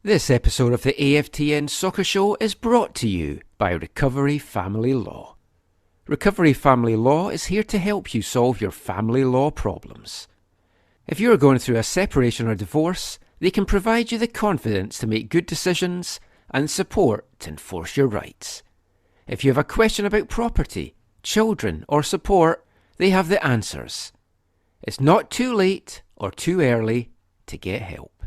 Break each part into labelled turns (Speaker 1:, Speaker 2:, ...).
Speaker 1: This episode of the AFTN Soccer Show is brought to you by Recovery Family Law. Recovery Family Law is here to help you solve your family law problems. If you are going through a separation or divorce, they can provide you the confidence to make good decisions and support to enforce your rights. If you have a question about property, children or support, they have the answers. It's not too late or too early to get help.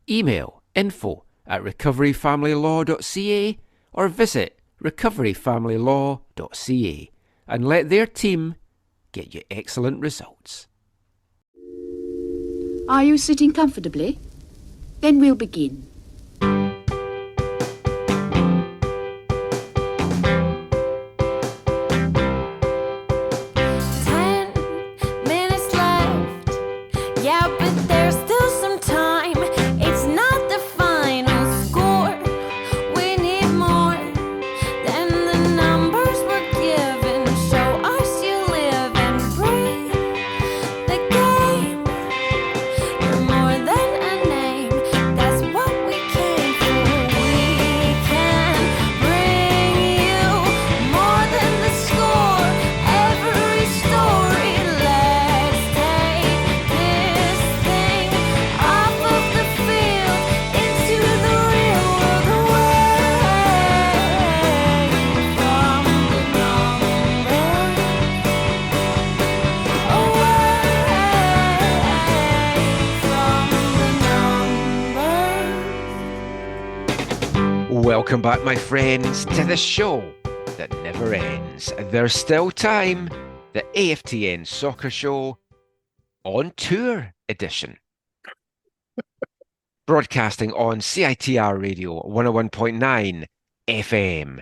Speaker 1: Email info@recoveryfamilylaw.ca or visit recoveryfamilylaw.ca and let their team get you excellent results.
Speaker 2: Are you sitting comfortably? Then we'll begin.
Speaker 3: 10 minutes left. Yeah, but there's still some time. It's not the final score. We need more than the numbers we're given. Show us you live and breathe the game. You're more than a name. That's what we came for. We can bring you more than the score. Every story. Let's take this thing off of the field into the real world, away from the numbers, away from the numbers.
Speaker 1: Welcome back, my friends, to the show that never ends. There's still time. The AFTN Soccer Show on Tour Edition. Broadcasting on CITR Radio 101.9 FM.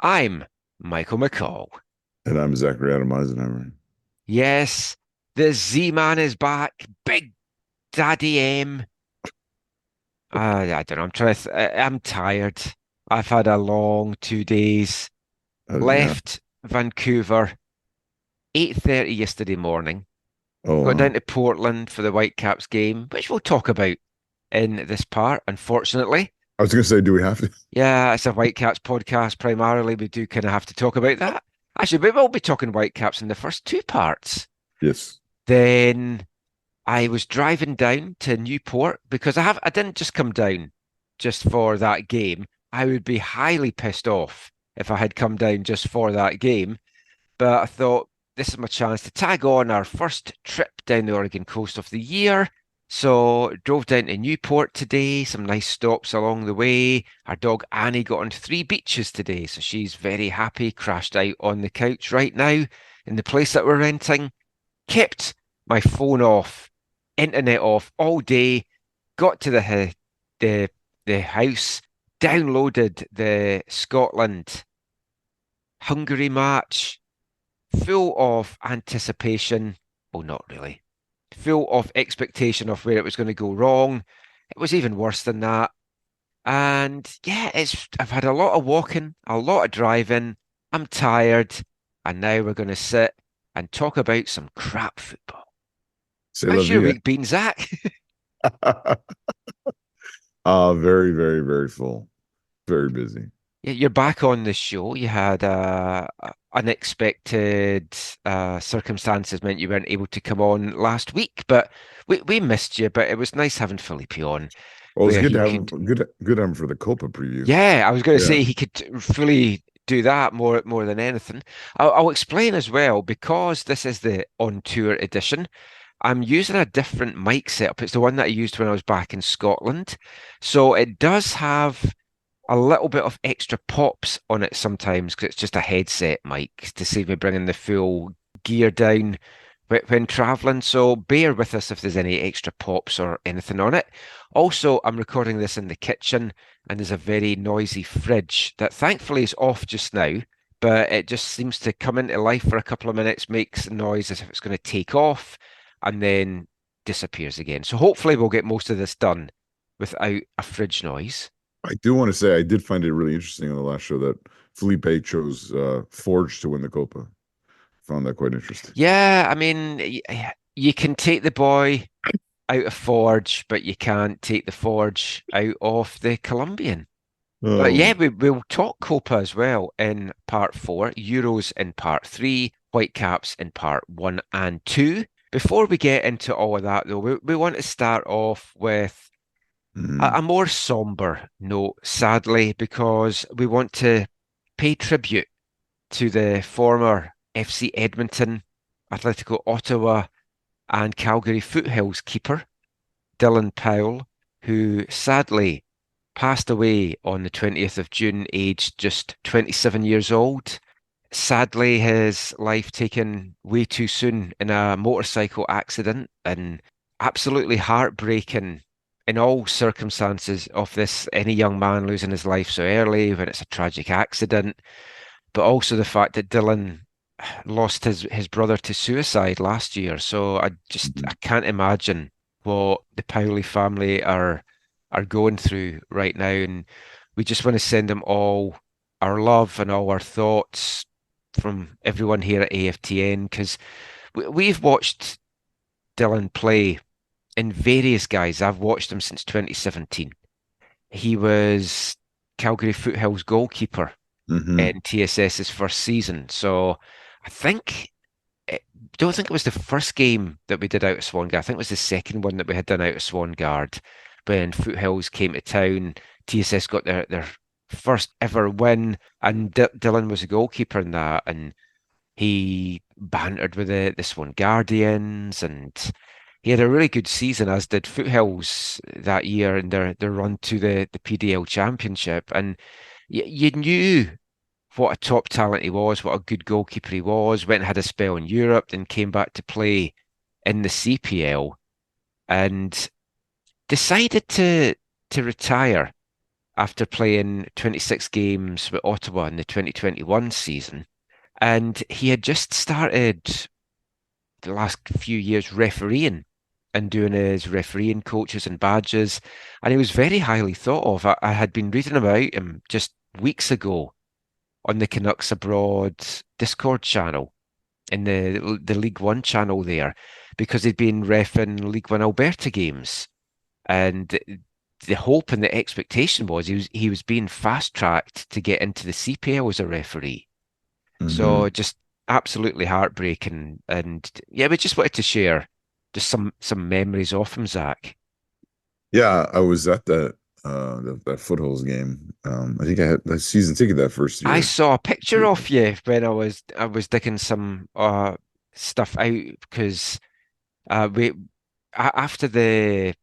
Speaker 1: I'm Michael McCall.
Speaker 4: And I'm Zachary Adam Eisenhower.
Speaker 1: Yes, the Z-Man is back. Big Daddy M. I don't know. I'm tired. I've had a long 2 days. Left Vancouver 8:30 yesterday morning. Got down to Portland for the Whitecaps game, which we'll talk about in this part, unfortunately.
Speaker 4: I was going to say, do we have to?
Speaker 1: Yeah, it's a Whitecaps podcast. Primarily, we do kind of have to talk about that. Actually, we will be talking Whitecaps in the first two parts.
Speaker 4: Yes.
Speaker 1: Then I was driving down to Newport because I didn't just come down just for that game. I would be highly pissed off if I had come down just for that game. But I thought this is my chance to tag on our first trip down the Oregon coast of the year. So drove down to Newport today, some nice stops along the way. Our dog Annie got on 3 beaches today, so she's very happy, crashed out on the couch right now in the place that we're renting. Kept my phone off, internet off all day, got to the house, downloaded the Scotland-Hungary match, full of anticipation. Well, not really. Full of expectation of where it was going to go wrong. It was even worse than that. And yeah, I've had a lot of walking, a lot of driving. I'm tired. And now we're going to sit and talk about some crap football. How's your week been, Zach?
Speaker 4: Very, very, very full. Very busy.
Speaker 1: Yeah, you're back on the show. You had unexpected circumstances meant you weren't able to come on last week, but we missed you. But it was nice having Felipe on.
Speaker 4: Well, it's good to have him, good him for the Copa preview.
Speaker 1: Yeah, I was going to say he could fully do that more than anything. I'll explain as well, because this is the on tour edition. I'm using a different mic setup. It's the one that I used when I was back in Scotland. So it does have a little bit of extra pops on it sometimes because it's just a headset mic to save me bringing the full gear down when traveling. So bear with us if there's any extra pops or anything on it. Also, I'm recording this in the kitchen and there's a very noisy fridge that thankfully is off just now, but it just seems to come into life for a couple of minutes, makes noise as if it's going to take off, and then disappears again. So hopefully we'll get most of this done without a fridge noise.
Speaker 4: I do want to say I did find it really interesting on the last show that Felipe chose Forge to win the Copa. Found that quite interesting.
Speaker 1: Yeah, I mean, you can take the boy out of Forge, but you can't take the Forge out of the Colombian. But yeah,
Speaker 4: Oh.
Speaker 1: we'll talk Copa as well in part four, Euros in part three, Whitecaps in part one and two. Before we get into all of that, though, we want to start off with a
Speaker 4: Mhm.
Speaker 1: more somber note, sadly, because we want to pay tribute to the former FC Edmonton, Atletico Ottawa, and Calgary Foothills keeper, Dylan Powell, who sadly passed away on the 20th of June, aged just 27 years old. Sadly, his life taken way too soon in a motorcycle accident, and absolutely heartbreaking in all circumstances of this, any young man losing his life so early when it's a tragic accident, but also the fact that Dylan lost his brother to suicide last year. So I
Speaker 4: Mhm.
Speaker 1: can't imagine what the Powley family are going through right now, and we just want to send them all our love and all our thoughts from everyone here at AFTN, because we've watched Dylan play in various guys. I've watched him since 2017. He was Calgary Foothills goalkeeper
Speaker 4: Mhm.
Speaker 1: in TSS's first season. So I think I don't think it was the first game that we did out of Swan Guard. I think it was the second one that we had done out of Swan Guard when Foothills came to town. TSS got their first ever win, and Dylan was a goalkeeper in that, and he bantered with the Swan Guardians, and he had a really good season, as did Foothills that year in their run to the PDL Championship. And you knew what a top talent he was, what a good goalkeeper he was. Went and had a spell in Europe, then came back to play in the CPL, and decided to retire after playing 26 games with Ottawa in the 2021 season. And he had just started the last few years refereeing and doing his refereeing coaches and badges, and he was very highly thought of. I had been reading about him just weeks ago on the Canucks Abroad Discord channel in the League One channel there, because he'd been ref in League One Alberta games, and the hope and the expectation was he was being fast tracked to get into the CPL as a referee. So
Speaker 4: Mhm.
Speaker 1: just absolutely heartbreaking, and yeah, we just wanted to share just some memories of him, Zach.
Speaker 4: Yeah, I was at that Foothills game. I think I had the season ticket that first
Speaker 1: I
Speaker 4: year.
Speaker 1: saw a picture of you when I was digging some stuff out, because we after the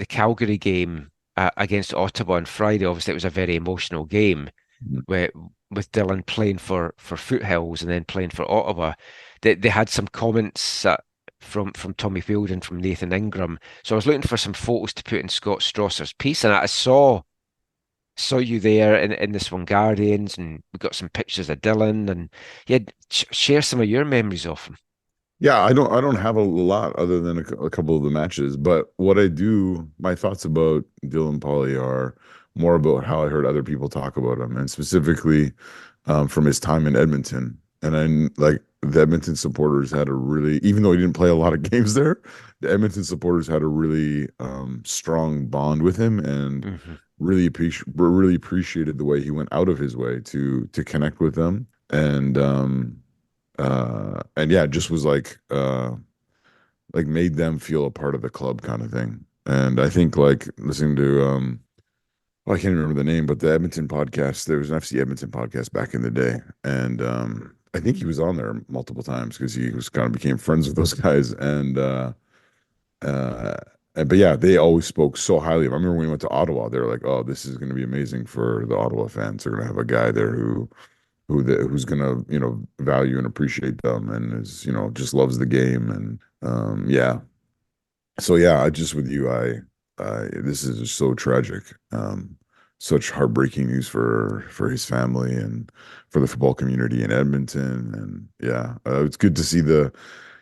Speaker 1: Calgary game against Ottawa on Friday. Obviously, it was a very emotional game with Dylan playing for Foothills and then playing for Ottawa. They had some comments from Tommy Field and from Nathan Ingram. So I was looking for some photos to put in Scott Strasser's piece, and I saw you there in the Guardians, and we got some pictures of Dylan, and yeah, share some of your memories of him.
Speaker 4: Yeah, I don't have a lot other than a couple of the matches, but what I do, my thoughts about Dylan Pauly are more about how I heard other people talk about him, and specifically from his time in Edmonton. And I like the Edmonton supporters had a really, even though he didn't play a lot of games there, the Edmonton supporters had a really strong bond with him, and
Speaker 1: Hmm.
Speaker 4: really appreciated the way he went out of his way to connect with them. And yeah, just was like made them feel a part of the club kind of thing. And I think like listening to well, I can't remember the name, but the Edmonton podcast, there was an FC Edmonton podcast back in the day. And I think he was on there multiple times because he was kind of became friends with those guys. Uh but yeah, they always spoke so highly of him. I remember when we went to Ottawa, they were like, "Oh, this is going to be amazing for the Ottawa fans. They're going to have a guy there who's gonna value and appreciate them and is just loves the game." And yeah, so yeah, I just with you, I this is just so tragic. Such heartbreaking news for his family and for the football community in Edmonton. And yeah, it's good to see the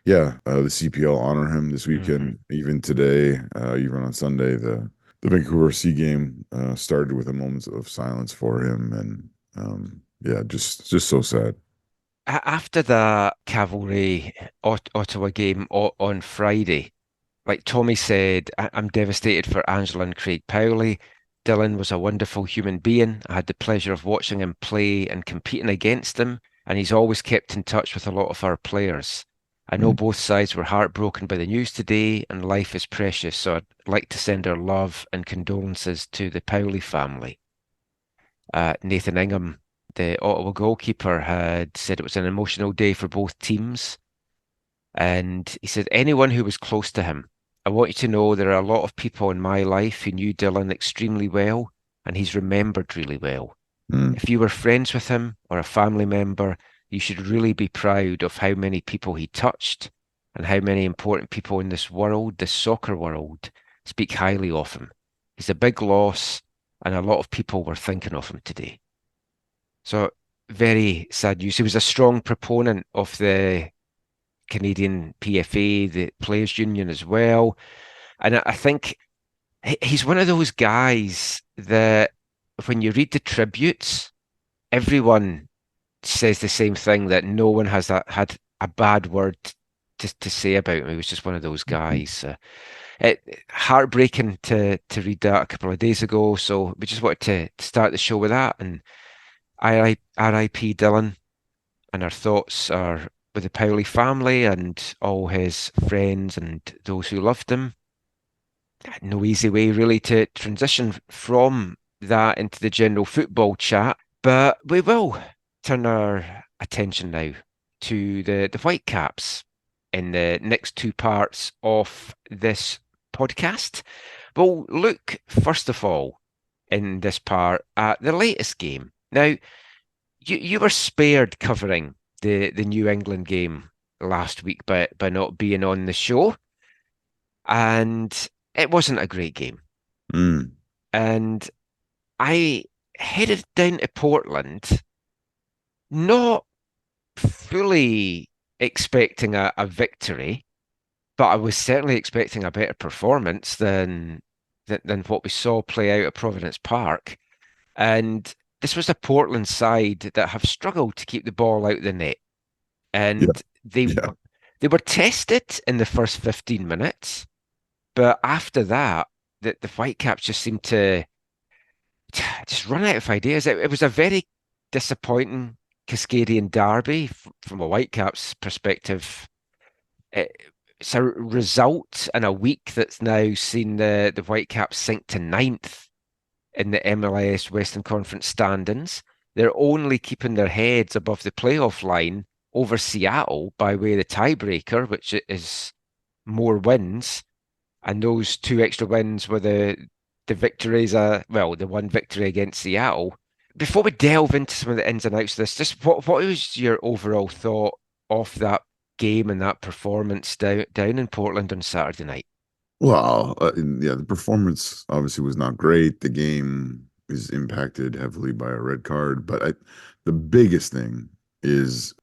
Speaker 4: CPL honor him this
Speaker 1: Hmm.
Speaker 4: weekend. Even today, even on Sunday, the Vancouver Sea game started with a moment of silence for him. And yeah, just so sad.
Speaker 1: After the Cavalry Ottawa game on Friday, Like Tommy said, I'm devastated for Angela and Craig Powley. Dylan was a wonderful human being. I had the pleasure of watching him play and competing against him, and he's always kept in touch with a lot of our players. I know
Speaker 4: Mm,
Speaker 1: both sides were heartbroken by the news today, and life is precious, so I'd like to send our love and condolences to the Powley family. Nathan Ingham, the Ottawa goalkeeper, had said it was an emotional day for both teams. And he said, anyone who was close to him, I want you to know there are a lot of people in my life who knew Dylan extremely well, and he's remembered really well.
Speaker 4: mm.
Speaker 1: If you were friends with him or a family member, you should really be proud of how many people he touched and how many important people in this world, this soccer world, speak highly of him. He's a big loss, and a lot of people were thinking of him today. So, very sad news. He was a strong proponent of the Canadian PFA, the Players Union as well. And I think he's one of those guys that when you read the tributes, everyone says the same thing, that no one has had a bad word to say about him. He was just one of those guys. Heartbreaking to read that a couple of days ago. So we just wanted to start the show with that. And RIP Dylan, and our thoughts are with the Powley family and all his friends and those who loved him. No easy way really to transition from that into the general football chat, but we will turn our attention now to the Whitecaps in the next two parts of this podcast. We'll look first of all in this part at the latest game. Now, you were spared covering the New England game last week by not being on the show, and it wasn't a great game.
Speaker 4: Mm.
Speaker 1: And I headed down to Portland, not fully expecting a victory, but I was certainly expecting a better performance than what we saw play out at Providence Park. And this was a Portland side that have struggled to keep the ball out of the net.
Speaker 4: Yeah,
Speaker 1: And
Speaker 4: yeah.
Speaker 1: they were tested in the first 15 minutes, but after that, the Whitecaps just seemed to just run out of ideas. It was a very disappointing Cascadian derby from a Whitecaps perspective. It, it's a result in a week that's now seen the Whitecaps sink to ninth in the MLS Western Conference standings. They're only keeping their heads above the playoff line over Seattle by way of the tiebreaker, which is more wins. And those two extra wins were the victories, the one victory against Seattle. Before we delve into some of the ins and outs of this, just what was your overall thought of that game and that performance down in Portland on Saturday night?
Speaker 4: Well, yeah, the performance obviously was not great. The game is impacted heavily by a red card, but the biggest thing is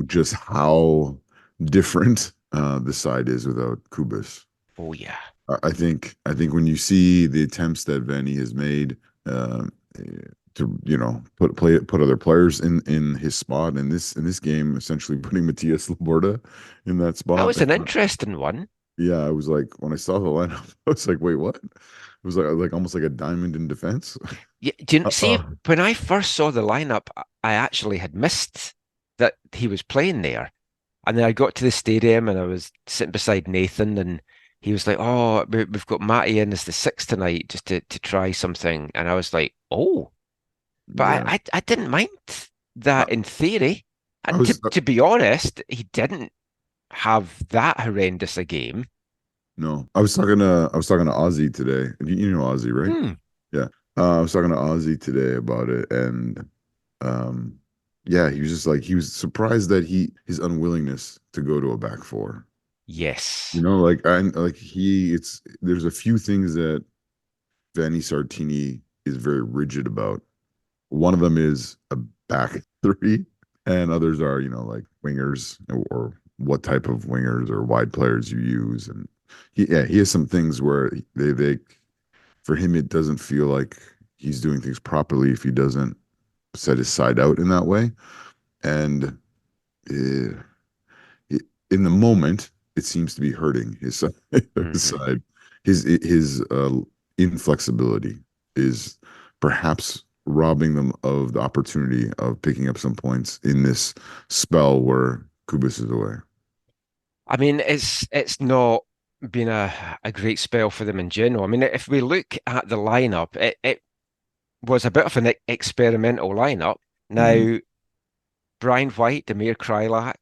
Speaker 4: just how different the side is without Kubas.
Speaker 1: Oh yeah.
Speaker 4: I think when you see the attempts that Vanni has made uh, to put other players in his spot in this game, essentially putting Matias Laborda in that
Speaker 1: That
Speaker 4: spot.
Speaker 1: was an interesting one.
Speaker 4: Yeah, I was like, when I saw the lineup, I was like, wait, what? It was like almost like a diamond in defense.
Speaker 1: Yeah, do you see,
Speaker 4: Uh,
Speaker 1: when I first saw the lineup, I actually had missed that he was playing there. And then I got to the stadium and I was sitting beside Nathan, and he was like, "Oh, we've got Matty in as the sixth tonight just to try something." And I was like, "Oh," but
Speaker 4: yeah,
Speaker 1: I didn't mind
Speaker 4: I,
Speaker 1: that in theory.
Speaker 4: I
Speaker 1: And
Speaker 4: was
Speaker 1: to be honest, he didn't have that horrendous a game.
Speaker 4: no, I was talking to Ozzy today. You know Ozzy, right?
Speaker 1: Hmm.
Speaker 4: Yeah. I was talking to Ozzy today about it, and um, yeah, he was just like he was surprised that his unwillingness to go to a back four.
Speaker 1: Yes.
Speaker 4: It's there's a few things that Vanni Sartini is very rigid about. One of them is a back three, and others are, like wingers or what type of wingers or wide players you use. And he has some things where they for him it doesn't feel like he's doing things properly if he doesn't set his side out in that way. And uh, in the moment. it seems to be hurting his side. His
Speaker 1: Hmm.
Speaker 4: side. His inflexibility is perhaps robbing them of the opportunity of picking up some points in this spell where Kubis is away.
Speaker 1: I mean, it's not been a great spell for them in general. I mean, if we look at the lineup, it was a bit of an experimental lineup.
Speaker 4: Hmm.
Speaker 1: Now, Brian White, Demir Krylak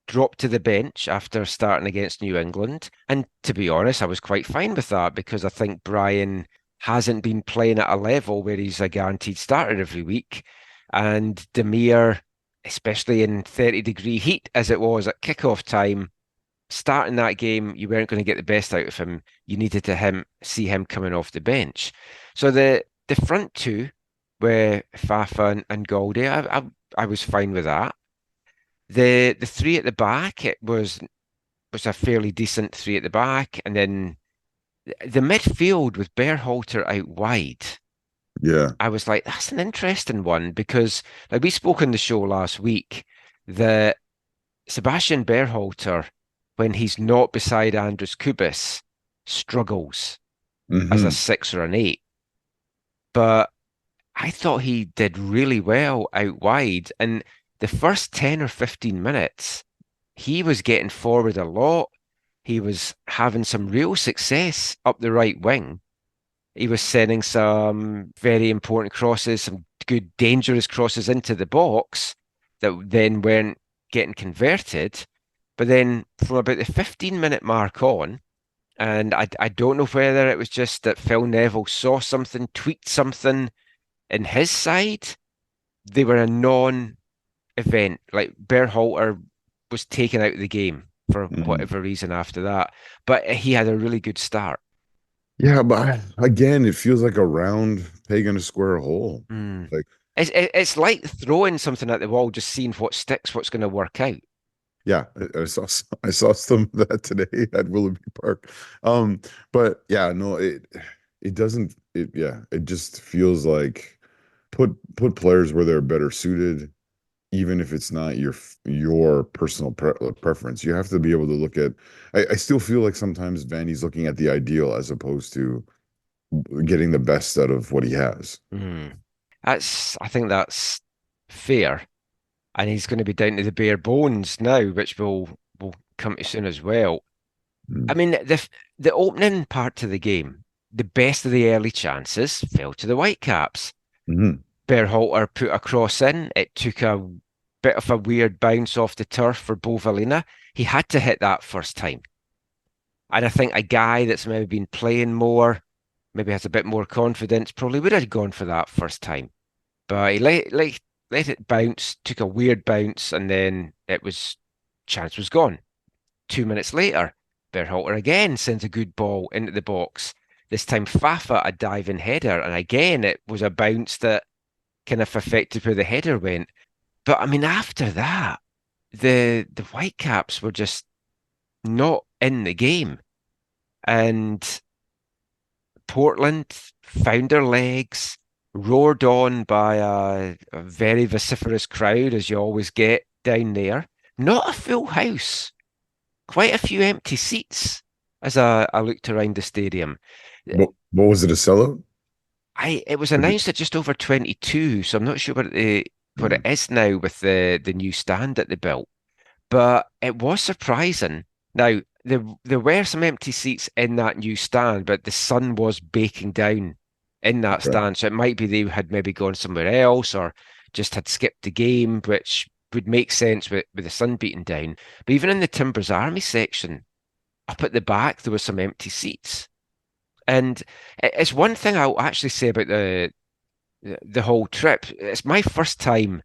Speaker 1: dropped to the bench after starting against New England. And to be honest, I was quite fine with that because I think Brian hasn't been playing at a level where he's a guaranteed starter every week. And Demir, especially in 30-degree heat as it was at kickoff time, starting that game, you weren't going to get the best out of him. You needed to see him coming off the bench. So the front two were Fafa and Goldie. I was fine with that. The three at the back, it was a fairly decent three at the back, and then the midfield with Berhalter out wide.
Speaker 4: Yeah.
Speaker 1: I was like, that's an interesting one because like we spoke on the show last week that Sebastian Berhalter, when he's not beside Andres Kubis, struggles as a
Speaker 4: Hmm.
Speaker 1: 6 or an 8. But I thought he did really well out wide. And the first 10 or 15 minutes, he was getting forward a lot. He was having some real success up the right wing. He was sending some very important crosses, some good, dangerous crosses into the box that then weren't getting converted. But then from about the 15-minute mark on, and I don't know whether it was just that Phil Neville saw something, tweaked something in his side, they were a non-event. Like Berhalter was taken out of the game for
Speaker 4: Hmm.
Speaker 1: whatever reason after that. But he had a really good start.
Speaker 4: Yeah, but again, it feels like a round peg in a square hole.
Speaker 1: Mm.
Speaker 4: Like,
Speaker 1: It's like throwing something at the wall, just seeing what sticks, what's going to work out.
Speaker 4: yeah, I saw some of that today at Willoughby Park. Um, but yeah, no, it doesn't it yeah, it just feels like put players where they're better suited, even if it's not your personal preference. You have to be able to look at I still feel like sometimes Vanny's looking at the ideal as opposed to getting the best out of what he has.
Speaker 1: Mm. I think that's fair. And he's going to be down to the bare bones now, which will come to soon as well. I
Speaker 4: Mm.
Speaker 1: mean, the opening part of the game, the best of the early chances fell to the Whitecaps.
Speaker 4: Mhm.
Speaker 1: Berhalter put a cross in. It took a bit of a weird bounce off the turf for Bovalina. He had to hit that first time. And I think a guy that's maybe been playing more, maybe has a bit more confidence, probably would have gone for that first time. But he let it bounce, took a weird bounce, and then chance was gone. 2 minutes later, Berhalter again sends a good ball into the box. This time Fafa a diving header, and again it was a bounce that kind of affected where the header went. But I mean, after that, the Whitecaps were just not in the game. And Portland found their legs, roared on by a very vociferous crowd, as you always get down there. Not a full house, quite a few empty seats as I looked around the stadium.
Speaker 4: What was it, a sellout?
Speaker 1: It was announced at just over 22, so I'm not sure what it
Speaker 4: Mm.
Speaker 1: is now with the new stand that they built. But it was surprising. Now, there were some empty seats in that new stand, but the sun was baking down in that
Speaker 4: Okay.
Speaker 1: stand. So it might be they had maybe gone somewhere else or just had skipped the game, which would make sense with the sun beating down. But even in the Timbers Army section, up at the back, there were some empty seats. And it's one thing I'll actually say about the whole trip. It's my first time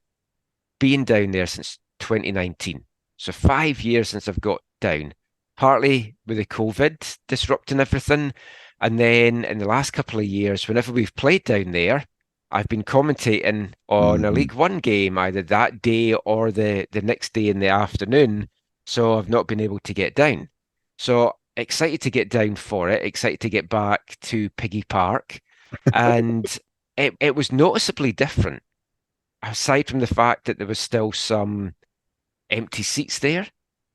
Speaker 1: being down there since 2019. So 5 years since I've got down, partly with the COVID disrupting everything. And then in the last couple of years, whenever we've played down there, I've been commentating on a
Speaker 4: Mhm.
Speaker 1: League One game either that day or the next day in the afternoon. So I've not been able to get down. So excited to get down for it, excited to get back to Piggy Park. And it was noticeably different aside from the fact that there was still some empty seats there,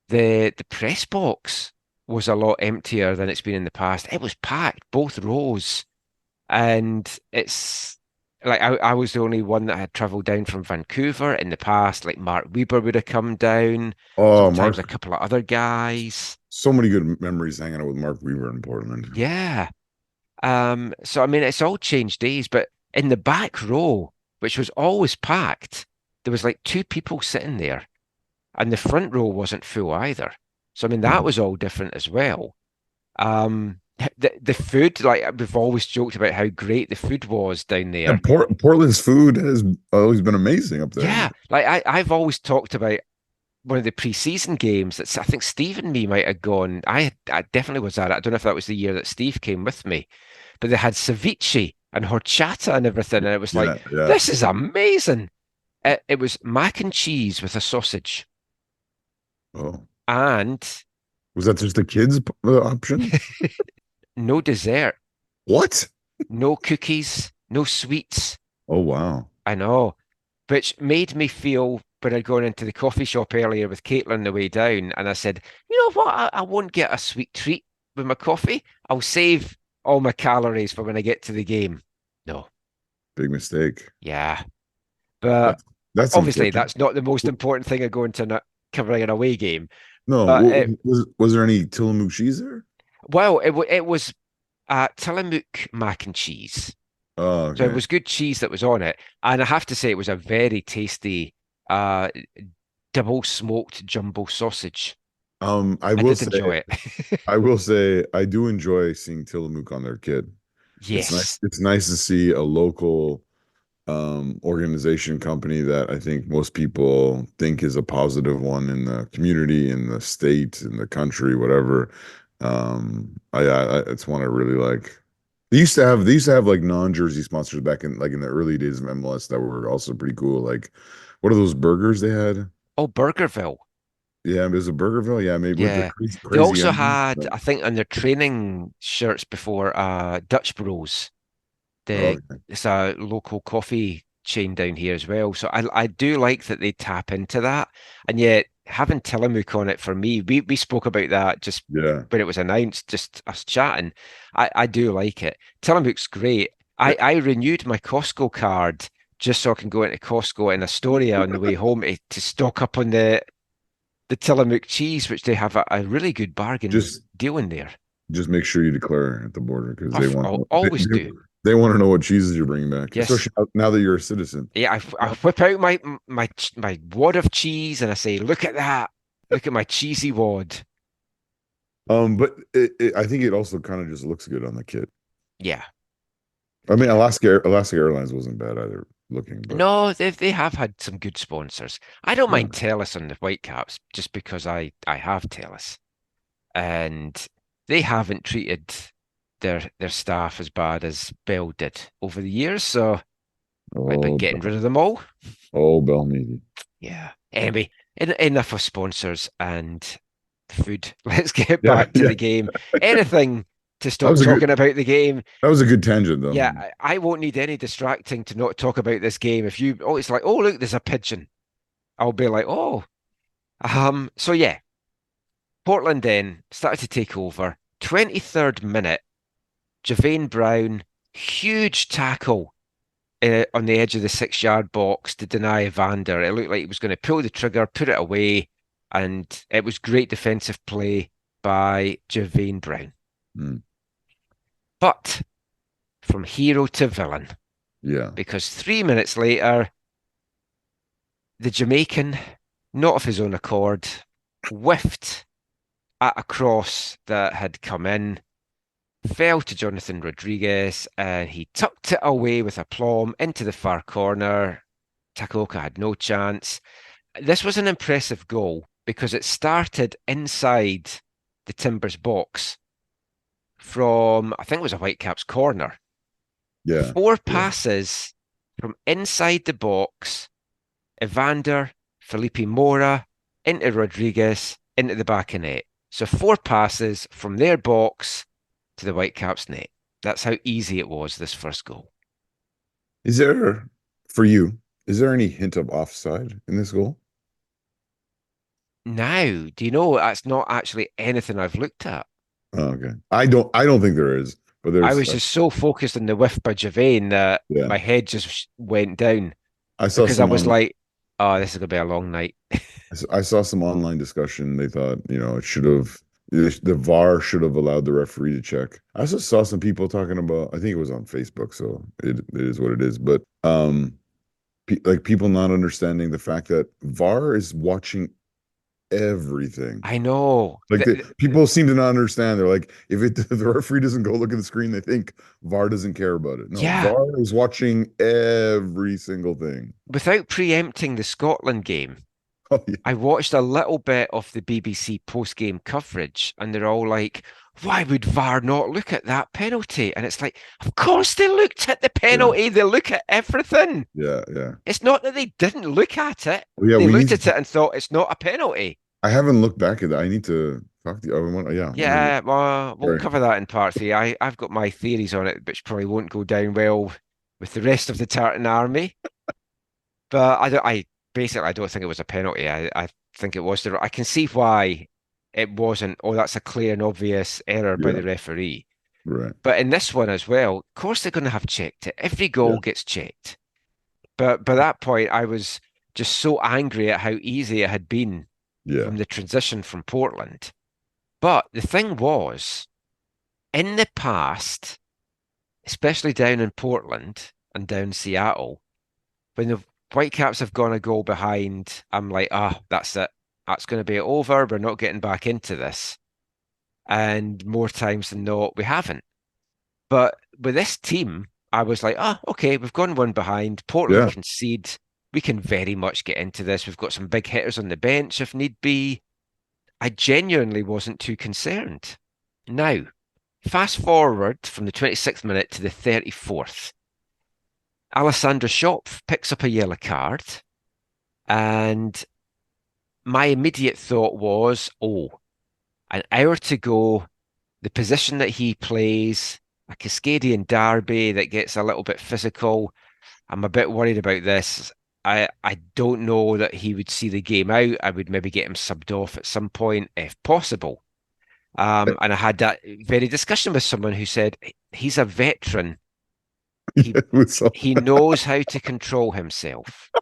Speaker 1: the press box was a lot emptier than it's been in the past. It was packed, both rows. And it's like I was the only one that had traveled down from Vancouver in the past. Like Mark Weber would have come down,
Speaker 4: Oh,
Speaker 1: sometimes a
Speaker 4: Mark,
Speaker 1: couple of other guys.
Speaker 4: so many good memories hanging out with Mark Weaver in Portland.
Speaker 1: Yeah. So I mean it's all changed days, but in the back row, which was always packed, there was like two people sitting there, and the front row wasn't full either. So I mean that
Speaker 4: Mhm.
Speaker 1: was all different as well. The food, like we've always joked about how great the food was down there.
Speaker 4: And Portland's food has always been amazing up there.
Speaker 1: Yeah, like I've always talked about one of the preseason games that's I think Steve and me might have gone. I definitely was at it. I don't know if that was the year that Steve came with me, but they had ceviche and horchata and everything, and it was like,
Speaker 4: Yeah, yeah.
Speaker 1: this is amazing. It was mac and cheese with a sausage
Speaker 4: Oh,
Speaker 1: and
Speaker 4: was that just the kids' option?
Speaker 1: no dessert,
Speaker 4: What?
Speaker 1: no cookies, no sweets.
Speaker 4: Oh, wow.
Speaker 1: I know, which made me feel when I'd gone into the coffee shop earlier with Caitlin on the way down, and I said, you know what, I won't get a sweet treat with my coffee. I'll save all my calories for when I get to the game. No,
Speaker 4: Big mistake.
Speaker 1: yeah, but
Speaker 4: That's that's
Speaker 1: obviously
Speaker 4: unfortunate.
Speaker 1: that's not the most important thing of going to covering an away game.
Speaker 4: No,
Speaker 1: But it,
Speaker 4: was there any Tillamook cheese there?
Speaker 1: well, it was Tillamook mac and cheese.
Speaker 4: Oh,
Speaker 1: So it
Speaker 4: okay.
Speaker 1: was good cheese that was on it. And I have to say, it was a very tasty uh, double smoked jumbo sausage.
Speaker 4: I
Speaker 1: I
Speaker 4: will
Speaker 1: did
Speaker 4: say,
Speaker 1: enjoy it.
Speaker 4: I do enjoy seeing Tillamook on their kit. It's nice.
Speaker 1: Yes.
Speaker 4: It's nice to see a local organization company that I think most people think is a positive one in the community, in the state, in the country, whatever. It's one I really like. They used to have like non-jersey sponsors back in like in the early days of MLS that were also pretty cool. Like, what are those burgers they had?
Speaker 1: Oh, Burgerville.
Speaker 4: Yeah, it was a Burgerville. Yeah, maybe with the
Speaker 1: Yeah.
Speaker 4: crazy,
Speaker 1: They
Speaker 4: crazy
Speaker 1: also
Speaker 4: onions.
Speaker 1: had, I think, on their training shirts before, Dutch Bros.
Speaker 4: Oh,
Speaker 1: It's a local coffee chain down here as well. So I do like that they tap into that. And yet having Tillamook on it for me, we spoke about that just
Speaker 4: yeah.
Speaker 1: when it was announced, just us chatting. I do like it. Tillamook's great.
Speaker 4: Yeah.
Speaker 1: I renewed my Costco card just so I can go into Costco in Astoria on the way home to stock up on the Tillamook cheese, which they have a really good bargain
Speaker 4: Just
Speaker 1: deal in there.
Speaker 4: just make sure you declare at the border because
Speaker 1: I'll always do.
Speaker 4: they want to know what cheeses you're bringing back,
Speaker 1: Yes.
Speaker 4: especially now that you're a citizen.
Speaker 1: Yeah, I whip out my wad of cheese and I say, "Look at that! Look at my cheesy wad."
Speaker 4: But I think it also kind of just looks good on the kit.
Speaker 1: Yeah,
Speaker 4: I mean,
Speaker 1: yeah.
Speaker 4: Alaska Airlines wasn't bad either looking, but
Speaker 1: No, they have had some good sponsors. I don't
Speaker 4: yeah.
Speaker 1: mind Telus on the Whitecaps just because I have Telus, and they haven't treated their staff as bad as Bell did over the years. So might be
Speaker 4: Oh,
Speaker 1: getting rid of them all.
Speaker 4: oh, Belmead.
Speaker 1: Yeah. Anyway, enough of sponsors and food. Let's get
Speaker 4: Yeah,
Speaker 1: back to
Speaker 4: yeah.
Speaker 1: the game. Anything to
Speaker 4: That
Speaker 1: stop
Speaker 4: was a
Speaker 1: talking
Speaker 4: good
Speaker 1: about the game.
Speaker 4: that was a good tangent though.
Speaker 1: Yeah, I won't need any distracting to not talk about this game. If you, oh, it's like, oh, look, there's a pigeon. I'll be like, oh. So yeah, Portland then started to take over. 23rd minute, Javane Brown, huge tackle on the edge of the 6 yard box to deny Evander. It looked like he was going to pull the trigger, put it away, and it was great defensive play by Javane Brown.
Speaker 4: Mm,
Speaker 1: But from hero to villain,
Speaker 4: yeah.
Speaker 1: because 3 minutes later, the Jamaican, not of his own accord, whiffed at a cross that had come in, fell to Jonathan Rodriguez, and he tucked it away with aplomb into the far corner. Takaoka had no chance. This was an impressive goal because it started inside the Timbers box from, I think it was a Whitecaps corner.
Speaker 4: Yeah.
Speaker 1: Four
Speaker 4: Yeah.
Speaker 1: passes from inside the box, Evander, Felipe Mora, into Rodriguez, into the back of net. So four passes from their box to the Whitecaps net. That's how easy it was, this first goal.
Speaker 4: Is there for you, is there any hint of offside in this goal?
Speaker 1: now. Do you know that's not actually anything I've looked at?
Speaker 4: Oh, okay. I don't think there is, but
Speaker 1: I
Speaker 4: there's
Speaker 1: was just so focused on the whiff by Javane that
Speaker 4: yeah.
Speaker 1: my head just went down
Speaker 4: I saw
Speaker 1: because I
Speaker 4: some
Speaker 1: was
Speaker 4: on
Speaker 1: like, oh, this is gonna be a long night.
Speaker 4: I saw some online discussion. They thought, it should have the VAR should have allowed the referee to check. I also saw some people talking about, I think it was on Facebook, so it is what it is. But pe like people not understanding the fact that VAR is watching everything.
Speaker 1: I know.
Speaker 4: Like people seem to not understand. They're like, if the referee doesn't go look at the screen, they think VAR doesn't care about it. No,
Speaker 1: Yeah,
Speaker 4: VAR is watching every single thing.
Speaker 1: without preempting the Scotland game,
Speaker 4: Oh yeah,
Speaker 1: I watched a little bit of the BBC post-game coverage, and they're all like, why would VAR not look at that penalty? And it's like, of course they looked at the
Speaker 4: yeah,
Speaker 1: penalty. They look at everything.
Speaker 4: yeah.
Speaker 1: It's not that they didn't look at it.
Speaker 4: Well, yeah,
Speaker 1: They
Speaker 4: we need
Speaker 1: looked
Speaker 4: to.
Speaker 1: at it and thought it's not a penalty.
Speaker 4: I haven't looked back at that. I need to talk to you. Yeah, I want to.
Speaker 1: Yeah, well, we'll
Speaker 4: Sorry.
Speaker 1: cover that in part three. I've got my theories on it, which probably won't go down well with the rest of the Tartan Army. But I basically I don't think it was a penalty. I think it was I can see why it wasn't. Oh, that's a clear and obvious error by
Speaker 4: Yeah,
Speaker 1: the referee.
Speaker 4: right.
Speaker 1: But in this one as well, of course they're going to have checked it. Every
Speaker 4: Yeah,
Speaker 1: goal gets checked. But by that point, I was just so angry at how easy it had been
Speaker 4: yeah,
Speaker 1: from the transition from Portland. But the thing was, in the past, especially down in Portland and down Seattle, when the Whitecaps have gone a goal behind, I'm like, that's it. That's going to be over. We're not getting back into this. And more times than not, we haven't. But with this team, I was like, okay, we've gone one behind. Portland
Speaker 4: yeah.
Speaker 1: concede. We can very much get into this. We've got some big hitters on the bench if need be. I genuinely wasn't too concerned. Now, fast forward from the 26th minute to the 34th. Alessandra Schopf picks up a yellow card, and my immediate thought was, an hour to go. The position that he plays, a Cascadian derby that gets a little bit physical. I'm a bit worried about this. I don't know that he would see the game out. I would maybe get him subbed off at some point if possible. And I had that very discussion with someone who said he's a veteran. He
Speaker 4: It was so,
Speaker 1: he knows how to control himself.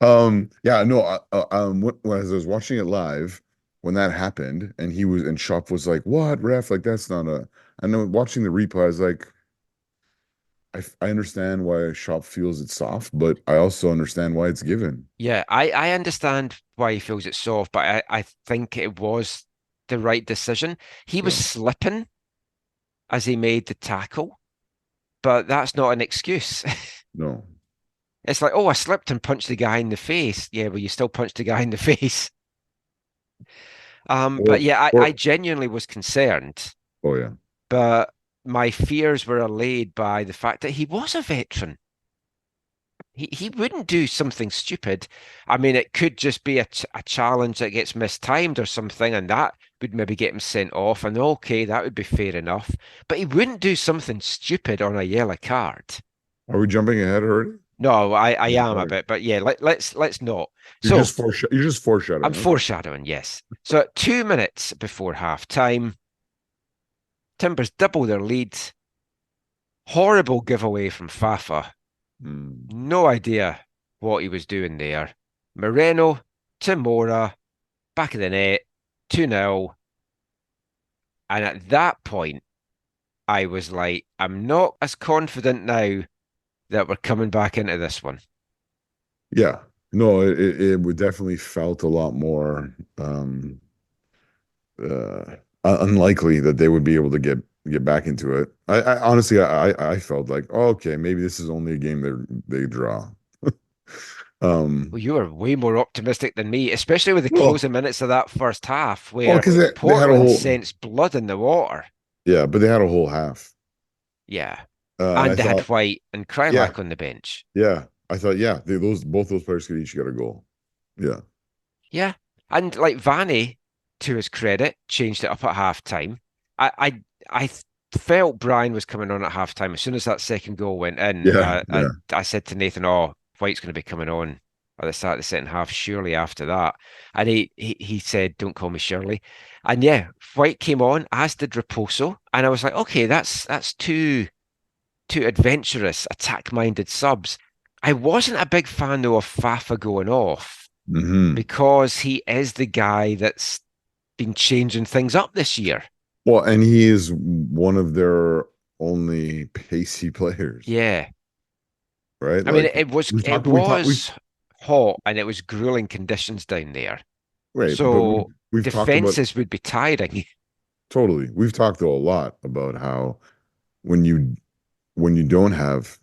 Speaker 4: yeah, no, when I was watching it live, when that happened, and Shop was like, "What, ref? Like that's not a." And then watching the replay, I was like, I understand why Shop feels it's soft, but I also understand why it's given.
Speaker 1: Yeah, I understand why he feels it's soft, but I think it was the right decision. He was
Speaker 4: Yeah,
Speaker 1: slipping as he made the tackle, but that's not an excuse.
Speaker 4: no,
Speaker 1: It's like, I slipped and punched the guy in the face. Yeah, well, you still punched the guy in the face. But
Speaker 4: or
Speaker 1: yeah, I
Speaker 4: or
Speaker 1: genuinely was concerned,
Speaker 4: oh yeah,
Speaker 1: but my fears were allayed by the fact that he was a veteran. He wouldn't do something stupid. I mean, it could just be a challenge that gets mistimed or something, and that would maybe get him sent off. And okay, that would be fair enough. But he wouldn't do something stupid on a yellow card.
Speaker 4: are we jumping ahead already?
Speaker 1: No, I
Speaker 4: Yeah,
Speaker 1: am a
Speaker 4: sorry.
Speaker 1: bit, but yeah, let's not.
Speaker 4: You're
Speaker 1: So
Speaker 4: just you're just
Speaker 1: I'm
Speaker 4: foreshadowing. Okay.
Speaker 1: foreshadowing, yes. So at 2 minutes before half time, Timbers double their lead. Horrible giveaway from Fafa.
Speaker 4: Hmm.
Speaker 1: No idea what he was doing there. Moreno to Mora, back of the net, 2-0. And at that point, I was like, I'm not as confident now that we're coming back into this one.
Speaker 4: Yeah. No, it would definitely felt a lot more unlikely that they would be able to get back into it. I honestly I felt like, oh, okay, maybe this is only a game they draw.
Speaker 1: Well, you are way more optimistic than me, especially with the
Speaker 4: Well,
Speaker 1: closing minutes of that first half
Speaker 4: well,
Speaker 1: where
Speaker 4: because they had a
Speaker 1: Portland
Speaker 4: whole
Speaker 1: sensed blood in the water.
Speaker 4: yeah, but they had a whole half,
Speaker 1: Yeah.
Speaker 4: and I
Speaker 1: And they had
Speaker 4: thought,
Speaker 1: White and
Speaker 4: yeah,
Speaker 1: Krylak on the bench.
Speaker 4: yeah, I thought, yeah, those both those players could each get a goal. Yeah,
Speaker 1: Yeah. And like Vanni, to his credit, changed it up at half time. I felt Brian was coming on at half time. As soon as that second goal went in,
Speaker 4: yeah, yeah,
Speaker 1: I said to Nathan, oh, White's going to be coming on at the start of the second half, surely after that. And he said, "Don't call me Shirley." And yeah, White came on, as did Raposo, and I was like, okay, that's two adventurous, attack-minded subs. I wasn't a big fan though of Fafa going off
Speaker 4: Hmm.
Speaker 1: because he is the guy that's been changing things up this year.
Speaker 4: Well, and he is one of their only pacey players,
Speaker 1: Yeah.
Speaker 4: right?
Speaker 1: I mean,
Speaker 4: Like
Speaker 1: it
Speaker 4: we've
Speaker 1: was hot and it was grueling conditions down there.
Speaker 4: right, but
Speaker 1: So
Speaker 4: we've talked about
Speaker 1: defenses would be tiring.
Speaker 4: totally. We've talked though a lot about how when you don't have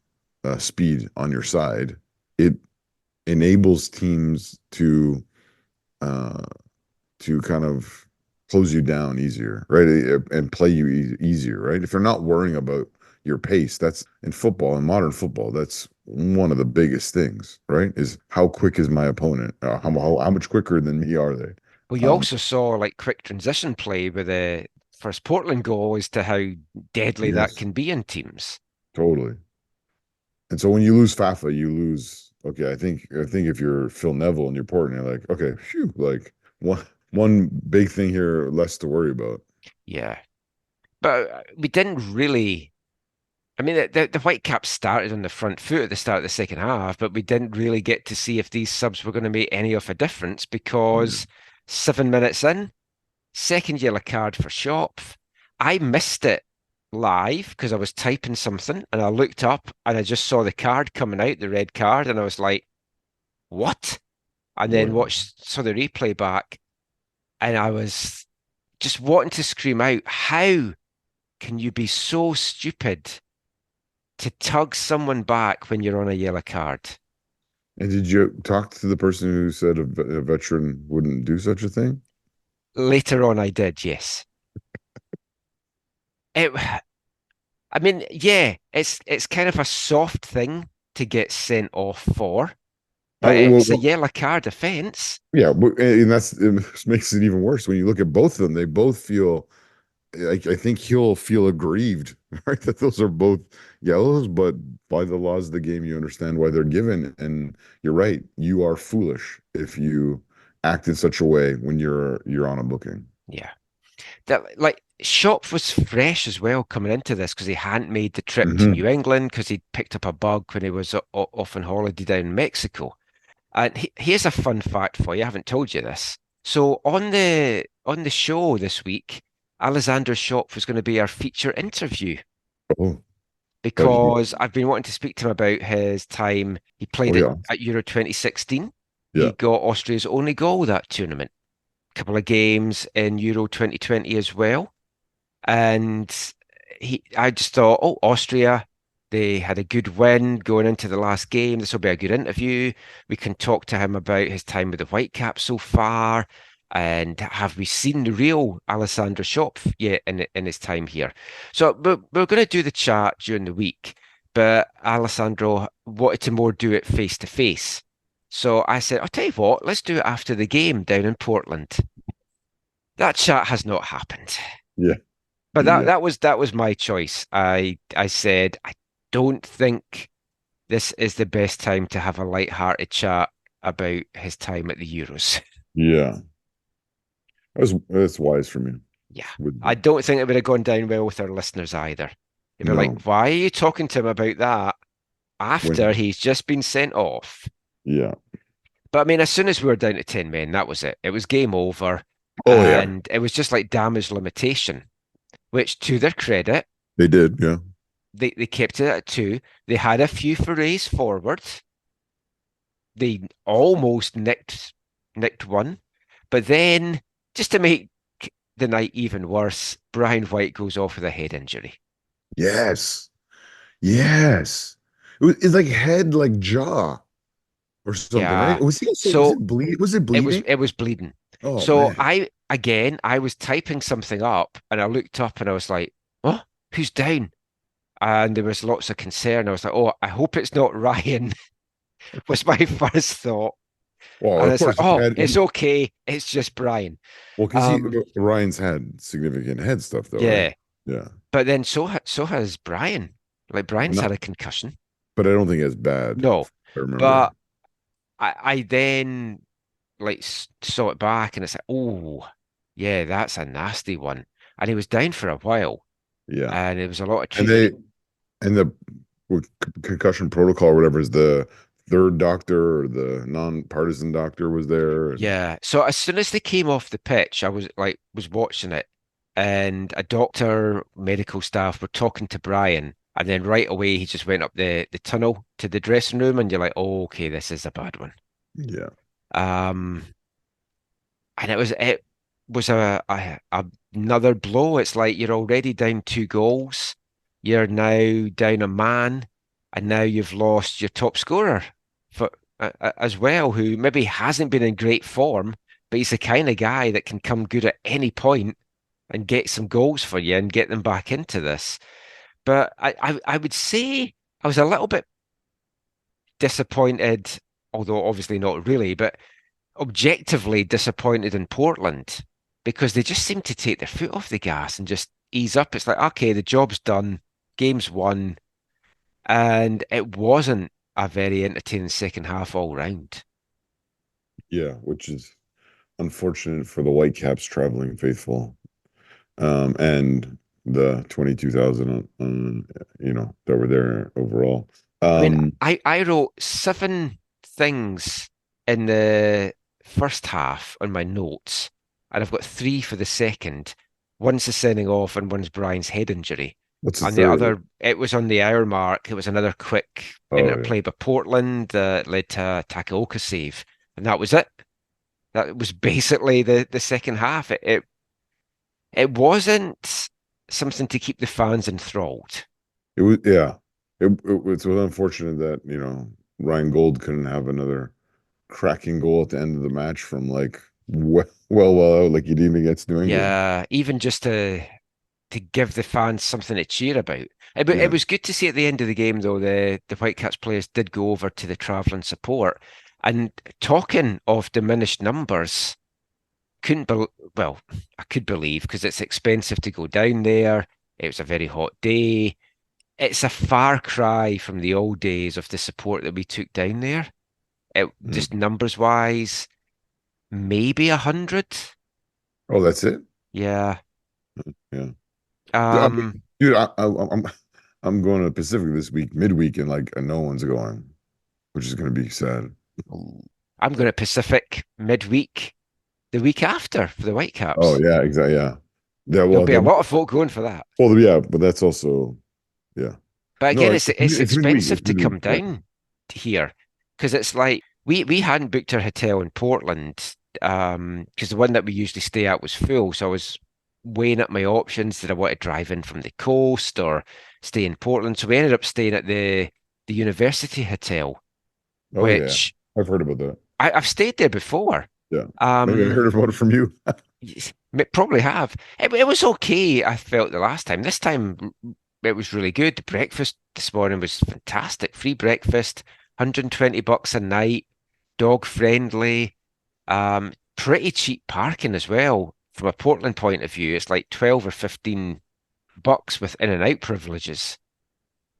Speaker 4: speed on your side, it enables teams uh, to kind of close you down easier, right? And play you easier, right? If you're not worrying about your pace, that's in football, in modern football, that's one of the biggest things, right? Is how quick is my opponent? How much quicker than me are they?
Speaker 1: Well, you
Speaker 4: Um,
Speaker 1: also saw like quick transition play with the first Portland goal as to how deadly that
Speaker 4: yes,
Speaker 1: can be in teams.
Speaker 4: totally. And so when you lose Fafa, you lose. Okay, I think if you're Phil Neville and you're Portland, you're like, okay, phew, like one big thing here less to worry about.
Speaker 1: Yeah. But we didn't really. I mean, the Whitecaps started on the front foot at the start of the second half, but we didn't really get to see if these subs were going to make any of a difference
Speaker 4: Yeah.
Speaker 1: because 7 minutes in, second yellow card for Shop. I missed it live because I was typing something and I looked up and I just saw the card coming out, the red card, and I was like, what? And then
Speaker 4: Wow.
Speaker 1: saw the replay back and I was just wanting to scream out, how can you be so stupid to tug someone back when you're on a yellow card?
Speaker 4: And did you talk to the person who said a veteran wouldn't do such a thing?
Speaker 1: Later on, I did, yes. It, I mean, yeah, it's kind of a soft thing to get sent off for, but it's a
Speaker 4: Well,
Speaker 1: yellow card offence.
Speaker 4: yeah, and it makes it even worse when you look at both of them. They both feel. I think he'll feel aggrieved, right? That those are both yellows, but by the laws of the game, you understand why they're given. And you're right. You are foolish if you act in such a way when you're on a booking.
Speaker 1: Yeah. That like Shop was fresh as well coming into this because he hadn't made the trip to
Speaker 4: Hmm.
Speaker 1: New England because he'd picked up a bug when he was off on holiday down in Mexico. And here's a fun fact for you. I haven't told you this. So on the show this week, Alexander Shop was going to be our feature interview
Speaker 4: Oh, but
Speaker 1: because I've been wanting to speak to him about his time. He
Speaker 4: oh
Speaker 1: played
Speaker 4: yeah,
Speaker 1: at Euro 2016. He
Speaker 4: yeah.
Speaker 1: got Austria's only goal that tournament. A couple of games in Euro 2020 as well. And I just thought, oh, Austria, they had a good win going into the last game. This will be a good interview. We can talk to him about his time with the Whitecaps so far. And have we seen the real Alessandro Schopf yet in his time here? So we're going to do the chat during the week, but Alessandro wanted to more do it face to face. So I said, I'll tell you what, let's do it after the game down in Portland. That chat has not happened.
Speaker 4: Yeah,
Speaker 1: But
Speaker 4: yeah,
Speaker 1: that was my choice. I said I don't think this is the best time to have a light-hearted chat about his time at the Euros.
Speaker 4: yeah. That's wise from you.
Speaker 1: Yeah.
Speaker 4: Would
Speaker 1: I
Speaker 4: be.
Speaker 1: don't think it would have gone down well with our listeners either. They'd be
Speaker 4: No,
Speaker 1: like, why are you talking to him about that after
Speaker 4: when
Speaker 1: he's just been sent off?
Speaker 4: yeah.
Speaker 1: But I mean, as soon as we were down to 10 men, that was it. It was game over.
Speaker 4: Oh yeah,
Speaker 1: And it was just like damage limitation, which to their credit,
Speaker 4: they did. Yeah,
Speaker 1: they kept it at two. They had a few forays forward. They almost nicked one, but then just to make the night even worse, Brian White goes off with a head injury.
Speaker 4: yes, yes. It's like head, like jaw or something, right?
Speaker 1: Yeah.
Speaker 4: Was he also was
Speaker 1: So
Speaker 4: it bleed? Was it bleeding?
Speaker 1: it was bleeding.
Speaker 4: Oh
Speaker 1: So
Speaker 4: man.
Speaker 1: I was typing something up and I looked up and I was like, "Oh, who's down?" And there was lots of concern. I was like, "Oh, I hope it's not Ryan." Was my first thought.
Speaker 4: Well,
Speaker 1: And
Speaker 4: of
Speaker 1: it's like,
Speaker 4: course
Speaker 1: "Oh, it's okay. It's just Brian."
Speaker 4: because he
Speaker 1: Um,
Speaker 4: Ryan's had significant head stuff though, right?
Speaker 1: yeah.
Speaker 4: Yeah.
Speaker 1: But then so has Brian. Like Brian's
Speaker 4: Not,
Speaker 1: had a concussion.
Speaker 4: but I don't think it's bad,
Speaker 1: No,
Speaker 4: if I
Speaker 1: but
Speaker 4: remember.
Speaker 1: I then like saw it back and it's like, oh, yeah, that's a nasty one. And he was down for a while,
Speaker 4: Yeah.
Speaker 1: and it was a lot of
Speaker 4: And
Speaker 1: treatment.
Speaker 4: they and the concussion protocol or whatever is the third doctor or the non-partisan doctor was there and
Speaker 1: Yeah. So as soon as they came off the pitch, I was watching it, and a doctor, medical staff were talking to Brian, and then right away he just went up the tunnel to the dressing room, and you're like, oh, okay, this is a bad one.
Speaker 4: yeah.
Speaker 1: Um, and it was another blow. It's like you're already down 2 goals. You're now down a man, and now you've lost your top scorer for as well, who maybe hasn't been in great form, but he's the kind of guy that can come good at any point and get some goals for you and get them back into this. But I would say I was a little bit disappointed, although obviously not really, but objectively disappointed in Portland because they just seem to take their foot off the gas and just ease up. It's like, okay, the job's done, game's won, and it wasn't a very entertaining second half all round.
Speaker 4: Yeah, which is unfortunate for the Whitecaps traveling faithful. And the 22,000 that were there overall.
Speaker 1: I mean,
Speaker 4: Um,
Speaker 1: I wrote 7 things in the first half on my notes, and I've got 3 for the second. One's the sending off, and one's Brian's head injury.
Speaker 4: what's the
Speaker 1: And the
Speaker 4: third?
Speaker 1: other, it was on the hour mark. It was another quick
Speaker 4: Oh yeah.
Speaker 1: interplay by Portland that led to a Takaoka save, and that was it. That was basically the second half. It wasn't something to keep the fans enthralled.
Speaker 4: It was yeah. It was unfortunate that, Ryan Gold couldn't have another cracking goal at the end of the match from like well out like he did against New England.
Speaker 1: Yeah, even just to give the fans something to cheer about. It
Speaker 4: Yeah.
Speaker 1: was good to see at the end of the game, though, the Whitecaps players did go over to the travelling support. And talking of diminished numbers, couldn't be well, I could believe because it's expensive to go down there. It was a very hot day. It's a far cry from the old days of the support that we took down there. It
Speaker 4: Mm.
Speaker 1: just numbers wise, maybe 100.
Speaker 4: Oh, that's it?
Speaker 1: Yeah.
Speaker 4: Yeah. I
Speaker 1: Um,
Speaker 4: mean, dude, I'm going to the Pacific this week, midweek, and like no one's going, which is going to be sad.
Speaker 1: I'm going to Pacific midweek, the week after for the
Speaker 4: Oh
Speaker 1: Whitecaps.
Speaker 4: yeah, exactly. Yeah. Yeah,
Speaker 1: There'll
Speaker 4: well,
Speaker 1: be a lot of folk going for that.
Speaker 4: yeah, but that's also yeah.
Speaker 1: But
Speaker 4: No,
Speaker 1: again, it's
Speaker 4: it's midweek.
Speaker 1: expensive
Speaker 4: It's
Speaker 1: to
Speaker 4: midweek.
Speaker 1: come
Speaker 4: Yeah.
Speaker 1: down here because it's like we hadn't booked our hotel in Portland because the one that we usually stay at was full. So I was weighing up my options. Did I want to drive in from the coast or stay in Portland? So we ended up staying at the University Hotel,
Speaker 4: Oh yeah.
Speaker 1: which
Speaker 4: I've heard about that.
Speaker 1: I've stayed there before.
Speaker 4: Yeah. Maybe I
Speaker 1: Um,
Speaker 4: heard about it from you.
Speaker 1: Probably have. It was okay, I felt the last time. This time it was really good. The breakfast this morning was fantastic. Free breakfast, $120 a night, dog friendly, pretty cheap parking as well. From a Portland point of view, it's like 12 or $15 with in and out privileges.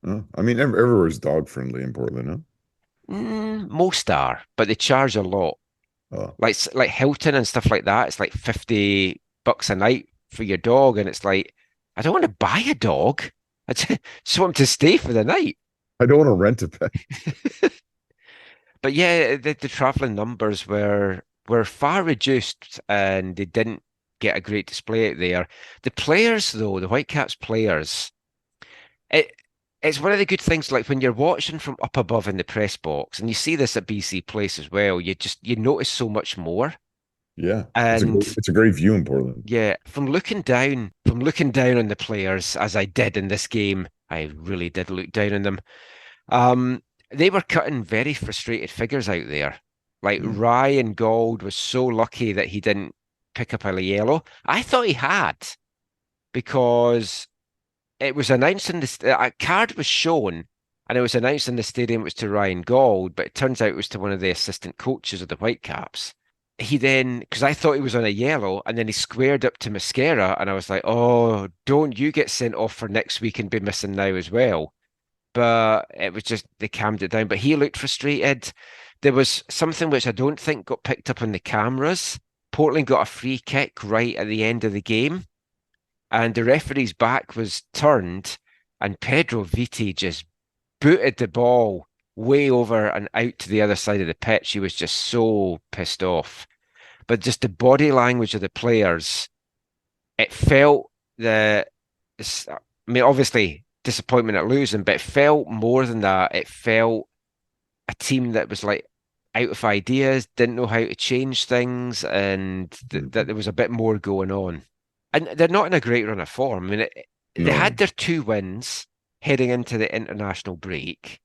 Speaker 4: I mean, everywhere's dog friendly in Portland, huh?
Speaker 1: Most are, but they charge a lot.
Speaker 4: Oh,
Speaker 1: Like Hilton and stuff like that, it's like $50 a night for your dog, and it's like I don't want to buy a dog. I just want him to stay for the night.
Speaker 4: I don't want to rent a pet.
Speaker 1: But yeah, the traveling numbers were far reduced, and they didn't get a great display out there. The players, though, the Whitecaps players, it it's one of the good things. Like when you're watching from up above in the press box, and you see this at BC Place as well, you notice so much more.
Speaker 4: Yeah.
Speaker 1: And
Speaker 4: It's a great view in Portland.
Speaker 1: yeah, from looking down on the players as I did in this game, I really did look down on them. Um, they were cutting very frustrated figures out there. Like
Speaker 4: Mm.
Speaker 1: Ryan Gold was so lucky that he didn't pick up a yellow. I thought he had because it was announced in this a card was shown and it was announced in the stadium it was to Ryan Gold, but it turns out it was to one of the assistant coaches of the Whitecaps. He then, because I thought he was on a yellow, and then he squared up to Mascara, and I was like, oh, don't you get sent off for next week and be missing now as well. but it was just they calmed it down. But he looked frustrated. There was something which I don't think got picked up on the cameras. Portland got a free kick right at the end of the game, and the referee's back was turned, and Pedro Viti just booted the ball way over and out to the other side of the pitch. He was just so pissed off. But just the body language of the players, it felt obviously disappointment at losing, but it felt more than that. It felt a team that was like out of ideas, didn't know how to change things, and that there was a bit more going on. And they're not in a great run of form. I mean, they had their 2 wins heading into the international break.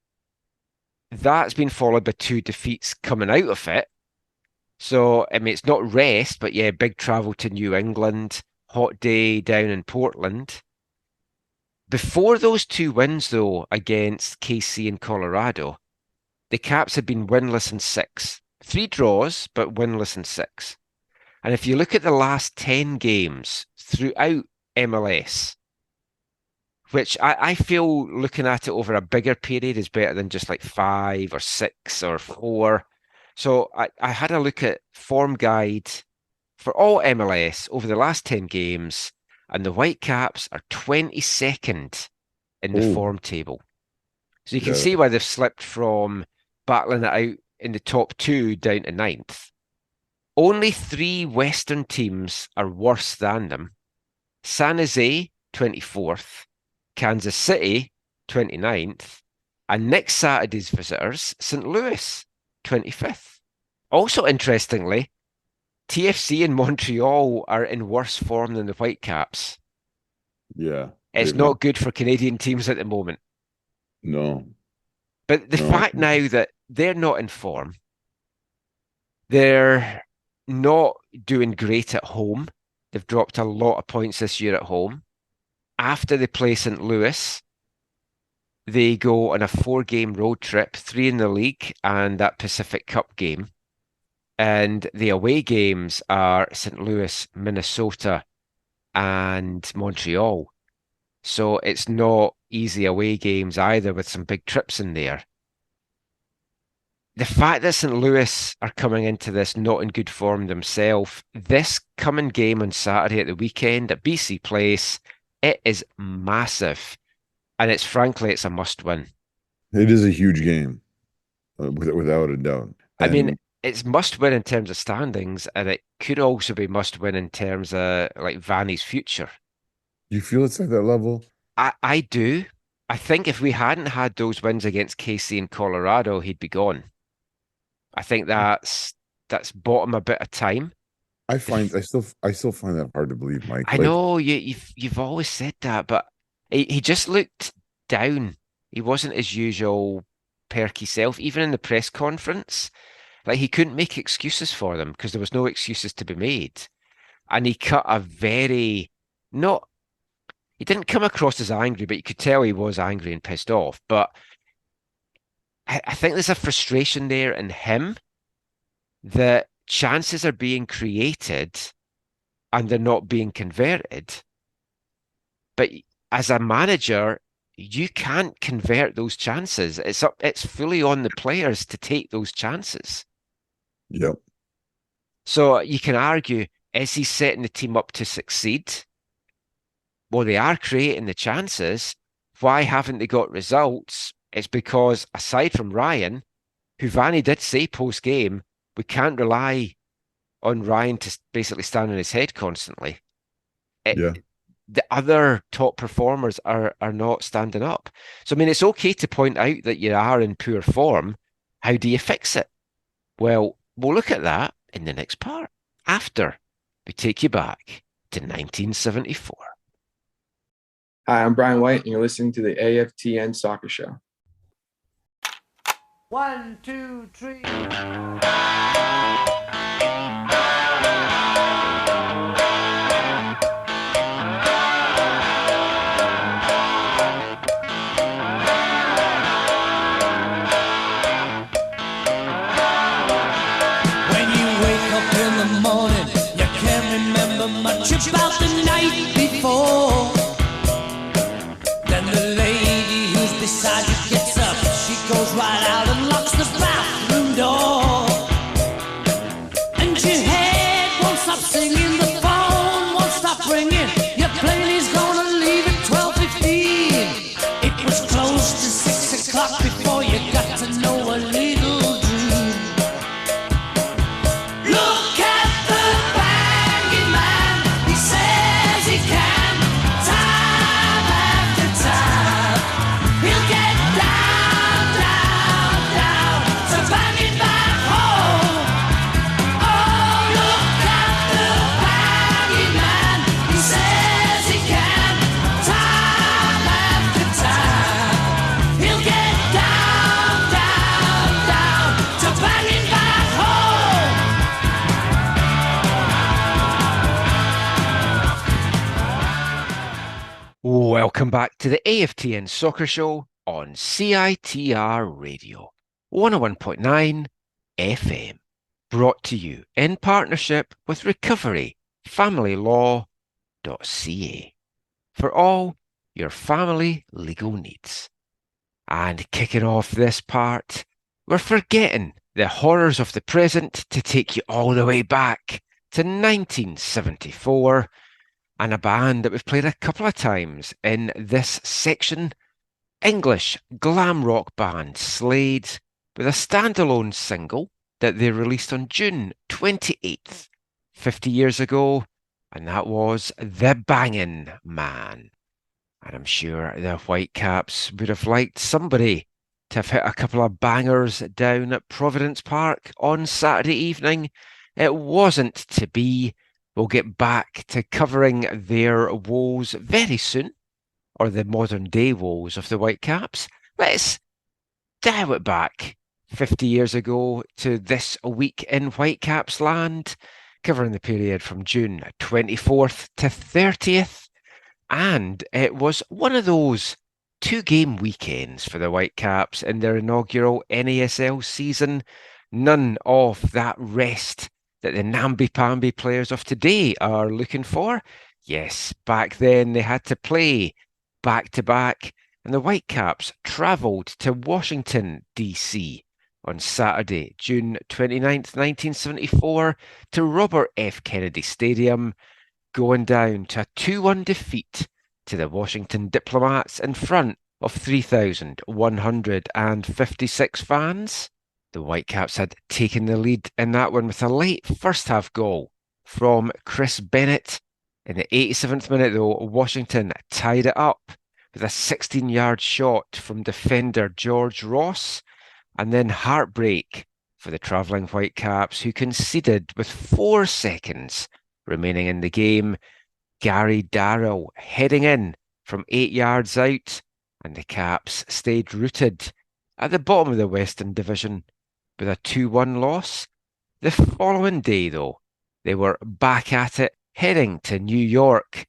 Speaker 1: That's been followed by 2 defeats coming out of it. So, I mean, it's not rest, but yeah, big travel to New England, hot day down in Portland. Before those 2 wins, though, against KC and Colorado, the Caps had been winless in 6. 3 draws, but winless in 6. And if you look at the last 10 games throughout MLS, which I feel looking at it over a bigger period is better than just like 5 or 6 or 4. So I had a look at form guide for all MLS over the last 10 games, and the Whitecaps are 22nd in the form table. So you can see why they've slipped from battling it out in the top 2 down to 9th. Only 3 Western teams are worse than them. San Jose, 24th. Kansas City, 29th. And next Saturday's visitors, St. Louis, 25th. Also, interestingly, TFC and Montreal are in worse form than the Whitecaps.
Speaker 4: Yeah.
Speaker 1: It's not good for Canadian teams at the moment.
Speaker 4: No.
Speaker 1: But the fact now that they're not in form, they're not doing great at home. They've dropped a lot of points this year at home. After they play St. Louis, they go on a 4-game road trip, 3 in the league and that Pacific Cup game. And the away games are St. Louis, Minnesota, and Montreal. So it's not easy away games either, with some big trips in there. The fact that St. Louis are coming into this not in good form themselves, this coming game on Saturday at the weekend at BC Place, it is massive. And frankly, it's a must-win.
Speaker 4: It is a huge game, without a doubt.
Speaker 1: I mean, it's must-win in terms of standings, and it could also be must-win in terms of like Vanni's future.
Speaker 4: You feel it's at that level?
Speaker 1: I do. I think if we hadn't had those wins against KC and Colorado, he'd be gone. I think that's bought him a bit of time.
Speaker 4: I still find that hard to believe, Mike.
Speaker 1: I know you've always said that, but he just looked down. He wasn't his usual perky self, even in the press conference. Like, he couldn't make excuses for them because there was no excuses to be made. And he cut a he didn't come across as angry, but you could tell he was angry and pissed off. But I think there's a frustration there in him that chances are being created and they're not being converted. But as a manager, you can't convert those chances. It's fully on the players to take those chances.
Speaker 4: Yep.
Speaker 1: So you can argue, is he setting the team up to succeed? Well, they are creating the chances. Why haven't they got results? It's because, aside from Ryan, who Vanni did say post-game, we can't rely on Ryan to basically stand on his head constantly. The other top performers are not standing up. So, I mean, it's okay to point out that you are in poor form. How do you fix it? Well, we'll look at that in the next part, after we take you back to 1974.
Speaker 5: Hi, I'm Brian White, and you're listening to the AFTN Soccer Show.
Speaker 6: 1, 2, 3.
Speaker 7: Much about the night before. Then the lady who's beside you goes right out and locks the bathroom door. And your head won't stop singing, the phone won't stop ringing. Your plane is gonna leave at 12:15. It was close to 6 o'clock before you got to know a little dream. Look at the banging man, he says he can, time after time. He'll get down, down, down, to banging back home. Oh, look at the banging man, he says he can, time after time. He'll get down, down, down, to banging back home.
Speaker 1: Welcome back to the AFTN Soccer Show on CITR Radio 101.9 FM. Brought to you in partnership with recoveryfamilylaw.ca for all your family legal needs. And kicking off this part, we're forgetting the horrors of the present to take you all the way back to 1974 and a band that we've played a couple of times in this section, English glam rock band Slade, with a standalone single that they released on June 28th, 50 years ago, and that was The Bangin' Man. And I'm sure the Whitecaps would have liked somebody to have hit a couple of bangers down at Providence Park on Saturday evening. It wasn't to be. We'll get back to covering their woes very soon, or the modern day woes of the Whitecaps. Let's dial it back 50 years ago to this week in Whitecaps land, covering the period from June 24th to 30th. And it was one of those two-game weekends for the Whitecaps in their inaugural NASL season. None of that rest that the namby-pamby players of today are looking for. Yes, back then they had to play back-to-back, and the Whitecaps travelled to Washington, D.C. on Saturday, June 29th, 1974, to Robert F. Kennedy Stadium, going down to a 2-1 defeat to the Washington Diplomats in front of 3,156 fans. The Whitecaps had taken the lead in that one with a late first-half goal from Chris Bennett. In the 87th minute, though, Washington tied it up with a 16-yard shot from defender George Ross, and then heartbreak for the travelling Whitecaps, who conceded with 4 seconds remaining in the game. Gary Darrell heading in from 8 yards out, and the Caps stayed rooted at the bottom of the Western Division with a 2-1 loss. The following day, though, they were back at it, heading to New York,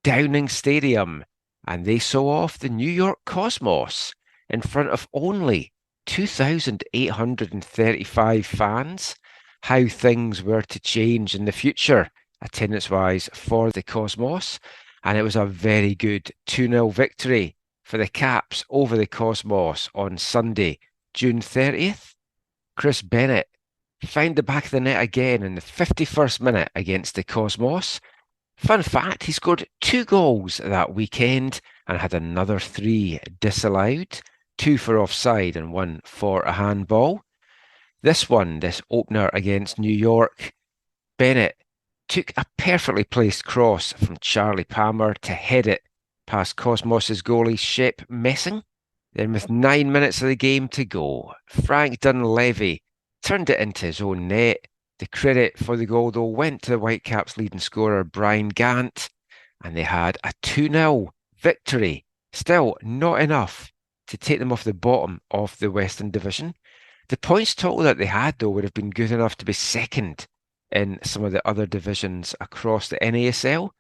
Speaker 1: Downing Stadium, and they saw off the New York Cosmos in front of only 2,835 fans. How things were to change in the future, attendance-wise, for the Cosmos. And it was a very good 2-0 victory for the Caps over the Cosmos on Sunday, June 30th. Chris Bennett found the back of the net again in the 51st minute against the Cosmos. Fun fact, he scored 2 goals that weekend and had another 3 disallowed, 2 for offside and 1 for a handball. This opener against New York, Bennett took a perfectly placed cross from Charlie Palmer to head it past Cosmos' goalie Shep Messing. Then with 9 minutes of the game to go, Frank Dunleavy turned it into his own net. The credit for the goal, though, went to the Whitecaps' leading scorer, Brian Gant, and they had a 2-0 victory. Still not enough to take them off the bottom of the Western Division. The points total that they had, though, would have been good enough to be second in some of the other divisions across the NASL.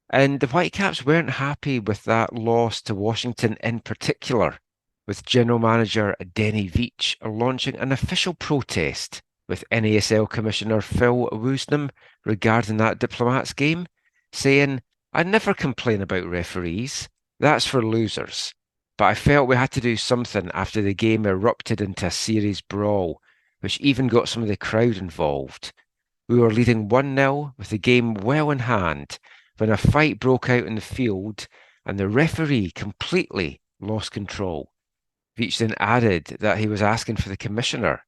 Speaker 1: And the Whitecaps weren't happy with that loss to Washington in particular, with General Manager Denny Veach launching an official protest with NASL Commissioner Phil Woosnam regarding that Diplomats game, saying, "I never complain about referees. That's for losers. but I felt we had to do something after the game erupted into a serious brawl, which even got some of the crowd involved. We were leading 1-0 with the game well in hand when a fight broke out in the field and the referee completely lost control. Veach then added that he was asking for the commissioner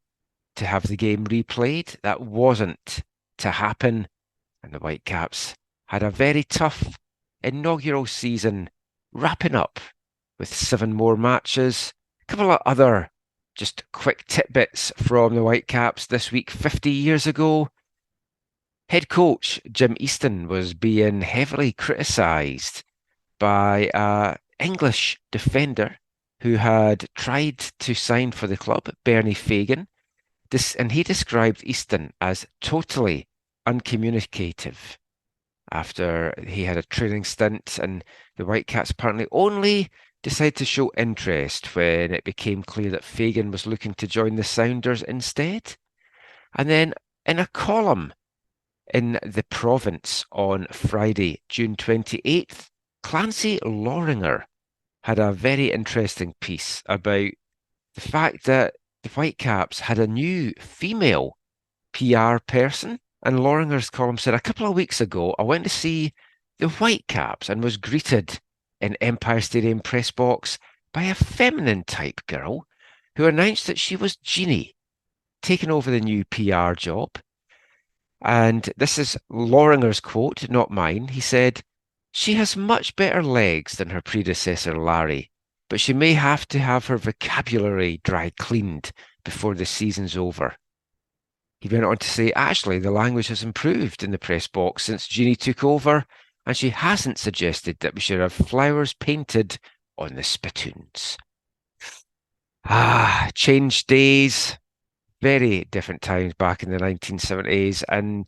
Speaker 1: to have the game replayed. That wasn't to happen, and the Whitecaps had a very tough inaugural season, wrapping up with 7 more matches. A couple of other just quick tidbits from the Whitecaps this week. 50 years ago, head coach Jim Easton was being heavily criticised by an English defender who had tried to sign for the club, Bernie Fagan. And he described Easton as totally uncommunicative after he had a training stint, and the Whitecaps apparently only decided to show interest when it became clear that Fagan was looking to join the Sounders instead. And then in a column in The Province on Friday, June 28th, Clancy Loringer had a very interesting piece about the fact that the Whitecaps had a new female PR person. And Loringer's column said, a couple of weeks ago, I went to see the Whitecaps and was greeted in Empire Stadium press box by a feminine type girl who announced that she was Jeannie, taking over the new PR job. And this is Loringer's quote, not mine. He said, "She has much better legs than her predecessor, Larry, but she may have to have her vocabulary dry cleaned before the season's over." He went on to say, actually, the language has improved in the press box since Jeannie took over, and she hasn't suggested that we should have flowers painted on the spittoons. Changed days, very different times back in the 1970s. And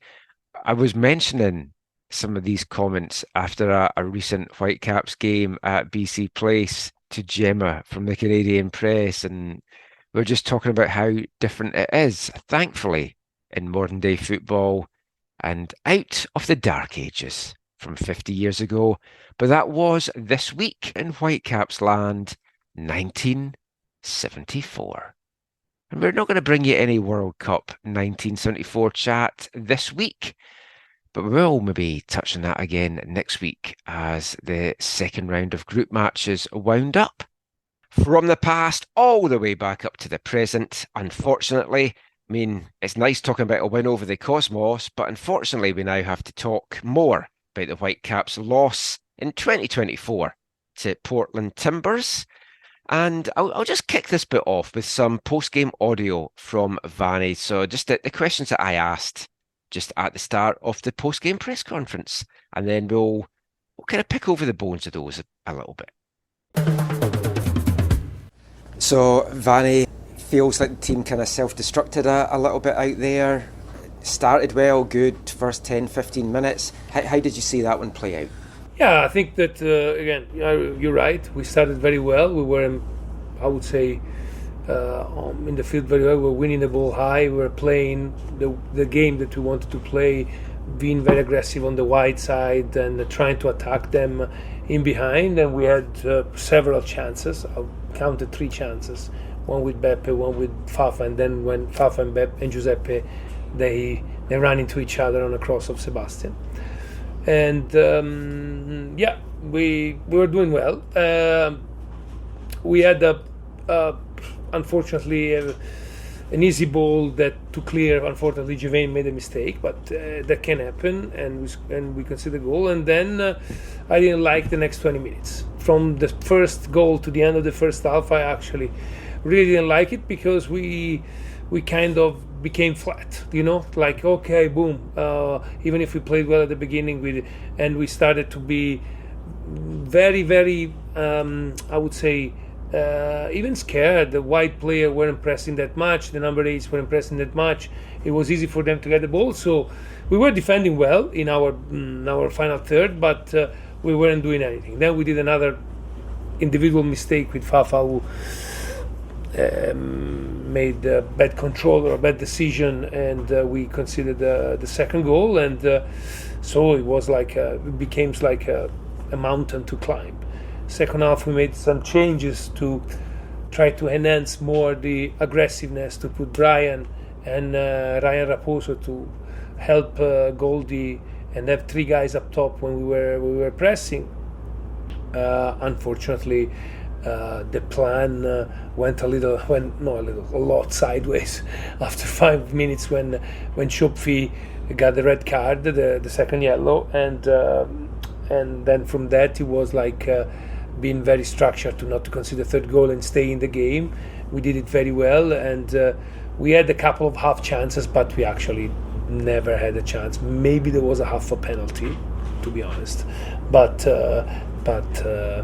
Speaker 1: I was mentioning some of these comments after a recent Whitecaps game at BC Place to Gemma from the Canadian Press, and we were just talking about how different it is, thankfully, in modern day football and out of the dark ages from 50 years ago. But that was this week in Whitecaps land, 1974. And we're not going to bring you any World Cup 1974 chat this week, but we will maybe touch on that again next week as the second round of group matches wound up. From the past all the way back up to the present, unfortunately, I mean, it's nice talking about a win over the Cosmos, but unfortunately we now have to talk more about the Whitecaps' loss in 2024 to Portland Timbers. And I'll just kick this bit off with some post-game audio from Vanni. So just the questions that I asked just at the start of the post-game press conference. And then we'll kind of pick over the bones of those a little bit. So, Vanni, feels like the team kind of self-destructed a little bit out there. Started well, good first 10, 15 minutes. How did you see that one play out?
Speaker 8: Yeah, I think that, again, you're right. We started very well. We were, I would say, in the field very well. We were winning the ball high. We were playing the game that we wanted to play, being very aggressive on the wide side and trying to attack them in behind. And we had several chances. I counted 3 chances. One with Beppe, one with Fafa, and then when Fafa and Beppe and Giuseppe, they ran into each other on a cross of Sebastian. And we were doing well. We had unfortunately an easy ball that to clear. Unfortunately, Giovanni made a mistake, but that can happen, and we conceded a goal. And then I didn't like the next 20 minutes. From the first goal to the end of the first half, I actually really didn't like it, because we kind of became flat, like, okay, boom. Even if we played well at the beginning, we started to be very, very, I would say, even scared. The white player weren't pressing that much. The number 8s weren't pressing that much. It was easy for them to get the ball. So we were defending well in our final third, but we weren't doing anything. Then we did another individual mistake with Fafa, who made a bad control or a bad decision, and we conceded the second goal, and so it was like it became like a mountain to climb. second half we made some changes to try to enhance more the aggressiveness, to put Brian and Ryan Raposo to help Goldie and have three guys up top when we were pressing. Unfortunately, the plan went a lot sideways after 5 minutes when Shopfi got the red card, the second yellow, and then from that it was like being very structured to not to concede the third goal and stay in the game. We did it very well, and we had a couple of half chances, but we actually never had a chance. Maybe there was a half a penalty, to be honest, but after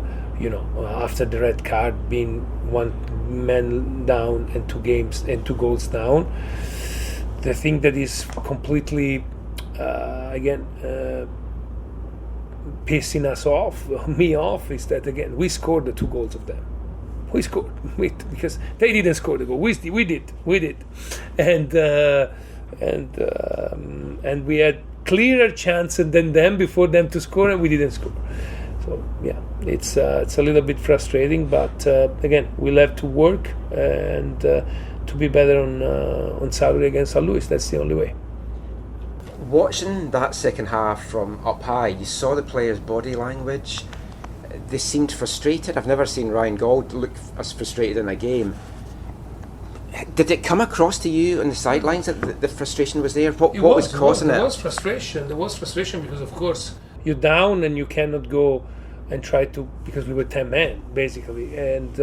Speaker 8: the red card, being one man down and two goals down, the thing that is completely pissing us off, me off, is that again we scored the two goals of them. We scored because they didn't score the goal. We did, and we had clearer chances than them before them to score, and we didn't score. So yeah, it's a little bit frustrating, but again, we'll have to work and to be better on Saturday against St. Louis. That's the only way.
Speaker 1: Watching that second half from up high, you saw the players' body language. They seemed frustrated. I've never seen Ryan Gauld look as frustrated in a game. Did it come across to you on the sidelines that the frustration was there? What was causing it?
Speaker 8: There was frustration. There was frustration because, of course, you're down and you cannot go and try to, because we were 10 men basically. And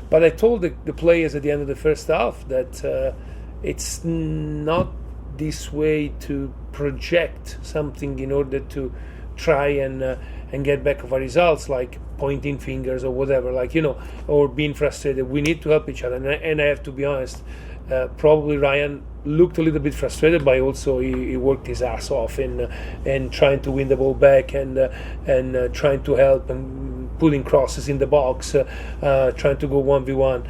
Speaker 8: but I told the players at the end of the first half that it's not this way to project something in order to try and get back of our results, like pointing fingers or whatever, or being frustrated. We need to help each other, and I have to be honest, probably Ryan looked a little bit frustrated, but also he worked his ass off in trying to win the ball back and trying to help and putting crosses in the box, trying to go 1v1.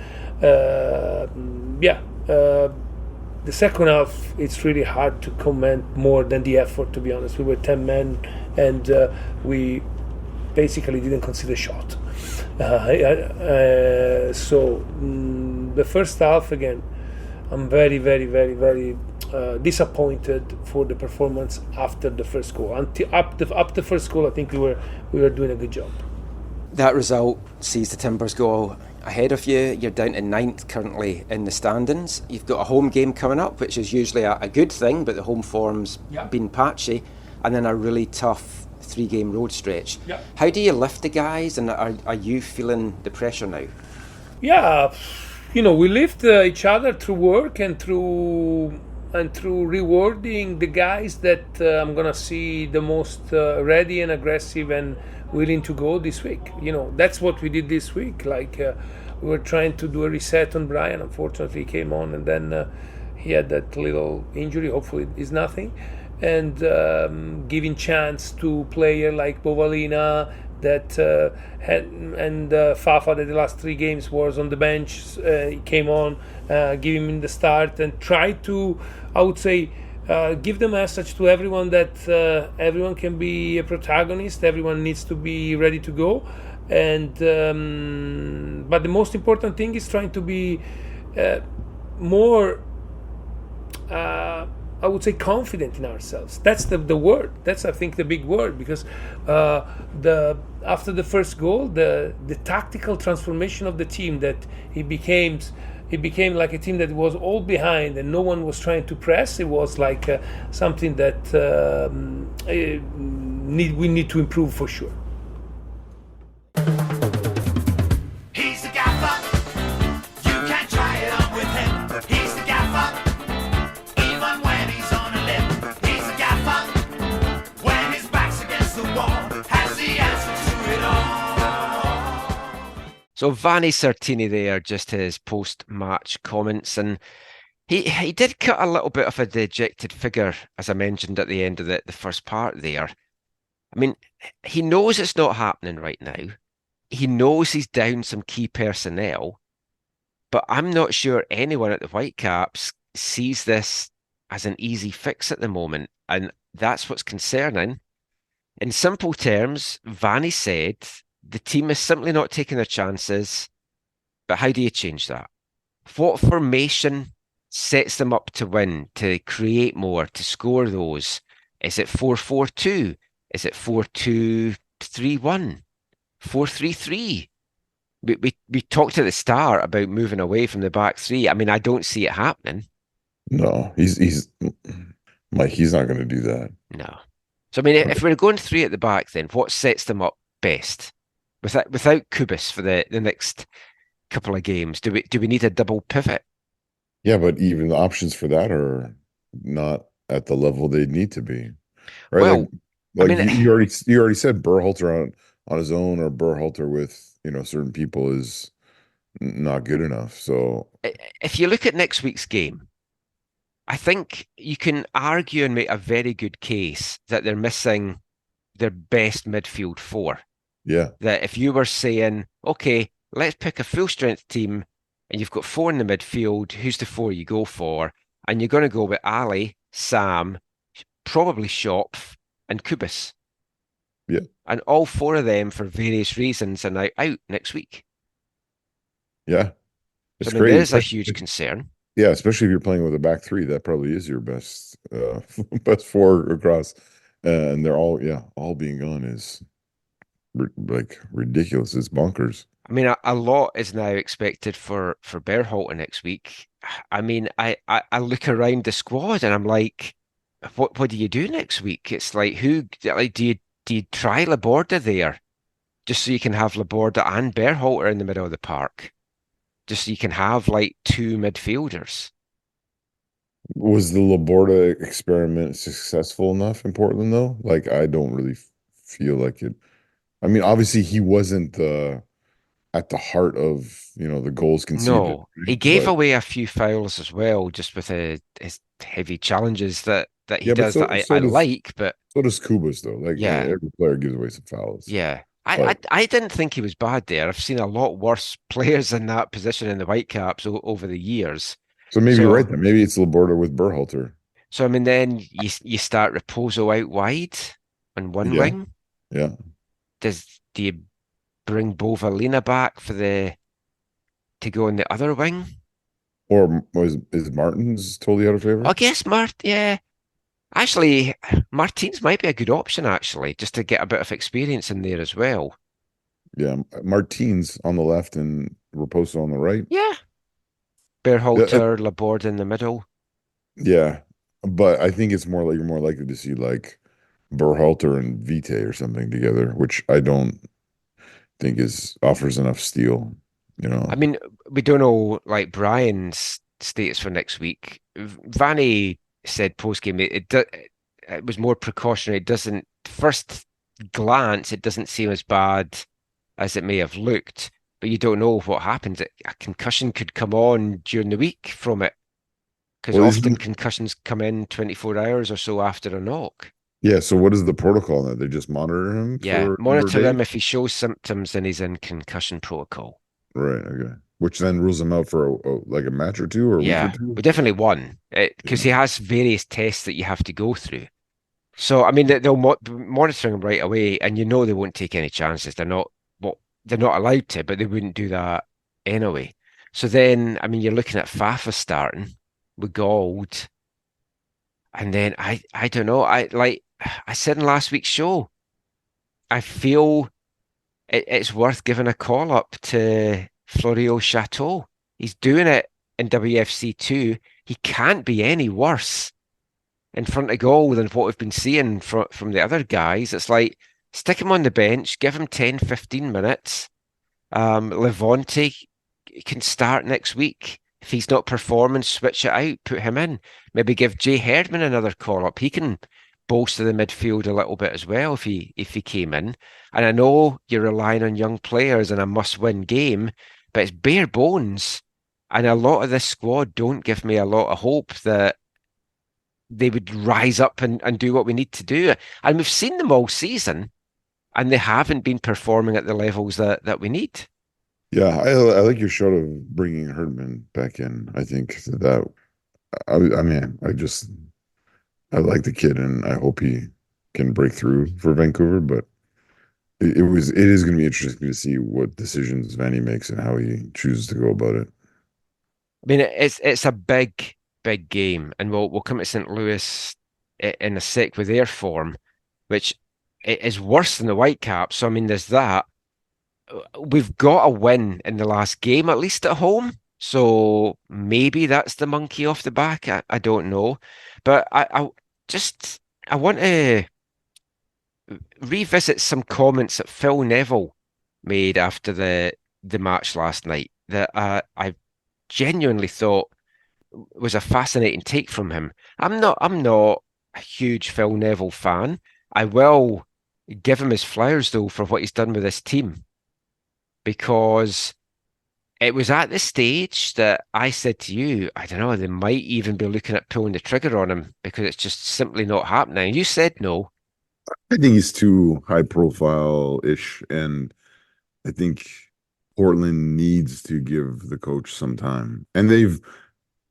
Speaker 8: The second half, it's really hard to comment more than the effort, to be honest. We were 10 men and we basically didn't concede a shot. So the first half, again, I'm very, very, very, very disappointed for the up after the first goal. Up the first goal, I think we were doing a good job.
Speaker 1: That result sees the Timbers go ahead of you. You're down to 9th currently in the standings. You've got a home game coming up, which is usually a good thing, but the home form's been patchy, and then a really tough 3-game road stretch. How do you lift the guys, and are you feeling the pressure now?
Speaker 8: Yeah, we lift each other through work and through rewarding the guys that I'm gonna see the most ready and aggressive and willing to go this week. That's what we did this week. We were trying to do a reset on Brian. Unfortunately, he came on and then he had that little injury. Hopefully it's nothing. And giving chance to player like Bovalina that Fafa that the last 3 games was on the bench. He came on, give him in the start and try to, I would say, give the message to everyone that everyone can be a protagonist, everyone needs to be ready to go, and but the most important thing is trying to be more I would say confident in ourselves. That's the word. That's, I think, the big word, because after the first goal, the tactical transformation of the team, that it became like a team that was all behind and no one was trying to press. It was like something that we need to improve for sure.
Speaker 7: He's the gaffer. You can't try it on with him. He's the gaffer. Even when he's on a limb. He's the gaffer. When his back's against the wall, has the answer to it all.
Speaker 1: So Vanni Sartini there, just his post-match comments, and he did cut a little bit of a dejected figure, as I mentioned at the end of the first part there. I mean, he knows it's not happening right now. He knows he's down some key personnel, but I'm not sure anyone at the Whitecaps sees this as an easy fix at the moment, and that's what's concerning. In simple terms, Vanni said The team is simply not taking their chances. But how do you change that? What formation sets them up to win, to create more, to score those? Is it 4-4-2? Is it 4-2-3-1? 4-3-3? We talked at the start about moving away from the back three. I mean, I don't see it happening.
Speaker 4: No, he's Mike, he's not going to do that.
Speaker 1: No. So I mean, if we're going three at the back, then what sets them up best? Without Kubis for the next couple of games, do we need a double pivot?
Speaker 4: Yeah, but even the options for that are not at the level they need to be, right?
Speaker 1: Well, I
Speaker 4: Like
Speaker 1: mean,
Speaker 4: you already said Berhalter on his own or Berhalter with certain people is not good enough. So
Speaker 1: if you look at next week's game, I think you can argue and make a very good case that they're missing their best midfield four.
Speaker 4: yeah,
Speaker 1: That if you were saying, okay, let's pick a full strength team and you've got four in the midfield, who's the four you go for? And you're going to go with Ali, Sam, probably Shopf, and Kubis.
Speaker 4: yeah,
Speaker 1: And all four of them, for various reasons, are now out next week.
Speaker 4: yeah,
Speaker 1: So,
Speaker 4: it's
Speaker 1: I mean,
Speaker 4: great.
Speaker 1: there's a huge concern.
Speaker 4: Yeah, especially if you're playing with a back three, that probably is your best best four across, and they're all being gone is like ridiculous. It's bonkers.
Speaker 1: I mean, a lot is now expected for Berhalter next week. I mean, I look around the squad and I'm like, what do you do next week? It's like do you try Laborda there just so you can have Laborda and Berhalter in the middle of the park, just so you can have like two midfielders.
Speaker 4: Was the Laborda experiment successful enough in Portland though? Like, I don't really feel like it. I mean, obviously he wasn't at the heart of the goals conceded,
Speaker 1: No, he
Speaker 4: right?
Speaker 1: gave away a few fouls as well, just with his heavy challenges that he
Speaker 4: Yeah, but
Speaker 1: does that
Speaker 4: so
Speaker 1: I
Speaker 4: so does
Speaker 1: like, but
Speaker 4: so does Kubas though. Like
Speaker 1: yeah.
Speaker 4: every player gives away some fouls,
Speaker 1: Yeah. I,
Speaker 4: but
Speaker 1: I I didn't think he was bad there. I've seen a lot worse players in that position in the Whitecaps over the years.
Speaker 4: so maybe you're right
Speaker 1: So
Speaker 4: then. Maybe it's Laborda with Berhalter.
Speaker 1: so I mean then you start Raposo out wide on one
Speaker 4: Yeah,
Speaker 1: wing.
Speaker 4: yeah.
Speaker 1: Do you bring Bovalina back to go on the other wing?
Speaker 4: Or is Martin's totally out of
Speaker 1: I
Speaker 4: favor?
Speaker 1: guess yeah. Actually, Martins might be a good option actually, just to get a bit of experience in there as well.
Speaker 4: Yeah, Martins on the left and Raposo on the right.
Speaker 1: Yeah.
Speaker 4: Yeah,
Speaker 1: Berhalter, Laborde in the middle.
Speaker 4: yeah, but I think it's more like you're more likely to see like Berhalter and Vite or something together, which I don't think is offers enough steel. You
Speaker 1: I
Speaker 4: know,
Speaker 1: mean, we don't know like Brian's status for next week. Vanni said post game it was more precautionary. It doesn't first glance, it doesn't seem as bad as it may have looked, but you don't know what happens. A concussion could come on during the week from it because
Speaker 4: well,
Speaker 1: often
Speaker 4: isn't
Speaker 1: concussions come in 24 hours or so after a knock.
Speaker 4: yeah. So what is the protocol now? They just monitor him
Speaker 1: Yeah,
Speaker 4: for a number of
Speaker 1: monitor
Speaker 4: days,
Speaker 1: him if he shows symptoms, then he's in concussion protocol.
Speaker 4: right? Okay, which then rules him out for like a match or two or a week or
Speaker 1: Yeah,
Speaker 4: two.
Speaker 1: we definitely won because
Speaker 4: Yeah.
Speaker 1: he has various tests that you have to go through. So I mean, they'll be monitoring him right away, and you know they won't take any chances. They're not allowed to, but they wouldn't do that anyway. So then, I mean, you're looking at Fafa starting with Gold, and then I don't know. I said in last week's show, I feel it's worth giving a call up to Florio Chateau. He's doing it in WFC 2. He can't be any worse in front of goal than what we've been seeing from the other guys. It's like stick him on the bench, give him 10, 15 minutes. Levante can start next week. If he's not performing, switch it out, put him in. Maybe give Jay Herdman another call up. He can bolster the midfield a little bit as well if he came in. And I know you're relying on young players in a must-win game, but it's bare bones. And a lot of this squad don't give me a lot of hope that they would rise up and do what we need to do. And we've seen them all season, and they haven't been performing at the levels that we need.
Speaker 4: Yeah, I like your shot of bringing Herdman back in. I think that I mean I like the kid and I hope he can break through for Vancouver, but It is going to be interesting to see what decisions Vanny makes and how he chooses to go about it.
Speaker 1: I mean, it's a big game, and we'll come to St. Louis in a sec with their form, which is worse than the Whitecaps. So I mean, there's that. We've got a win in the last game, at least at home. So maybe that's the monkey off the back. I don't know, but I want to revisit some comments that Phil Neville made after the match last night that I genuinely thought was a fascinating take from him. I'm not a huge Phil Neville fan. I will give him his flowers though for what he's done with this team because it was at this stage that I said to you, I don't know, they might even be looking at pulling the trigger on him because it's just simply not happening. You said no.
Speaker 4: I think he's too high profile-ish, and I think Portland needs to give the coach some time. And they've,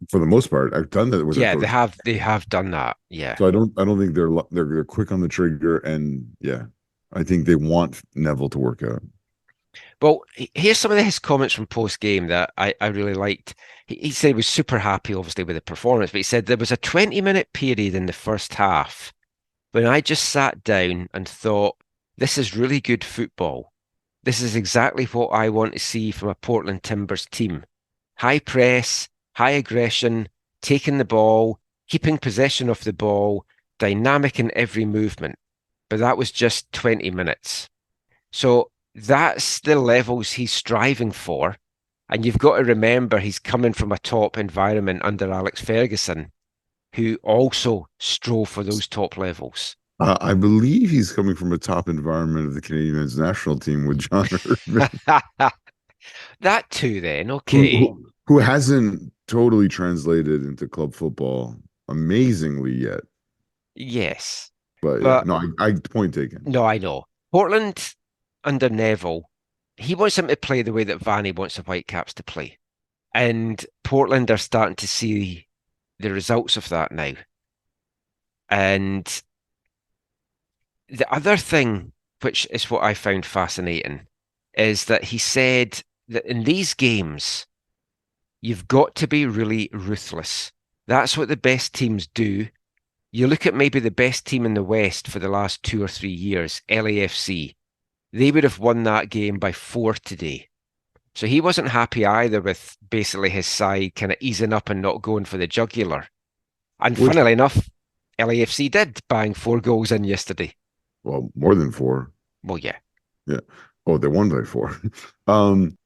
Speaker 4: for the most part, I've done that with
Speaker 1: Yeah,
Speaker 4: their coach.
Speaker 1: they have done that. Yeah.
Speaker 4: So I don't think they're quick on the trigger, and yeah, I think they want Neville to work out.
Speaker 1: Well, here's some of his comments from post game that I really liked. He said he was super happy, obviously, with the performance, but he said there was a 20-minute period in the first half when I just sat down and thought, this is really good football. This is exactly what I want to see from a Portland Timbers team. High press, high aggression, taking the ball, keeping possession of the ball, dynamic in every movement. But that was just 20 minutes. So that's the levels he's striving for. And you've got to remember he's coming from a top environment under Alex Ferguson, who also strove for those top levels.
Speaker 4: I believe he's coming from a top environment of the Canadian men's national team with John Irvin,
Speaker 1: That too, then,
Speaker 4: who,
Speaker 1: okay.
Speaker 4: who hasn't totally translated into club football amazingly yet.
Speaker 1: Yes.
Speaker 4: But yeah,
Speaker 1: But
Speaker 4: no, I point taken.
Speaker 1: no, I know. Portland under Neville, he wants him to play the way that Vanni wants the Whitecaps to play. And Portland are starting to see the results of that now. And the other thing, which is what I found fascinating, is that he said that in these games, you've got to be really ruthless. That's what the best teams do. You look at maybe the best team in the West for the last 2 or 3 years, LAFC. They would have won that game by 4 today. So he wasn't happy either with basically his side kind of easing up and not going for the jugular. And
Speaker 4: Which,
Speaker 1: funnily enough, LAFC did bang 4 goals in yesterday.
Speaker 4: well, more than 4.
Speaker 1: Well, yeah.
Speaker 4: Yeah. Oh, they won by 4. Um,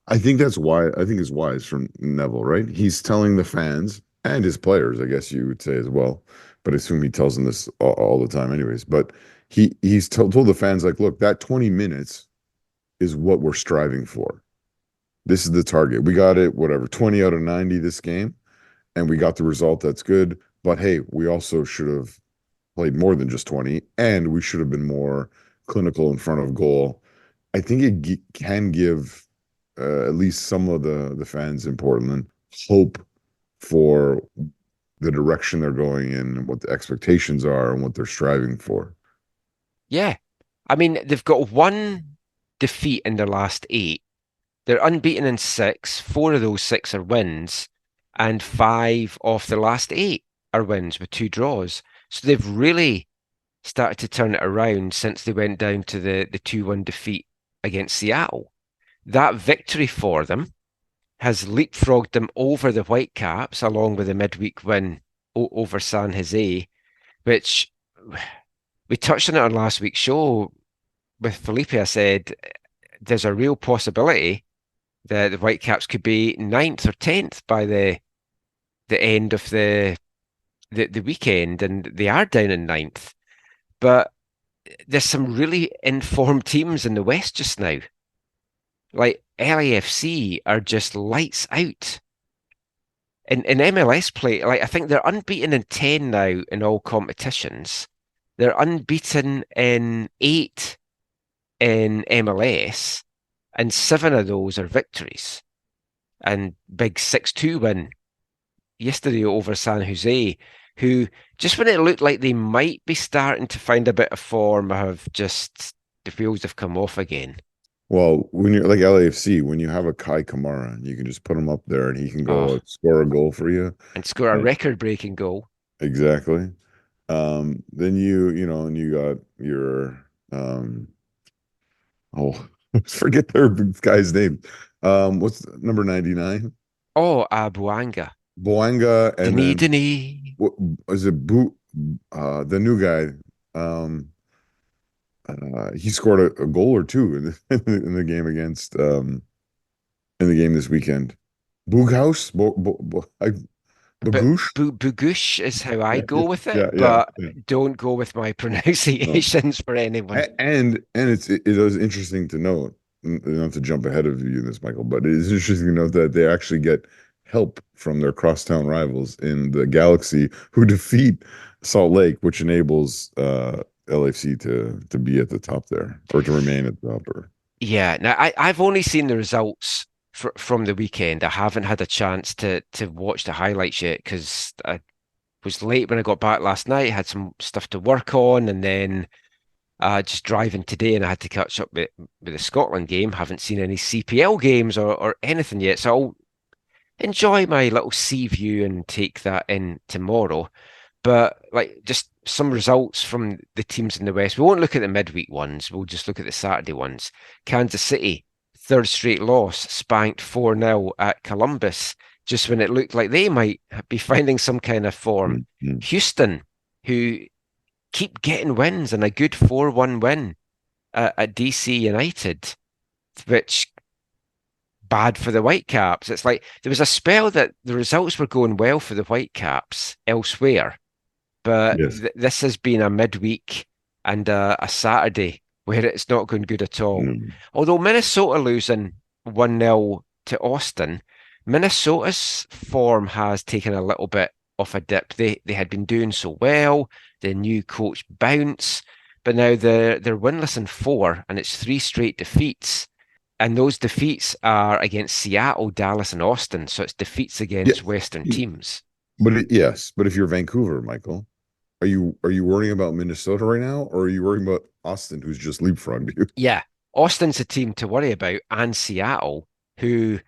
Speaker 4: I think that's why. I think it's wise from Neville, right? He's telling the fans and his players, I guess you would say as well, but I assume he tells them this all the time, anyways. But he's told the fans, like, look, that 20 minutes is what we're striving for. This is the target. We got it, whatever, 20 out of 90 this game, and we got the result. That's good. But hey, we also should have played more than just 20, and we should have been more clinical in front of goal. I think it can give at least some of the fans in Portland hope for the direction they're going in and what the expectations are and what they're striving for.
Speaker 1: Yeah. I mean, they've got 1 defeat in their last 8. They're unbeaten in 6. 4 of those 6 are wins, and 5 of the last 8 are wins with 2 draws. So they've really started to turn it around since they went down to the 2-1 defeat against Seattle. That victory for them has leapfrogged them over the Whitecaps along with a midweek win over San Jose, which we touched on it on last week's show with Felipe. I said there's a real possibility that the Whitecaps could be 9th or 10th by the end of the weekend, and they are down in 9th. But there's some really informed teams in the West just now. Like LAFC are just lights out. In MLS play, like I think they're unbeaten in 10 now in all competitions. They're unbeaten in 8 in MLS, and 7 of those are victories. And big 6-2 win yesterday over San Jose, who just when it looked like they might be starting to find a bit of form, have just the wheels have come off again.
Speaker 4: Well, when you're like LAFC, when you have a Kai Kamara, you can just put him up there and he can go
Speaker 1: Oh,
Speaker 4: score a goal for you.
Speaker 1: and score a
Speaker 4: And
Speaker 1: record-breaking goal.
Speaker 4: exactly. Then you know, and you got your oh, forget their guy's name. What's number 99?
Speaker 1: Oh, Abuanga.
Speaker 4: Boanga, and
Speaker 1: Denis,
Speaker 4: then
Speaker 1: Denis.
Speaker 4: what is it? The new guy. Um, he scored a goal or two in the game against in the game this weekend. Booghouse, Bagoosh.
Speaker 1: Bugoosh is how I
Speaker 4: Yeah,
Speaker 1: go with it,
Speaker 4: yeah, yeah,
Speaker 1: but
Speaker 4: yeah.
Speaker 1: don't go with my
Speaker 4: No.
Speaker 1: pronunciations for anyone.
Speaker 4: And it was interesting to note, not to jump ahead of you in this, Michael, but it is interesting to note that they actually get help from their crosstown rivals in the Galaxy who defeat Salt Lake, which enables LAFC to be at the top there or to remain at the top. Or
Speaker 1: Yeah, now I've only seen the results from the weekend. I haven't had a chance to watch the highlights yet because I was late when I got back last night. Had some stuff to work on, and then just driving today, and I had to catch up with the Scotland game. Haven't seen any CPL games or anything yet, so I'll enjoy my little sea view and take that in tomorrow. But like just some results from the teams in the West. We won't look at the midweek ones. We'll just look at the Saturday ones. Kansas City, third straight loss, spanked 4-0 at Columbus, just when it looked like they might be finding some kind of form.
Speaker 4: Mhm.
Speaker 1: Houston, who keep getting wins and a good 4-1 win at DC United, which bad for the Whitecaps. It's like there was a spell that the results were going well for the Whitecaps elsewhere, but
Speaker 4: Yes.
Speaker 1: this has been a midweek and a Saturday where it's not going good at all.
Speaker 4: Mm.
Speaker 1: Although Minnesota losing 1-0 to Austin, Minnesota's form has taken a little bit off a dip. They had been doing so well, the new coach bounce, but now they're winless in four, and it's three straight defeats. And those defeats are against Seattle, Dallas, and Austin. So it's defeats
Speaker 4: Yeah.
Speaker 1: against Western teams.
Speaker 4: Yes, but if you're Vancouver, Michael, are you worrying about Minnesota right now, or are you worrying about Austin, who's just leapfrogged you?
Speaker 1: Yeah, Austin's a team to worry about, and Seattle, who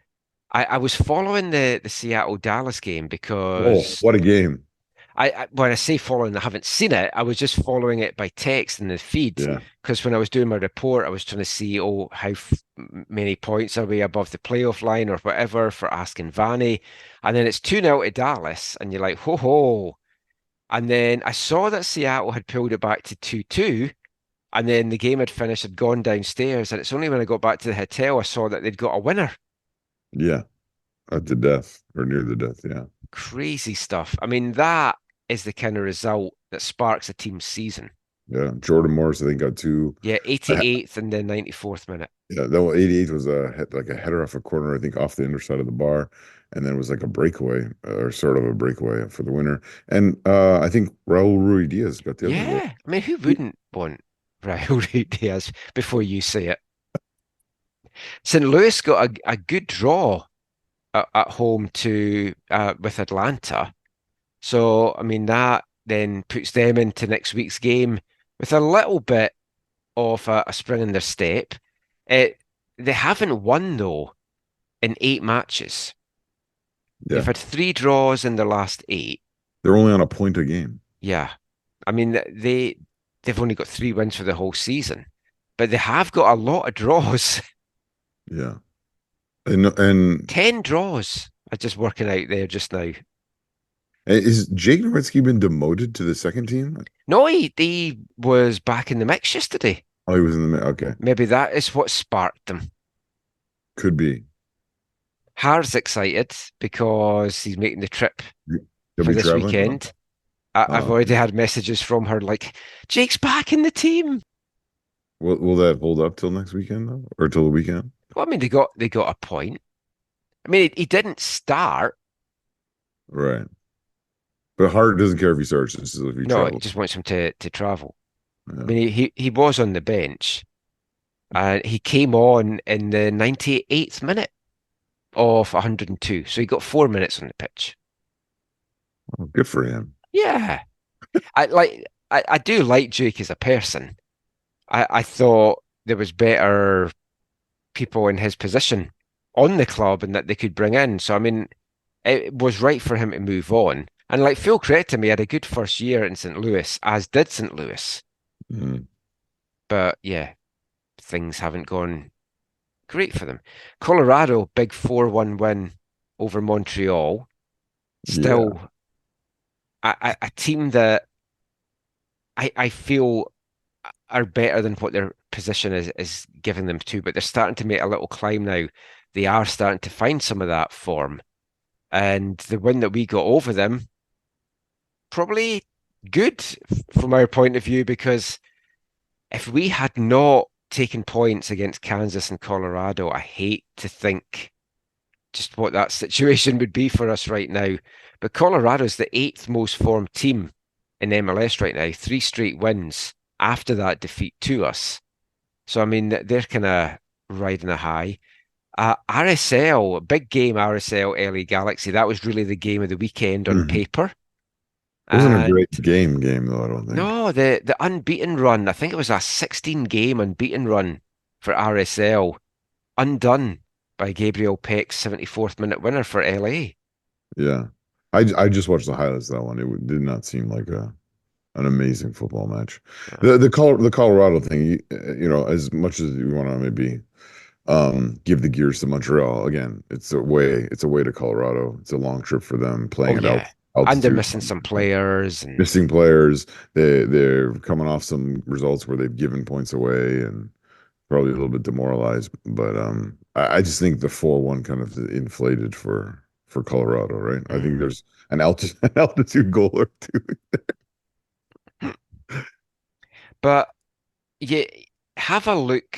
Speaker 1: I was following the Seattle Dallas game
Speaker 4: Oh,
Speaker 1: because
Speaker 4: what a game!
Speaker 1: when I say following, I haven't seen it. I was just following it by text in the feed
Speaker 4: Yeah,
Speaker 1: because when I was doing my report, I was trying to see, oh, how many points are we above the playoff line or whatever for asking Vanni. And then it's 2-0 to Dallas, and you're like, ho ho. And then I saw that Seattle had pulled it back to 2-2, and then the game had finished, had gone downstairs. And it's only when I got back to the hotel I saw that they'd got a winner.
Speaker 4: yeah, at the death or near the death. Yeah,
Speaker 1: Crazy stuff. I mean, that is the kind of result that sparks a team's season.
Speaker 4: yeah. Jordan Morris, I think, got two.
Speaker 1: Yeah,
Speaker 4: Uh,
Speaker 1: 88th and then 94th minute.
Speaker 4: Yeah, that one, 88 was like a header off a corner, I think, off the underside of the bar, and then it was like a breakaway or sort of a breakaway for the winner. And I think Raul Ruiz got the other goal.
Speaker 1: Yeah, I mean, who wouldn't want Raul Diaz before you say it? St. Louis got a good draw at home to with Atlanta. So, I mean, that then puts them into next week's game with a little bit of a spring in their step. It, they haven't won, though, in 8 matches. They've
Speaker 4: Yeah,
Speaker 1: had 3 draws in the last 8.
Speaker 4: they're only on a point a game.
Speaker 1: Yeah. I mean, they've only got 3 wins for the whole season, but they have got a lot of draws.
Speaker 4: Yeah, and
Speaker 1: 10 draws are just working out there just now.
Speaker 4: is Jake Nowitzki been demoted to the second team?
Speaker 1: No, he was back in the mix yesterday.
Speaker 4: Oh, he was in the okay.
Speaker 1: Maybe that is what sparked them.
Speaker 4: Could be.
Speaker 1: Har's excited because he's making the trip
Speaker 4: He'll
Speaker 1: for
Speaker 4: be
Speaker 1: this
Speaker 4: traveling.
Speaker 1: weekend. I've
Speaker 4: Oh,
Speaker 1: already had messages from her like, Jake's back in the team.
Speaker 4: will that hold up till next weekend though, or till the weekend?
Speaker 1: Well, I mean, they got a point. I mean, he didn't start.
Speaker 4: Right. But Hart doesn't care if he starts. This is if he
Speaker 1: No, he
Speaker 4: travels.
Speaker 1: just wants him to travel. I
Speaker 4: Yeah.
Speaker 1: mean, he was on the bench. He came on in the 98th minute of 102. So he got 4 minutes on the pitch.
Speaker 4: Oh, good for him.
Speaker 1: Yeah. I do like Jake as a person. I thought there was better people in his position on the club and that they could bring in. So I mean, it was right for him to move on. And like full credit to me, he had a good first year in St. Louis, as did St. Louis.
Speaker 4: Mm.
Speaker 1: But yeah, things haven't gone great for them. Colorado, big 4-1 win over Montreal.
Speaker 4: Yeah.
Speaker 1: Still a team that I feel are better than what their position is giving them to, but they're starting to make a little climb now. They are starting to find some of that form. And the win that we got over them, probably good from our point of view, because if we had not taken points against Kansas and Colorado, I hate to think just what that situation would be for us right now. But Colorado's the eighth most formed team in MLS right now, 3 straight wins after that defeat to us. So, I mean, they're kind of riding a high. RSL, big game, RSL LA Galaxy. That was really the game of the weekend on
Speaker 4: Mhm.
Speaker 1: paper.
Speaker 4: Wasn't a
Speaker 1: And
Speaker 4: great game though, I don't think.
Speaker 1: no, the unbeaten run, I think it was a 16 game unbeaten run for RSL, undone by Gabriel Peck's 74th minute winner for LA.
Speaker 4: Yeah. I just watched the highlights of that one. Did not seem like an amazing football match. The Colorado thing, as much as you want to maybe give the gears to Montreal, again, it's a way to Colorado. It's a long trip for them
Speaker 1: Oh
Speaker 4: playing at
Speaker 1: yeah. And they're
Speaker 4: altitude,
Speaker 1: missing some players and
Speaker 4: missing players. They're coming off some results where they've given points away and probably a little bit demoralized. But I just think the 4-1 kind of inflated for Colorado, right? I think there's an altitude goal or two.
Speaker 1: but you have a look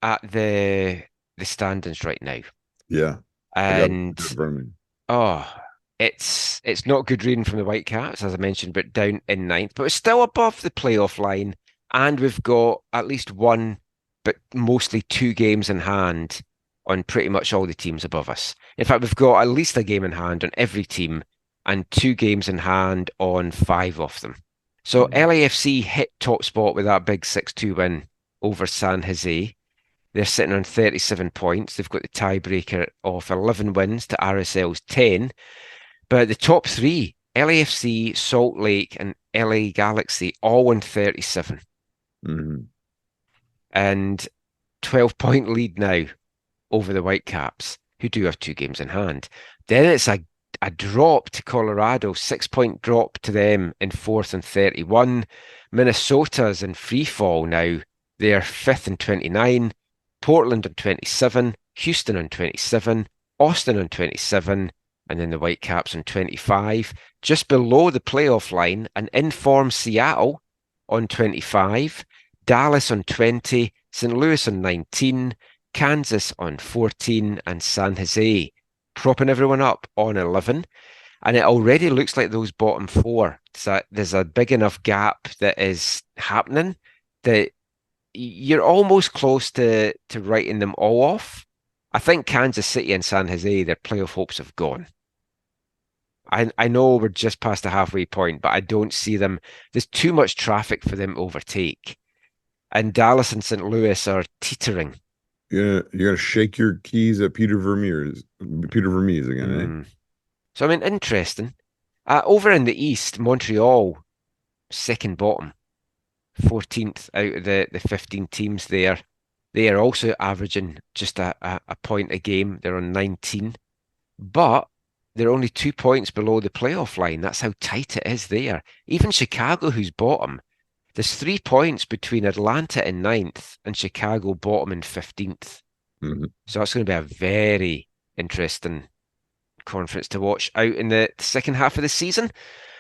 Speaker 1: at the standings right now.
Speaker 4: Yeah, I got it
Speaker 1: And
Speaker 4: in front of me.
Speaker 1: oh, it's not good reading from the Whitecaps, as I mentioned, but down in ninth, but it's still above the playoff line, and we've got at least one, but mostly 2 games in hand on pretty much all the teams above us. In fact, we've got at least a game in hand on every team, and 2 games in hand on 5 of them. So LAFC hit top spot with that big 6-2 win over San Jose. They're sitting on 37 points. They've got the tiebreaker of 11 wins to RSL's 10. But the top three, LAFC, Salt Lake, and LA Galaxy, all on 37.
Speaker 4: Mhm.
Speaker 1: And 12-point lead now over the Whitecaps, who do have 2 games in hand. Then it's a drop to Colorado, 6-point drop to them in fourth and 31. Minnesota's in free fall now. They're fifth and 29. Portland on 27. Houston on 27. Austin on 27. And then the Whitecaps on 25. Just below the playoff line, an informed Seattle on 25. Dallas on 20. St. Louis on 19. Kansas on 14. And San Jose propping everyone up on 11. And it already looks like those bottom 4. So there's a big enough gap that is happening that you're almost close to writing them all off. I think Kansas City and San Jose, their playoff hopes have gone. I know we're just past the halfway point, but I don't see them. There's too much traffic for them to overtake. And Dallas and St. Louis are teetering.
Speaker 4: You're gonna shake your keys at Peter Vermees again, eh?
Speaker 1: So, I mean, interesting. Over in the East, Montreal, second bottom, 14th out of the 15 teams there. They are also averaging just a point a game. They're on 19, but they're only 2 points below the playoff line. That's how tight it is there. Even Chicago, who's bottom, there's 3 points between Atlanta in ninth and Chicago bottom in 15th.
Speaker 4: Mhm.
Speaker 1: So that's going to be a very interesting conference to watch out in the second half of the season.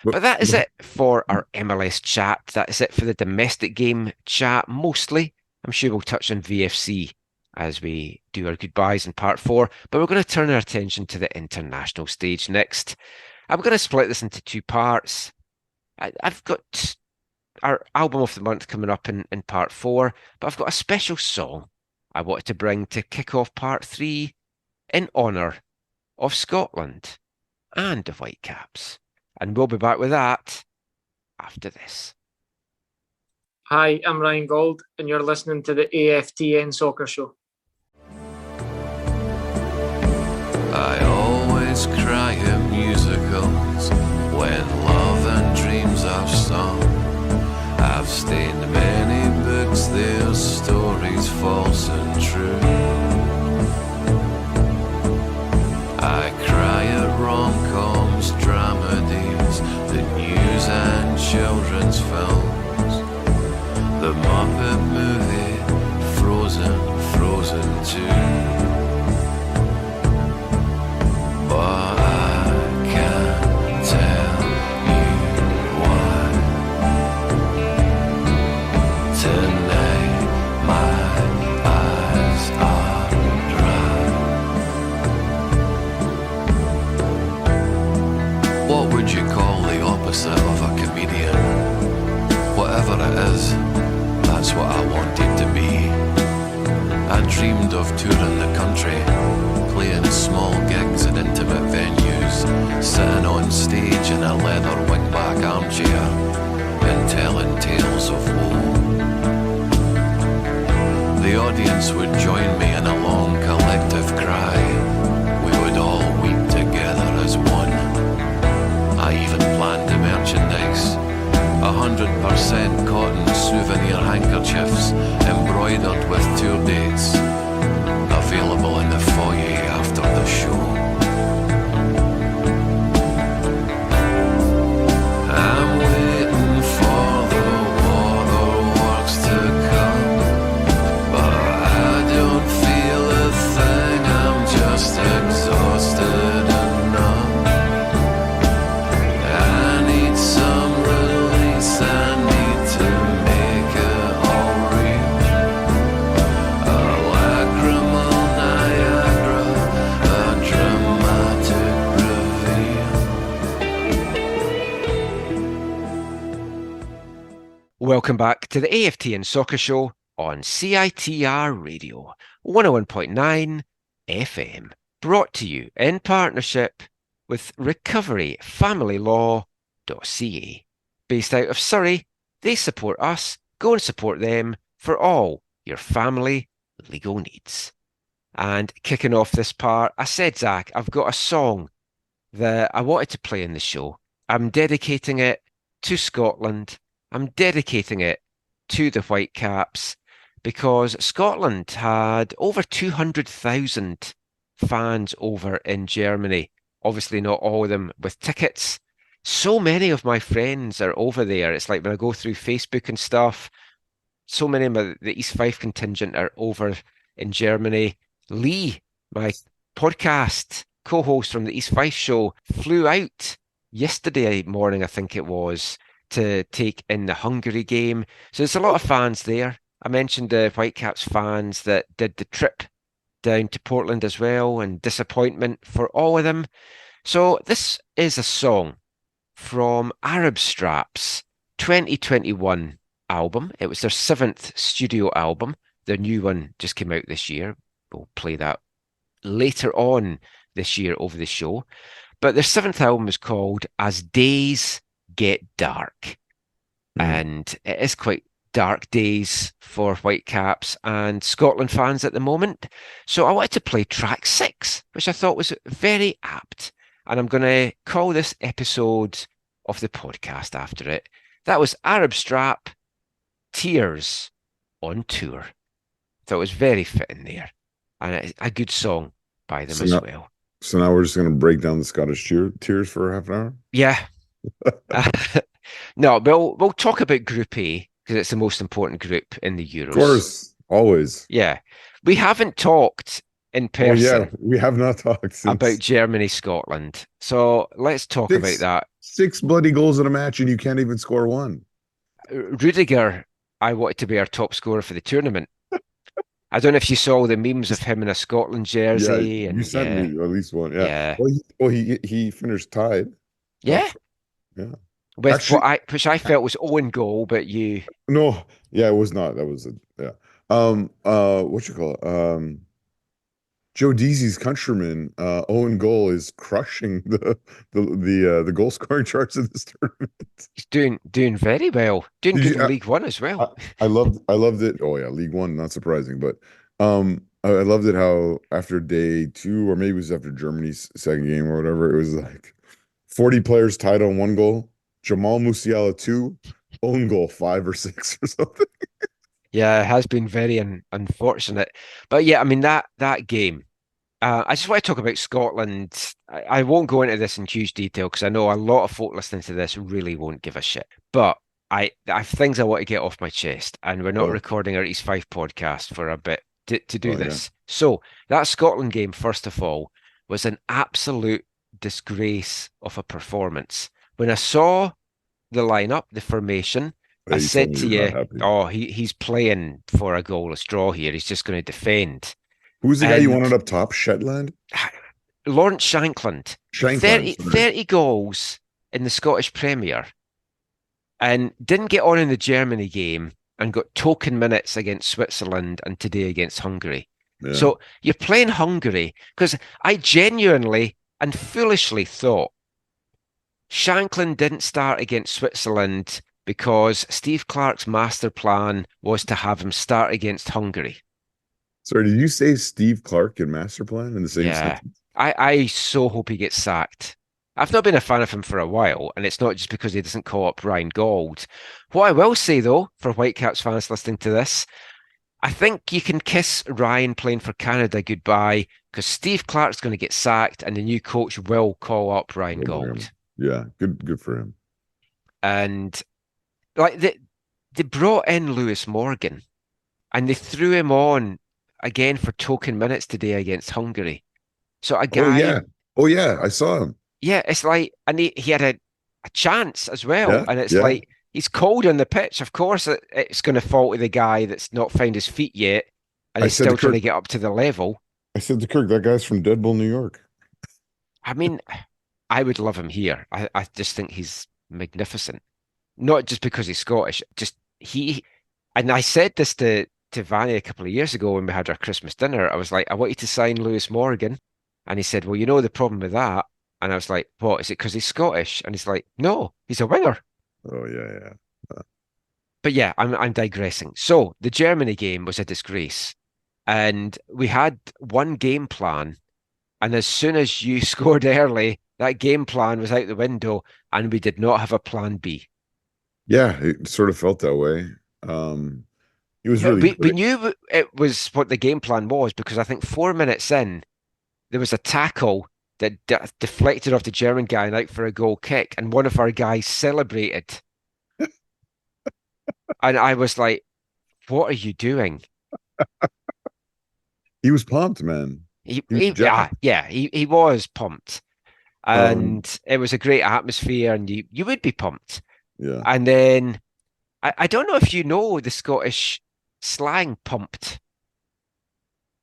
Speaker 1: But that is it for our MLS chat. That is it for the domestic game chat, mostly. I'm sure we'll touch on VFC as we do our goodbyes in part 4, but we're going to turn our attention to the international stage next. I'm going to split this into 2 parts. I've got our album of the month coming up in part 4, but I've got a special song I wanted to bring to kick off part 3 in honour of Scotland and the Whitecaps. And we'll be back with that after this.
Speaker 9: Hi, I'm Ryan Gold, and you're listening to the AFTN Soccer Show.
Speaker 10: I always cry in musicals when love and dreams are sung. I've stained many books, their stories false and true. I cry at rom-coms, dramedies, the news and children's films. The Muppet movie, Frozen 2. But I can't tell you why. Tonight my eyes are dry. What would you call the opposite of a comedian? Whatever it is, that's what I wanted to be. I dreamed of touring the country, playing small gigs in intimate venues, sitting on stage in a leather wingback armchair and telling tales of woe. The audience would join me in a long collective cry. We would all weep together as one. I even planned the merchandise, 100% cotton souvenir handkerchiefs embroidered with tour dates, available in the foyer after the show. I'm waiting for the waterworks to come, but I don't feel a thing, I'm just exhausted enough. I need some release, I need to make it all real. A lacrimal Niagara, a dramatic reveal.
Speaker 1: Welcome back to the AFTN Soccer Show on CITR Radio 101.9 FM, brought to you in partnership with recoveryfamilylaw.ca. Based out of Surrey, they support us. Go and support them for all your family legal needs. And kicking off this part, I said, Zach, I've got a song that I wanted to play in the show. I'm dedicating it to Scotland. I'm dedicating it to the Whitecaps because Scotland had over 200,000 fans over in Germany. Obviously, not all of them with tickets. So many of my friends are over there. It's like when I go through Facebook and stuff, so many of the East Fife contingent are over in Germany. Lee, my podcast co-host from the East Fife show, flew out yesterday morning, I think it was, to take in the Hungary game. So there's a lot of fans there. I mentioned the Whitecaps fans that did the trip down to Portland as well, and disappointment for all of them. So this is a song from Arab Strap's 2021 album. It was their 7th studio album. Their new one just came out this year. We'll play that later on this year over the show. But their 7th album is called As Days Get Dark. And it is quite dark days for Whitecaps and Scotland fans at the moment. So I wanted to play track 6, which I thought was very apt. And I'm going to call this episode of the podcast after it. That was Arab Strap, Tears on Tour. Thought it was very fitting there. And a good song by them as well.
Speaker 4: So now we're just going to break down the Scottish Tears for half an hour?
Speaker 1: Yeah. No, we'll talk about Group A because it's the most important group in the Euros.
Speaker 4: Of course, always.
Speaker 1: Yeah. We haven't talked in person.
Speaker 4: Oh, yeah, we have not talked since...
Speaker 1: about Germany, Scotland. So let's talk about that.
Speaker 4: 6 bloody goals in a match and you can't even score one.
Speaker 1: Rudiger, I wanted to be our top scorer for the tournament. I don't know if you saw the memes of him in a Scotland jersey.
Speaker 4: Yeah,
Speaker 1: and
Speaker 4: you sent me at least one. Yeah.
Speaker 1: Yeah.
Speaker 4: Well, he finished tied.
Speaker 1: Yeah.
Speaker 4: Yeah.
Speaker 1: With
Speaker 4: Actually,
Speaker 1: which I felt was Owen goal, but you...
Speaker 4: No, yeah, it was not. That was what you call it? Joe Deasy's countryman, Owen Goal, is crushing the goal scoring charts of this tournament.
Speaker 1: He's doing very well. Doing
Speaker 4: Did
Speaker 1: good
Speaker 4: you?
Speaker 1: in League One as
Speaker 4: I,
Speaker 1: well.
Speaker 4: I loved it. Oh yeah, League One, not surprising, but I loved it how after day two, or maybe it was after Germany's second game or whatever, it was like 40 players tied on one goal. Jamal Musiala two, own goal five or six or something.
Speaker 1: Yeah, it has been very unfortunate. But yeah, I mean that game. I just want to talk about Scotland. I won't go into this in huge detail because I know a lot of folk listening to this really won't give a shit. But I have things I want to get off my chest, and we're not
Speaker 4: Oh,
Speaker 1: recording our East Fife podcast for a bit to do
Speaker 4: oh yeah.
Speaker 1: this. So that Scotland game, first of all, was an absolute disgrace of a performance. When I saw the lineup, the formation,
Speaker 4: Yeah,
Speaker 1: I
Speaker 4: you told
Speaker 1: said
Speaker 4: me
Speaker 1: to
Speaker 4: you were
Speaker 1: you,
Speaker 4: not happy.
Speaker 1: "Oh, he's playing for a goalless draw here. He's just going to defend."
Speaker 4: Who's the guy you
Speaker 1: And
Speaker 4: wanted up top? Shetland?
Speaker 1: Lawrence Shankland,
Speaker 4: Shankland, sorry.
Speaker 1: 30 goals in the Scottish Premier, and didn't get on in the Germany game and got token minutes against Switzerland and today against Hungary.
Speaker 4: Yeah.
Speaker 1: So you're playing Hungary because I genuinely and foolishly thought Shankland didn't start against Switzerland because Steve Clarke's master plan was to have him start against Hungary.
Speaker 4: Sorry, did you say Steve Clarke and Master Plan in the same
Speaker 1: Yeah.
Speaker 4: sentence?
Speaker 1: I so hope he gets sacked. I've not been a fan of him for a while, and it's not just because he doesn't call up Ryan Gauld. What I will say, though, for Whitecaps fans listening to this, I think you can kiss Ryan playing for Canada goodbye because Steve Clarke's going to get sacked and the new coach will call up Ryan
Speaker 4: Good for him.
Speaker 1: Gauld.
Speaker 4: Yeah, good for him.
Speaker 1: And like they brought in Lewis Morgan and they threw him on again for token minutes today against Hungary. So a
Speaker 4: Oh
Speaker 1: guy,
Speaker 4: yeah. Oh yeah, I saw him.
Speaker 1: yeah, it's like, and he had a chance as well.
Speaker 4: Yeah,
Speaker 1: And it's
Speaker 4: yeah.
Speaker 1: like, he's cold on the pitch. Of course, it's going to fall to the guy that's not found his feet yet. And
Speaker 4: I
Speaker 1: he's
Speaker 4: said to
Speaker 1: still trying
Speaker 4: Kirk,
Speaker 1: to get up to the level.
Speaker 4: I said to Kirk, that guy's from Deadpool, New York.
Speaker 1: I mean, I would love him here. I just think he's magnificent. Not just because he's Scottish, just and I said this to Vanni a couple of years ago when we had our Christmas dinner. I was like, I want you to sign Lewis Morgan. And he said, well, you know the problem with that. And I was like, what? Is it because he's Scottish? And he's like, no, he's a winger.
Speaker 4: Oh yeah.
Speaker 1: But yeah, I'm digressing. So the Germany game was a disgrace. And we had one game plan. And as soon as you scored early, that game plan was out the window, and we did not have a plan B.
Speaker 4: Yeah, it sort of felt that way. He was
Speaker 1: No,
Speaker 4: really
Speaker 1: we
Speaker 4: good.
Speaker 1: knew it was what the game plan was because I think 4 minutes in, there was a tackle that deflected off the German guy and out for a goal kick, and one of our guys celebrated. And I was like, what are you doing?
Speaker 4: He was pumped, man. He was jacked.
Speaker 1: He was pumped.
Speaker 4: Um,
Speaker 1: And it was a great atmosphere, and you would be pumped.
Speaker 4: yeah.
Speaker 1: And then I don't know if you know the Scottish slang pumped.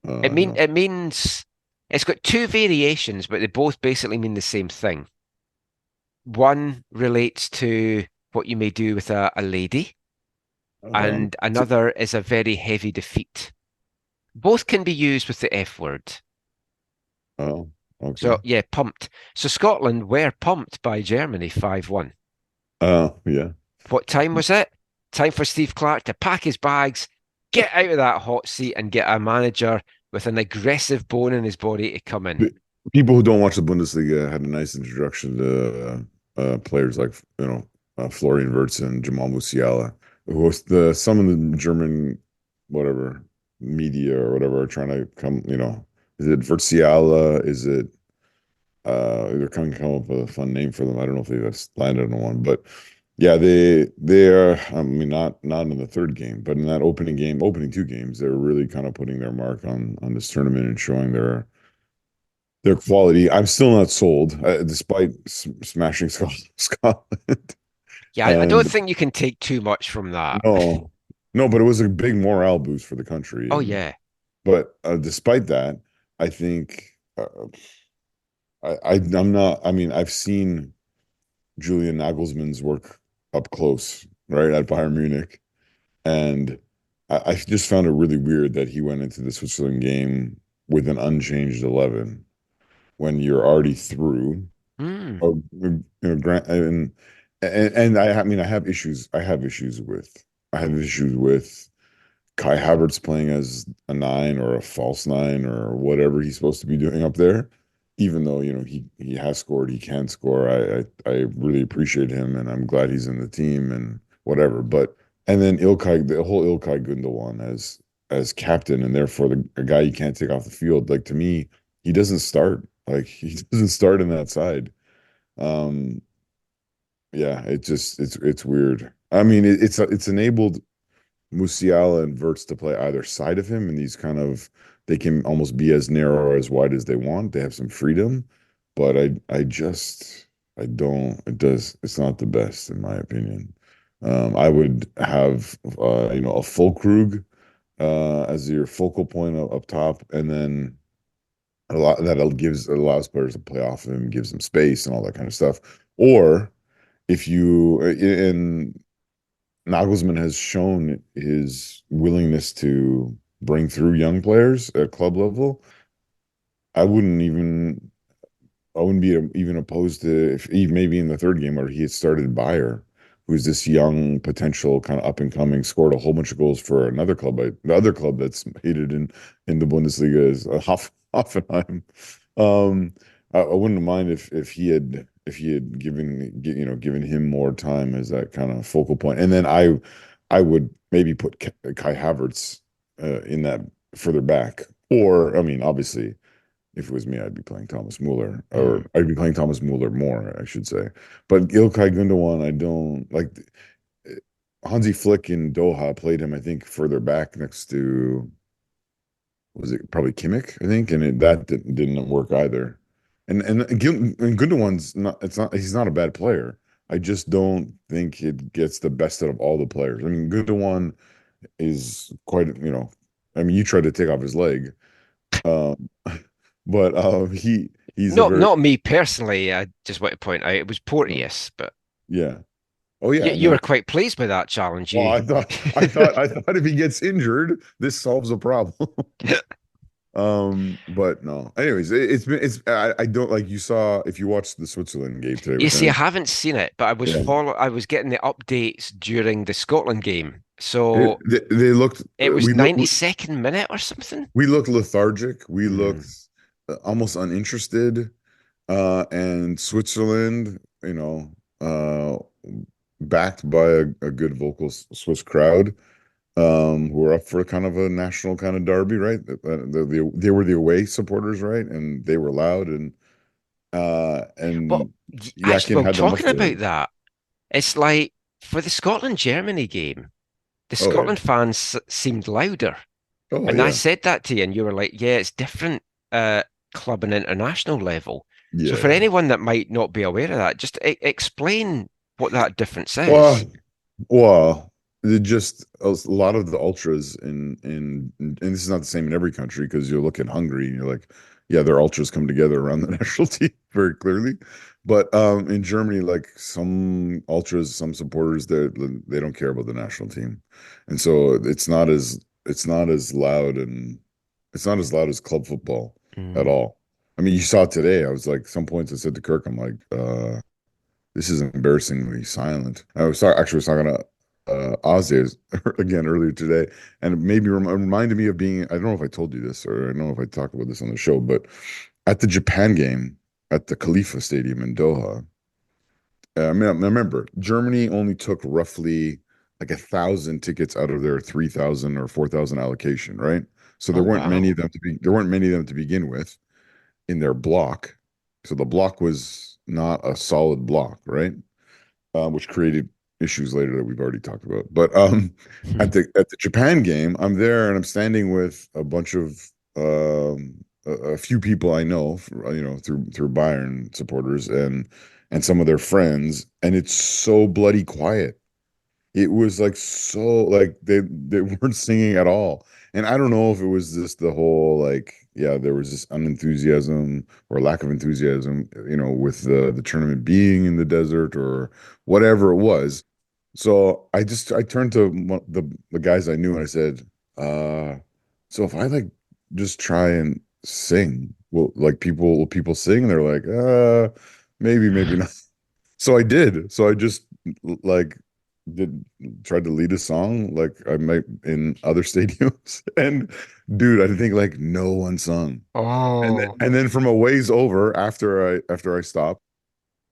Speaker 4: No.
Speaker 1: It means it's got two variations, but they both basically mean the same thing. One relates to what you may do with a lady, and
Speaker 4: So-
Speaker 1: another is a very heavy defeat. Both can be used with the F word.
Speaker 4: oh, okay.
Speaker 1: So yeah, pumped. So Scotland were pumped by Germany 5-1.
Speaker 4: Yeah.
Speaker 1: What time was it? Time for Steve Clarke to pack his bags, get out of that hot seat, and get a manager with an aggressive bone in his body to come in.
Speaker 4: People who don't watch the Bundesliga had a nice introduction to players like Florian Wirtz and Jamal Musiala, who was some of the German whatever media or whatever are trying to come. Is it Wirtziala? Is it they're coming to come up with a fun name for them? I don't know if they've landed on one, but yeah, they are. I mean, not in the third game, but in that opening two games, they're really kind of putting their mark on this tournament and showing their quality. I'm still not sold, despite smashing Scotland.
Speaker 1: Yeah, I don't
Speaker 4: And
Speaker 1: think you can take too much from that.
Speaker 4: no, but it was a big morale boost for the country.
Speaker 1: Oh
Speaker 4: And-
Speaker 1: yeah.
Speaker 4: but despite that, I think I'm not. I mean, I've seen Julian Nagelsmann's work up close, right, at Bayern Munich, and I just found it really weird that he went into the Switzerland game with an unchanged 11 when you're already through.
Speaker 1: Mm.
Speaker 4: Or grant and I mean I have issues with Kai Havertz playing as a nine or a false nine or whatever he's supposed to be doing up there. Even though, he has scored, he can score. I really appreciate him and I'm glad he's in the team and whatever. But and then the whole Ilkay Gundogan as captain and therefore a guy you can't take off the field. Like to me, he doesn't start. Like he doesn't start in that side. Um, yeah, it's weird. I mean, it's enabled Musiala and Verts to play either side of him, and they can almost be as narrow or as wide as they want. They have some freedom, but I don't. It's not the best in my opinion. I would have a Fulkrug as your focal point up top, and then a lot that allows players to play off of him, gives them space and all that kind of stuff. Or if you and Nagelsmann has shown his willingness to bring through young players at club level. I wouldn't even I wouldn't be even opposed to if maybe in the third game where he had started Bayer, who's this young potential kind of up and coming, scored a whole bunch of goals for another club, the other club that's hated in the Bundesliga is Hoffenheim. I wouldn't mind if he had given him more time as that kind of focal point, and then I would maybe put Kai Havertz in that further back, or I mean obviously if it was me, I'd be playing Thomas Muller, or I'd be playing Thomas Muller more, I should say. But Ilkay Gundogan, I don't like. Hansi Flick in Doha played him, I think, further back next to was it probably Kimmich, I think, and that didn't work either. And Gundogan's not. It's not. He's not a bad player. I just don't think it gets the best out of all the players. I mean, Gundogan is quite. I mean, you tried to take off his leg. Um, but he's a very
Speaker 1: Not me personally. I just want to point out it was Porteous, but
Speaker 4: yeah. Oh yeah,
Speaker 1: you were
Speaker 4: no.
Speaker 1: quite pleased with that challenge.
Speaker 4: Well,
Speaker 1: You
Speaker 4: I thought if he gets injured, this solves a problem. But no. Anyways, I don't like you saw if you watched the Switzerland game today
Speaker 1: you
Speaker 4: with
Speaker 1: see, I
Speaker 4: them.
Speaker 1: haven't seen it, but
Speaker 4: Yeah.
Speaker 1: I was getting the updates during the Scotland game.
Speaker 4: It,
Speaker 1: So
Speaker 4: they looked
Speaker 1: it was 92nd minute or something.
Speaker 4: we looked lethargic. We looked
Speaker 1: Mm.
Speaker 4: almost uninterested. And Switzerland, uh, backed by a good vocal Swiss crowd, who were up for kind of a national kind of derby, right? They were the away supporters, right? And they were loud
Speaker 1: Well,
Speaker 4: and
Speaker 1: actually,
Speaker 4: Yakin
Speaker 1: well,
Speaker 4: had them up
Speaker 1: talking
Speaker 4: there.
Speaker 1: about that, it's like for the Scotland-Germany game, the
Speaker 4: Oh yeah.
Speaker 1: Scotland fans seemed louder.
Speaker 4: Oh
Speaker 1: And I
Speaker 4: yeah.
Speaker 1: said that to you, and you were like, yeah, it's different club and international level. So for
Speaker 4: Yeah.
Speaker 1: anyone that might not be aware of that, just explain what that difference is.
Speaker 4: Well, well, just a lot of the ultras and this is not the same in every country because you look at Hungary and you're like, yeah, their ultras come together around the national team very clearly. But in Germany, like some ultras, some supporters, they don't care about the national team, and so it's not as loud and it's not as loud as club football at
Speaker 1: Mm.
Speaker 4: all. I mean, you saw it today. I was like, some points I said to Kirk, I'm like, this is embarrassingly silent. Actually was talking to Ozzy again earlier today, and it reminded me of being. I don't know if I told you this, or I don't know if I talked about this on the show, but at the Japan game at the Khalifa Stadium in Doha, I mean, I remember Germany only took roughly like 1,000 tickets out of their 3,000 or 4,000 allocation, right? So
Speaker 1: Oh, wow.
Speaker 4: there weren't many of them to begin with in their block. So the block was not a solid block, right? Which created issues later that we've already talked about. But at the Japan game, I'm there and I'm standing with a bunch of a few people I know, through Bayern supporters and some of their friends, and it's so bloody quiet. It was like so like they weren't singing at all. And I don't know if it was just the whole like, yeah, there was this unenthusiasm or lack of enthusiasm, with the tournament being in the desert or whatever it was. So I turned to the guys I knew and I said, so if I like just try and sing. Well, like people sing, and they're like, maybe not. So I did. So I just like did tried to lead a song like I might in other stadiums. And dude, I think like no one sung.
Speaker 1: Oh,
Speaker 4: And then from a ways over, after I stopped,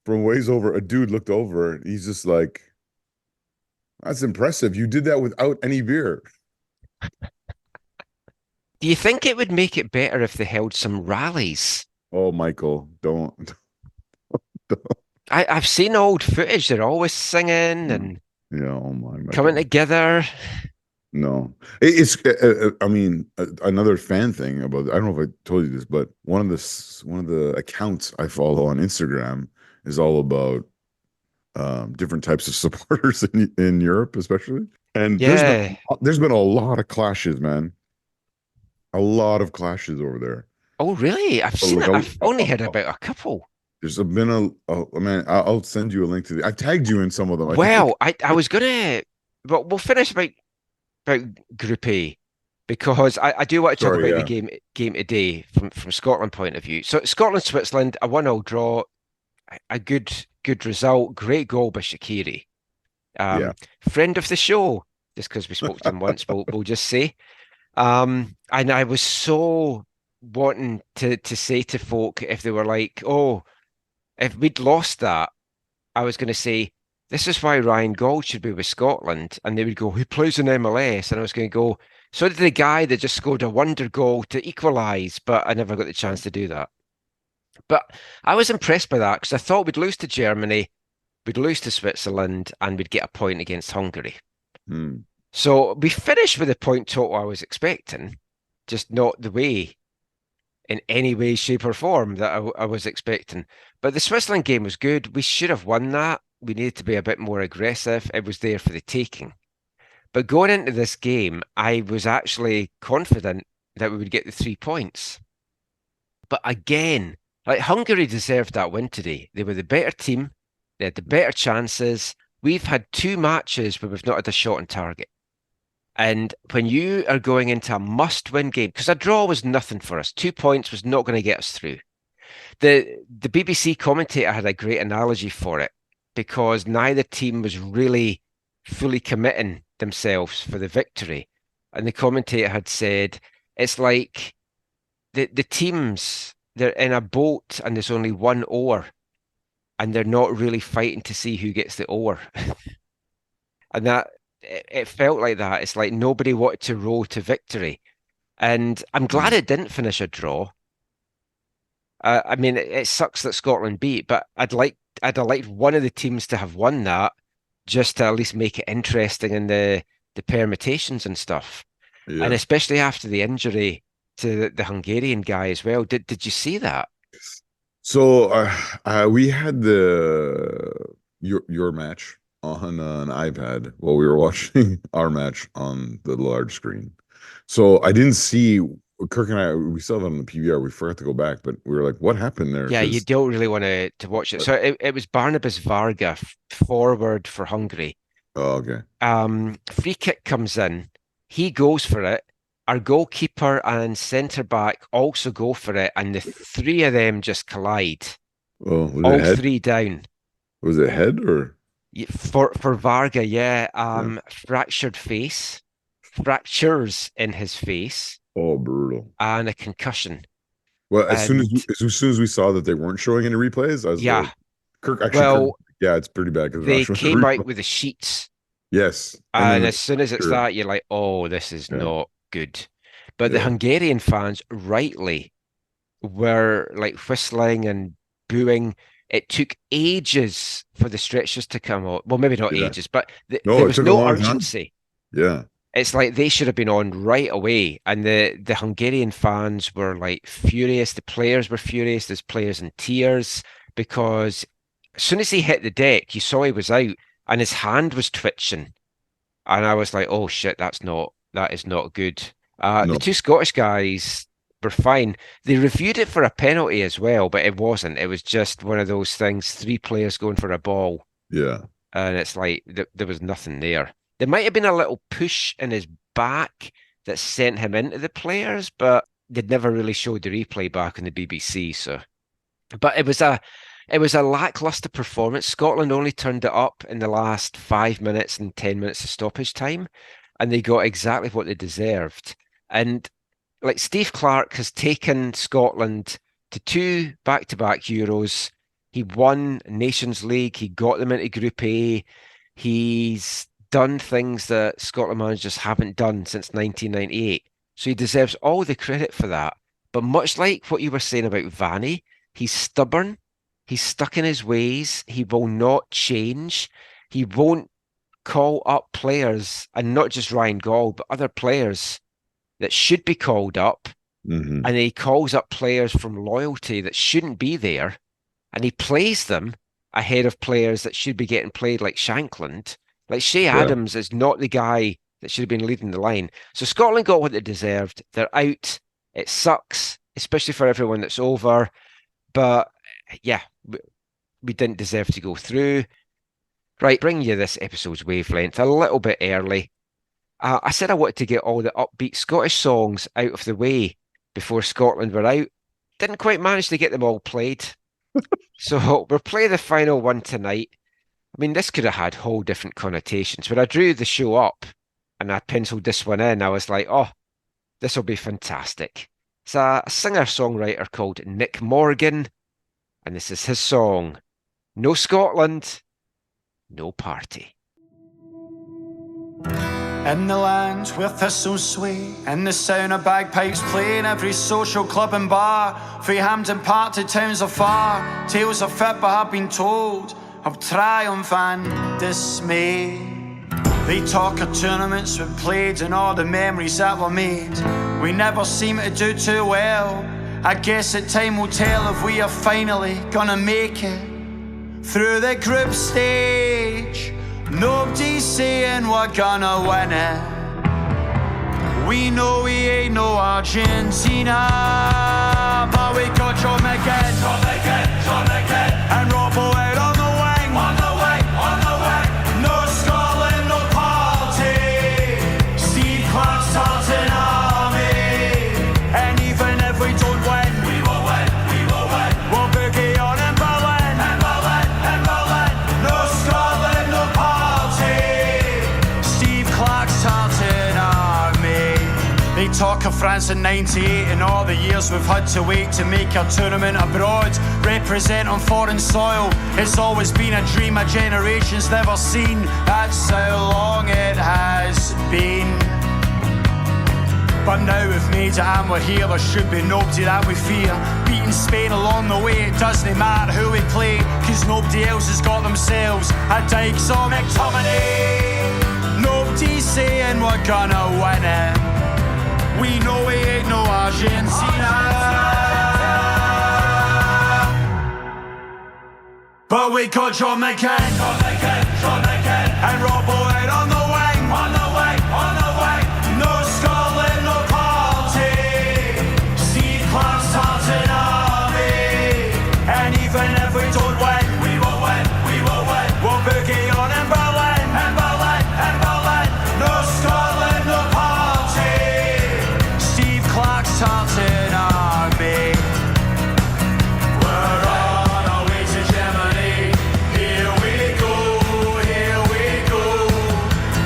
Speaker 4: from ways over, a dude looked over and he's just like, that's impressive. You did that without any beer.
Speaker 1: do you think it would make it better if they held some rallies?
Speaker 4: Oh, Michael, don't.
Speaker 1: I've seen old footage. They're always singing
Speaker 4: No.
Speaker 1: and
Speaker 4: Yeah, oh my
Speaker 1: coming
Speaker 4: God.
Speaker 1: together.
Speaker 4: No, it's. I mean, another fan thing about. I don't know if I told you this, but one of the accounts I follow on Instagram is all about different types of supporters in Europe, especially. And
Speaker 1: Yeah.
Speaker 4: there's been a lot of clashes, man. A lot of clashes over there.
Speaker 1: Oh, really? I've
Speaker 4: But
Speaker 1: seen
Speaker 4: like
Speaker 1: it. I've only heard about a couple.
Speaker 4: there's been man. I'll send you a link to the. I tagged you in some of them. I think.
Speaker 1: Well, I was gonna, but we'll finish about Group A because I do want to talk
Speaker 4: Sorry,
Speaker 1: about the
Speaker 4: yeah,
Speaker 1: game today from Scotland point of view. So Scotland Switzerland, a 1-1 draw, a good result, great goal by Shaqiri.
Speaker 4: yeah.
Speaker 1: Friend of the show, just because we spoke to him once, we'll just say. And I was so wanting to say to folk if they were like, oh, if we'd lost that, I was going to say, this is why Ryan Gauld should be with Scotland. And they would go, who plays in MLS? And I was going to go, so did the guy that just scored a wonder goal to equalise, but I never got the chance to do that. But I was impressed by that because I thought we'd lose to Germany, we'd lose to Switzerland, and we'd get a point against Hungary.
Speaker 4: Hmm.
Speaker 1: So we finished with the point total I was expecting, just not the way, in any way, shape, or form that I was expecting. But the Switzerland game was good. We should have won that. We needed to be a bit more aggressive. It was there for the taking. But going into this game, I was actually confident that we would get the 3 points. But again, like Hungary deserved that win today. They were the better team. They had the better chances. We've had two matches where we've not had a shot on target. And when you are going into a must-win game, because a draw was nothing for us, 2 points was not going to get us through. The BBC commentator had a great analogy for it because neither team was really fully committing themselves for the victory. And the commentator had said, it's like the teams, they're in a boat and there's only one oar and they're not really fighting to see who gets the oar. And that it felt like that. It's like nobody wanted to row to victory. And I'm glad it didn't finish a draw. I mean, it sucks that Scotland beat, but I'd have liked one of the teams to have won that, just to at least make it interesting in the permutations and stuff. And
Speaker 4: Yeah.
Speaker 1: especially after the injury to the Hungarian guy as well. Did you see that?
Speaker 4: So we had your match on an iPad while we were watching our match on the large screen. So I didn't see Kirk and I. We saw it on the PVR. We forgot to go back, but we were like, "What happened there?"
Speaker 1: Yeah, you
Speaker 4: 'Cause
Speaker 1: don't really want to watch it. So it was Barnabas Varga, forward for Hungary.
Speaker 4: oh, okay,
Speaker 1: Free kick comes in. He goes for it. Our goalkeeper and centre back also go for it, and the three of them just collide.
Speaker 4: well, was it
Speaker 1: All
Speaker 4: head?
Speaker 1: three down.
Speaker 4: Was it head or
Speaker 1: For Varga, yeah.
Speaker 4: yeah?
Speaker 1: Fractured face, fractures in his face,
Speaker 4: Oh, brutal.
Speaker 1: and a concussion.
Speaker 4: Well,
Speaker 1: And
Speaker 4: as soon as we saw that they weren't showing any replays, I was
Speaker 1: yeah,
Speaker 4: like, Kirk,
Speaker 1: well,
Speaker 4: yeah, it's pretty bad because they're not
Speaker 1: they
Speaker 4: showing the
Speaker 1: came out
Speaker 4: replay.
Speaker 1: with the sheets.
Speaker 4: Yes, and
Speaker 1: And
Speaker 4: then
Speaker 1: as soon as it's
Speaker 4: sure,
Speaker 1: that, you're like, oh, this is
Speaker 4: yeah,
Speaker 1: not good. But the
Speaker 4: yeah,
Speaker 1: Hungarian fans rightly were like whistling and booing. It took ages for the stretchers to come out. Well, maybe not
Speaker 4: yeah.
Speaker 1: ages, but
Speaker 4: No,
Speaker 1: there
Speaker 4: it
Speaker 1: was
Speaker 4: took a
Speaker 1: no
Speaker 4: long time.
Speaker 1: urgency.
Speaker 4: Yeah,
Speaker 1: It's like they should have been on right away. And the Hungarian fans were like furious. The players were furious. There's players in tears because as soon as he hit the deck, you saw he was out and his hand was twitching. And I was like, oh shit, that is not good. The
Speaker 4: no,
Speaker 1: two Scottish guys were fine. They reviewed it for a penalty as well, but it wasn't. It was just one of those things, three players going for a ball,
Speaker 4: yeah.
Speaker 1: and it's like there was nothing there. There might have been a little push in his back that sent him into the players, but they'd never really showed the replay back on the BBC. So, but it was a lackluster performance. Scotland only turned it up in the last 5 minutes and 10 minutes of stoppage time, and they got exactly what they deserved. And like Steve Clarke has taken Scotland to 2 back-to-back Euros. He won Nations League. He got them into Group A. He's done things that Scotland managers haven't done since 1998. So he deserves all the credit for that. But much like what you were saying about Vanni, he's stubborn. He's stuck in his ways. He will not change. He won't call up players, and not just Ryan Gaul, but other players that should be called up.
Speaker 4: Mm-hmm.
Speaker 1: And he calls up players from loyalty that shouldn't be there. And he plays them ahead of players that should be getting played, like Shankland. Like Shea Adams is not the guy that should have been leading the line. So Scotland got what they deserved. They're out. It sucks, especially for everyone that's over. But yeah, we didn't deserve to go through. Right, bring you this episode's wavelength a little bit early. I said I wanted to get all the upbeat Scottish songs out of the way before Scotland were out. Didn't quite manage to get them all played. So we'll play the final one tonight. I mean, this could have had whole different connotations. When I drew the show up and I penciled this one in, I was like, oh, this will be fantastic. It's a singer-songwriter called Nick Morgan, and this is his song, No Scotland, No Party.
Speaker 11: In the land where thistles sway and the sound of bagpipes play in every social club and bar, frae Hampden Park to towns afar, tales of fib have been told, of triumph and dismay. They talk of tournaments we played and all the memories that were made. We never seem to do too well. I guess that time will tell if we are finally gonna make it through the group stage. Nobody's saying we're gonna win it. We know we ain't no Argentina, but we got John McGinn, and Robbo out on the wing, on the wing. No Scotland, no party. Steve Clarke's starting army, and even if we don't win, we will win. We'll boogie on in Berlin, No Scotland, no party. Steve Clarke's starting army. They talk of France in '98 and all the years we've had to wait to make our tournament abroad, represent on foreign soil. It's always been a dream a generation's never seen. That's how long it has been. But now we've made it and we're here. There should be nobody that we fear. Beating Spain along the way, it doesn't matter who we play, cause nobody else has got themselves a Dykes or McTominay. Nobody's saying we're gonna win it. We know we ain't no Argentina, but we got John McGinn, and Robbo out on the wing, No Scotland, no party. Steve Clarke's starting army, and even if we don't win, we will win. We'll boogie on in Berlin, No Scotland, no party. Steve Clarke's starting army. We're on our way to Germany. Here we go.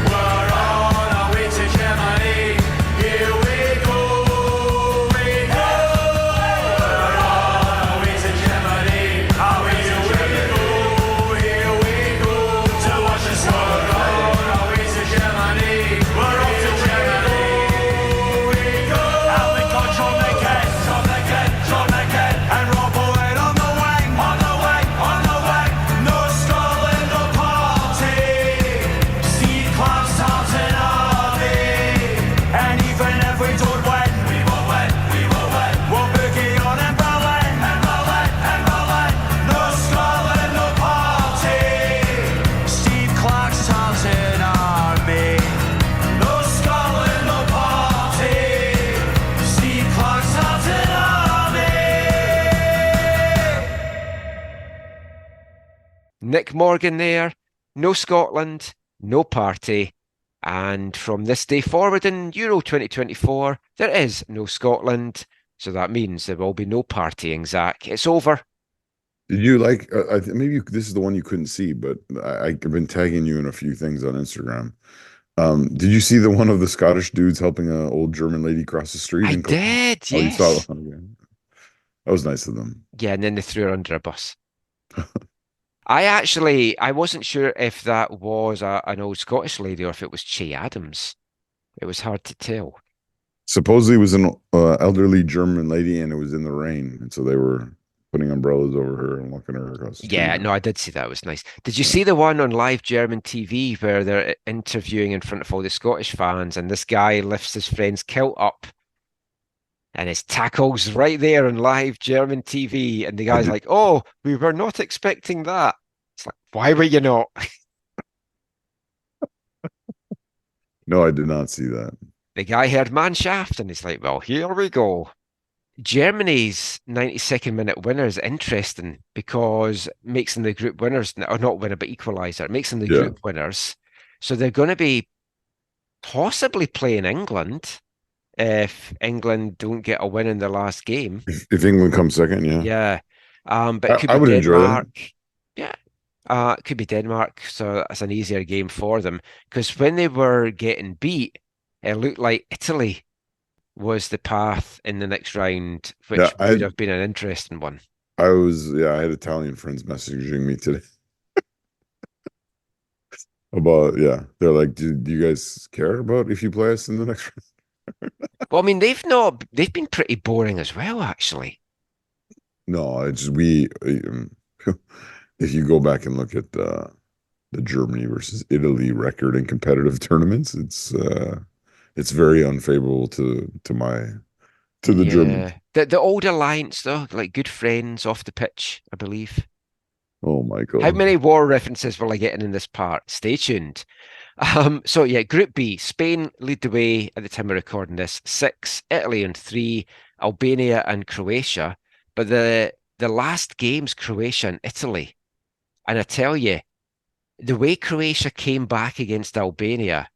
Speaker 11: We're on our way to Germany. Here we go. We're on our way to Germany. Here we go. To watch us go. We're on our way to Germany. We're off to Germany. We go. And we got John McGinn, and Robbo out on the wing, No Scotland, no party. Steve Clarke's starting army, and even if we don't win, we will win. We'll boogie on in Berlin, No Scotland, no party. Steve Clarke's starting army. No Scotland, no party. Steve Clarke's starting army.
Speaker 1: Nick Morgan there. No Scotland, no party. And from this day forward in Euro 2024, there is no Scotland. So that means there will be no partying, Zach. It's over.
Speaker 4: Did you like? Maybe this is the one you couldn't see, but I've been tagging you in a few things on Instagram. Did you see the one of the Scottish dudes helping an old German lady cross the street
Speaker 1: I
Speaker 4: in Cologne?
Speaker 1: did,
Speaker 4: Oh, you saw
Speaker 1: yes.
Speaker 4: that one? Okay. That was nice of them.
Speaker 1: Yeah, and then they threw her under a bus. I wasn't sure if that was an old Scottish lady or if it was Che Adams. It was hard to tell.
Speaker 4: Supposedly it was an elderly German lady, and it was in the rain, and so they were putting umbrellas over her and looking her across the street.
Speaker 1: Yeah, no, I did see that. It was nice. Did you see the one on live German TV where they're interviewing in front of all the Scottish fans and this guy lifts his friend's kilt up and his tackle's right there on live German TV and the
Speaker 4: I
Speaker 1: guy's
Speaker 4: did,
Speaker 1: like, "Oh, we were not expecting that." It's like, "Why were you not?"
Speaker 4: no, I did not see that.
Speaker 1: The guy heard Mannschaft and he's like, "Well, here we go." Germany's 92nd minute winner is interesting because it makes them the group winners, or not winner, but equaliser. It makes them the
Speaker 4: Yeah.
Speaker 1: group winners. So they're going to be possibly playing England if England don't get a win in their last game.
Speaker 4: If England comes second, yeah.
Speaker 1: Yeah. But it could
Speaker 4: I
Speaker 1: be
Speaker 4: would enjoy that.
Speaker 1: Denmark. Yeah. It could be Denmark. So that's an easier game for them. Because when they were getting beat, it looked like Italy was the path in the next round, which
Speaker 4: Yeah,
Speaker 1: would have been an interesting one.
Speaker 4: I had Italian friends messaging me today about, they're like, do you guys care about if you play us in the next round?
Speaker 1: Well, I mean, they've been pretty boring as well, actually.
Speaker 4: No, it's we, if you go back and look at the Germany versus Italy record in competitive tournaments, it's very unfavorable to the Germans.
Speaker 1: The old alliance, though, like good friends off the pitch, I believe.
Speaker 4: Oh my God.
Speaker 1: How many war references will I get in this part? Stay tuned. So yeah, Group B, Spain lead the way at the time of recording this, 6, Italy on 3, Albania and Croatia. But the last game's Croatia and Italy. And I tell you, the way Croatia came back against Albania,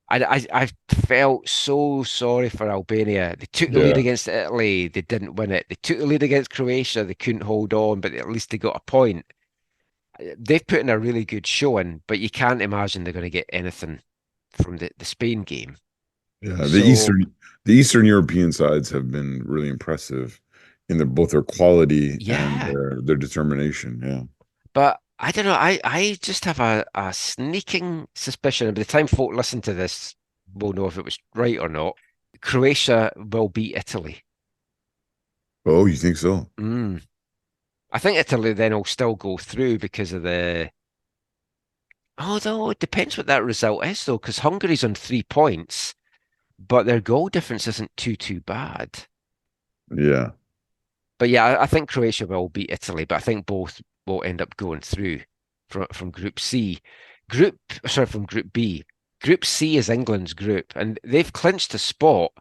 Speaker 1: I felt so sorry for Albania. They took the lead against Italy, they didn't win it. They took the lead against Croatia, they couldn't hold on, but at least they got a point. They've put in a really good showing, but you can't imagine they're going to get anything from the Spain game.
Speaker 4: Yeah, the Eastern European sides have been really impressive in both their quality and their determination. Yeah.
Speaker 1: But I don't know. I just have a sneaking suspicion. By the time folk listen to this, we'll know if it was right or not. Croatia will beat Italy.
Speaker 4: Oh, you think so?
Speaker 1: I think Italy then will still go through because of the. Although it depends what that result is, though, because Hungary's on 3 points, but their goal difference isn't too bad.
Speaker 4: Yeah.
Speaker 1: But yeah, I think Croatia will beat Italy, but I think both will end up going through from Group C. From Group B. Group C is England's group, and they've clinched a spot.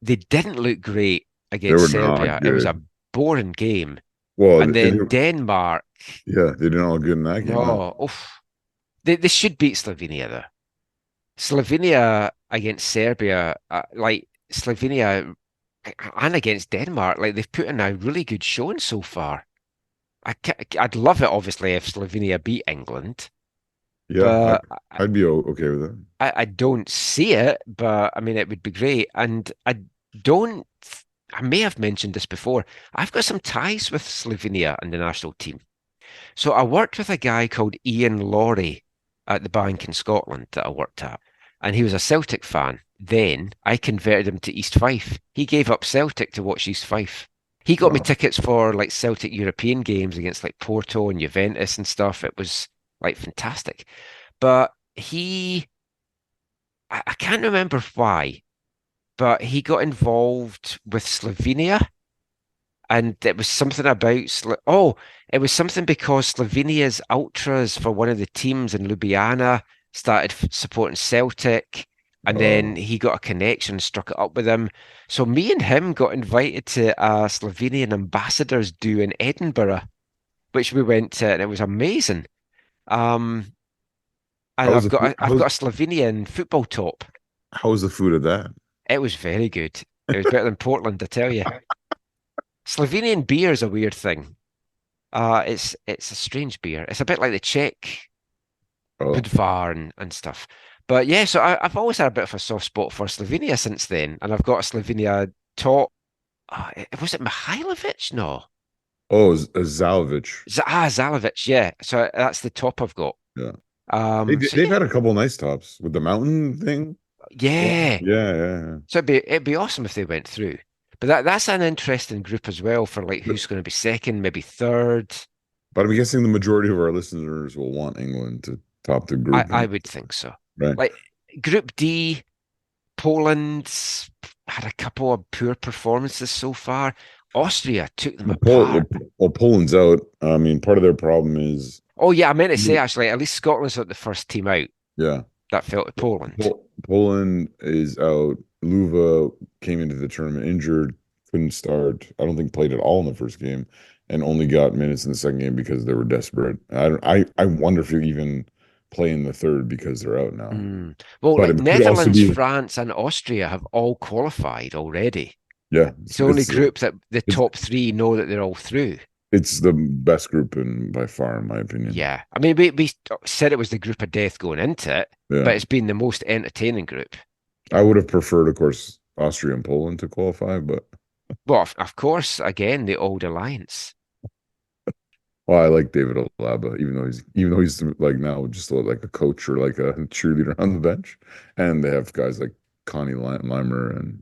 Speaker 1: They didn't look great against Serbia. It was a boring game.
Speaker 4: Well,
Speaker 1: and then Denmark.
Speaker 4: Yeah, they didn't all good in that game.
Speaker 1: No, they should beat Slovenia though. Slovenia against Serbia, like Slovenia and against Denmark, like they've put in a really good showing so far. I'd love it, obviously, if Slovenia beat England.
Speaker 4: Yeah, I'd be okay with that.
Speaker 1: I don't see it, but I mean, it would be great. And I may have mentioned this before. I've got some ties with Slovenia and the national team. So I worked with a guy called Ian Laurie at the bank in Scotland that I worked at. And he was a Celtic fan. Then I converted him to East Fife. He gave up Celtic to watch East Fife. He got me tickets for like Celtic European games against like Porto and Juventus and stuff. It was like fantastic. But I can't remember why, but he got involved with Slovenia. And it was something about, it was something because Slovenia's ultras for one of the teams in Ljubljana started supporting Celtic. And then he got a connection, struck it up with him. So me and him got invited to a Slovenian ambassadors do in Edinburgh, which we went to, and it was amazing. And
Speaker 4: How was the food?
Speaker 1: I've got a Slovenian football top.
Speaker 4: How was the food of that?
Speaker 1: It was very good. It was better than Portland, I tell you. Slovenian beer is a weird thing. It's a strange beer. It's a bit like the Czech
Speaker 4: Oh,
Speaker 1: Budvar and stuff. But yeah, so I've always had a bit of a soft spot for Slovenia since then, and I've got a Slovenia top. Was it Mihailovic? No.
Speaker 4: Zalovic.
Speaker 1: Zalovic, yeah. So that's the top I've got.
Speaker 4: Yeah.
Speaker 1: So
Speaker 4: They've
Speaker 1: yeah,
Speaker 4: had a couple nice tops with the mountain thing.
Speaker 1: yeah.
Speaker 4: Yeah.
Speaker 1: So it'd be awesome if they went through. But that's an interesting group as well for like who's going to be second, maybe third.
Speaker 4: But I'm guessing the majority of our listeners will want England to top the group.
Speaker 1: I would think so.
Speaker 4: Right.
Speaker 1: Like Group D, Poland's had a couple of poor performances so far. Austria took them apart.
Speaker 4: Well, Poland's out. I mean, part of their problem is.
Speaker 1: Oh yeah, I meant to say actually, at least Scotland's not the first team out.
Speaker 4: Yeah.
Speaker 1: That fell to Poland.
Speaker 4: Poland is out. Luva came into the tournament injured, couldn't start. I don't think played at all in the first game, and only got minutes in the second game because they were desperate. I wonder if you even play in the third because they're out now.
Speaker 1: Well,
Speaker 4: But
Speaker 1: like
Speaker 4: it could also
Speaker 1: Netherlands,
Speaker 4: be-
Speaker 1: France, and Austria have all qualified already.
Speaker 4: Yeah,
Speaker 1: It's the only group that the top three know that they're all through.
Speaker 4: It's the best group by far, in my opinion.
Speaker 1: Yeah. I mean, we said it was the group of death going into it,
Speaker 4: Yeah.
Speaker 1: but it's been the most entertaining group.
Speaker 4: I would have preferred, of course, Austria and Poland to qualify, but
Speaker 1: Well, of course, again, the old alliance.
Speaker 4: well, I like David Alaba, even though he's like now just like a coach or like a cheerleader on the bench, and they have guys like Connie Limer and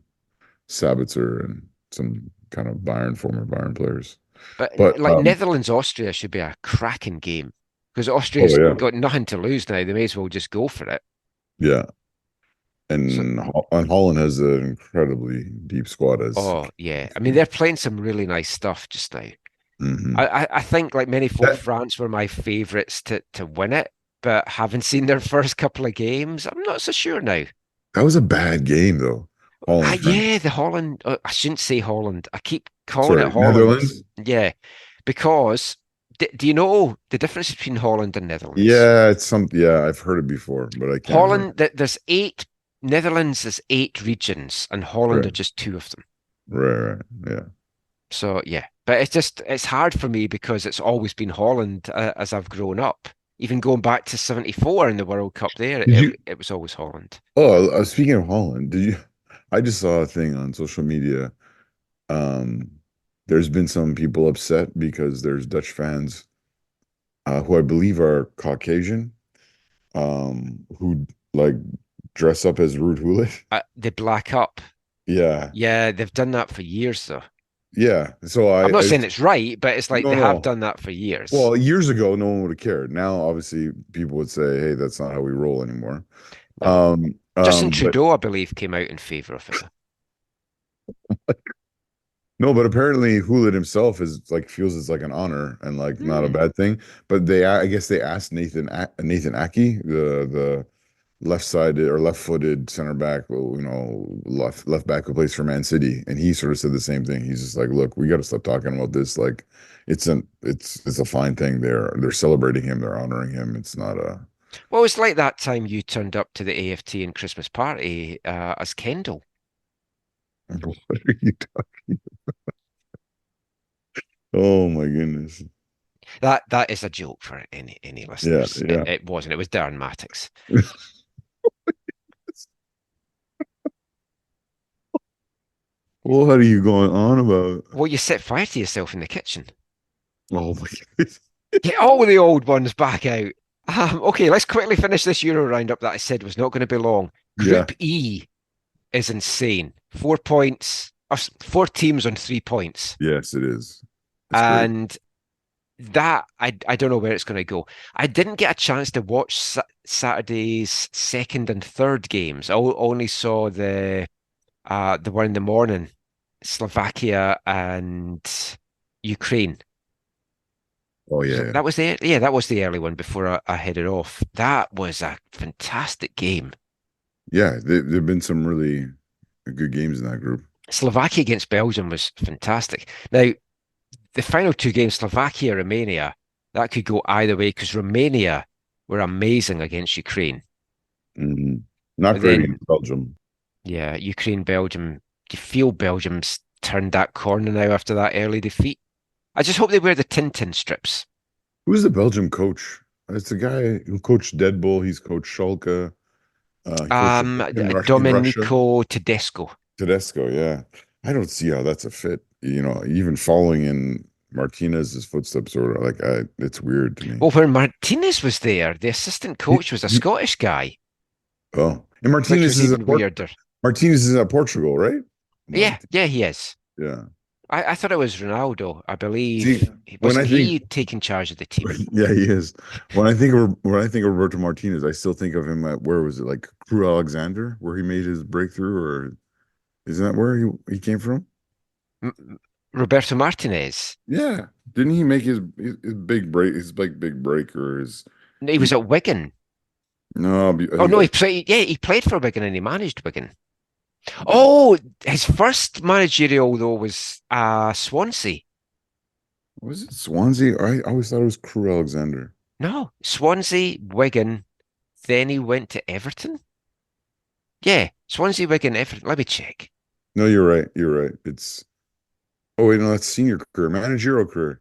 Speaker 4: Sabitzer and some kind of former Bayern players.
Speaker 1: But like Netherlands, Austria should be a cracking game because Austria's got nothing to lose now. They may as well just go for it.
Speaker 4: Yeah. And Holland has an incredibly deep squad.
Speaker 1: Yeah. I mean, they're playing some really nice stuff just now.
Speaker 4: Mm-hmm.
Speaker 1: I think, like many folk, France were my favourites to win it, but having seen their first couple of games, I'm not so sure now.
Speaker 4: That was a bad game, though.
Speaker 1: Yeah, the Holland. I shouldn't say Holland. I keep calling it Holland.
Speaker 4: Netherlands?
Speaker 1: Yeah, because do you know the difference between Holland and Netherlands?
Speaker 4: Yeah, I've heard it before, but I can't.
Speaker 1: Holland, there's 8. Netherlands is 8 regions, and Holland are just 2 of them.
Speaker 4: Right, yeah.
Speaker 1: So yeah, but it's hard for me because it's always been Holland as I've grown up. Even going back to '74 in the World Cup, it was always Holland.
Speaker 4: Oh, speaking of Holland, I just saw a thing on social media. There's been some people upset because there's Dutch fans who I believe are Caucasian, who like dress up as Ruud Gullit.
Speaker 1: They black up.
Speaker 4: Yeah.
Speaker 1: Yeah, they've done that for years though.
Speaker 4: Yeah. So
Speaker 1: I'm not saying it's right, but it's like they have done that for years.
Speaker 4: Well, years ago, no one would have cared. Now, obviously, people would say, hey, that's not how we roll anymore.
Speaker 1: No. Justin Trudeau, I believe, came out in favor of it.
Speaker 4: No, but apparently Gullit himself feels it's like an honor and like not a bad thing. But I guess they asked Nathan Aki, the left-sided or left-footed center back, left back who plays for Man City, and he sort of said the same thing. He's just like, look, we got to stop talking about this. Like, it's a fine thing. They're celebrating him, they're honoring him. It's not a.
Speaker 1: Well, it's like that time you turned up to the AFTN Christmas party as Kendall.
Speaker 4: What are you talking about? Oh my goodness.
Speaker 1: That is a joke for any listeners.
Speaker 4: Yeah.
Speaker 1: It wasn't. It was Darren Mattocks.
Speaker 4: What are you going on about?
Speaker 1: Well, you set fire to yourself in the kitchen.
Speaker 4: Oh my goodness.
Speaker 1: Get all the old ones back out. Okay, let's quickly finish this Euro roundup that I said was not going to be long. Group E is insane. 4 points, 4 teams on 3 points.
Speaker 4: Yes, it is.
Speaker 1: And that, I don't know where it's going to go. I didn't get a chance to watch Saturday's second and third games. I only saw the one in the morning, Slovakia and Ukraine.
Speaker 4: Oh yeah,
Speaker 1: So that was the early one before I headed off. That was a fantastic game.
Speaker 4: Yeah, there've been some really good games in that group.
Speaker 1: Slovakia against Belgium was fantastic. Now, the final 2 games, Slovakia, Romania, that could go either way because Romania were amazing against Ukraine.
Speaker 4: Mm-hmm. Not
Speaker 1: But
Speaker 4: great
Speaker 1: then,
Speaker 4: against Belgium.
Speaker 1: yeah, Ukraine, Belgium. Do you feel Belgium's turned that corner now after that early defeat? I just hope they wear the Tintin strips.
Speaker 4: Who's the Belgium coach? It's the guy who coached Dead Bull. He's coached Schalke. He coached in Russia.
Speaker 1: Domenico Tedesco.
Speaker 4: Tedesco, yeah. I don't see how that's a fit. Even following in Martinez's footsteps, or like, it's weird to me.
Speaker 1: Well, when Martinez was there, the assistant coach was a Scottish guy.
Speaker 4: Oh, and
Speaker 1: Which
Speaker 4: Martinez
Speaker 1: was
Speaker 4: is
Speaker 1: even weirder.
Speaker 4: Martinez is at Portugal, right?
Speaker 1: Yeah, he is.
Speaker 4: Yeah.
Speaker 1: I thought it was Ronaldo. I believe
Speaker 4: See,
Speaker 1: wasn't he taking charge of the team?
Speaker 4: Yeah, he is. When I think of Roberto Martinez, I still think of him at, where was it, like Crew Alexander, where he made his breakthrough, or isn't that where he came from?
Speaker 1: Roberto Martinez.
Speaker 4: Yeah, didn't he make his big break? His big break, or his?
Speaker 1: He was at Wigan.
Speaker 4: No.
Speaker 1: He played. Yeah, he played for Wigan and he managed Wigan. Oh, his first managerial though was Swansea.
Speaker 4: Was it Swansea? I always thought it was Crew Alexander.
Speaker 1: No, Swansea, Wigan. Then he went to Everton. Yeah, Swansea, Wigan, Everton. Let me check.
Speaker 4: No, you're right. It's. Oh wait, no, that's senior career, managerial career.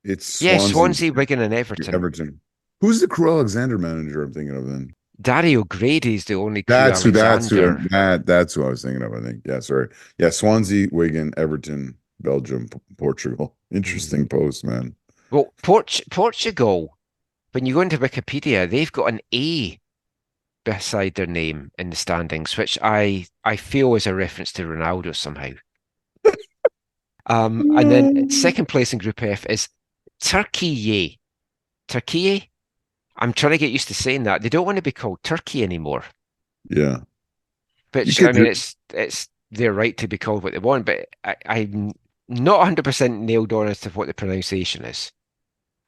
Speaker 4: It's
Speaker 1: Swansea, Wigan, and Everton.
Speaker 4: Who's the Crew Alexander manager I'm thinking of then?
Speaker 1: Dario Grady's the only Crew
Speaker 4: That's who I was thinking of, I think. Yeah, sorry. Yeah, Swansea, Wigan, Everton, Belgium, Portugal. Interesting post, man.
Speaker 1: Well, Portugal, when you go into Wikipedia, they've got an A beside their name in the standings, which I feel is a reference to Ronaldo somehow. And then second place in Group F is Turkey. Turkey? I'm trying to get used to saying that. They don't want to be called Turkey anymore.
Speaker 4: Yeah.
Speaker 1: But I mean, it's their right to be called what they want, but I'm not 100% nailed on as to what the pronunciation is.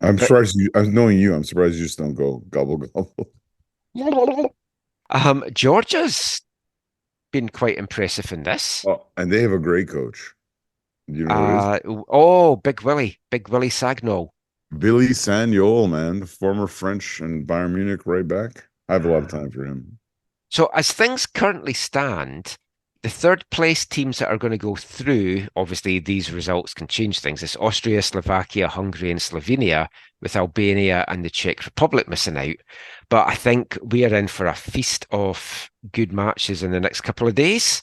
Speaker 4: Surprised you, knowing you, I'm surprised you just don't go gobble gobble.
Speaker 1: Georgia's been quite impressive in this.
Speaker 4: Oh, and they have a great coach. You know who it is?
Speaker 1: Big Willie Sagnol.
Speaker 4: Billy Sagnol, man, the former French and Bayern Munich right back. I have a lot of time for him.
Speaker 1: So as things currently stand, the third place teams that are going to go through, obviously these results can change things. It's Austria, Slovakia, Hungary, and Slovenia, with Albania and the Czech Republic missing out. But I think we are in for a feast of good matches in the next couple of days.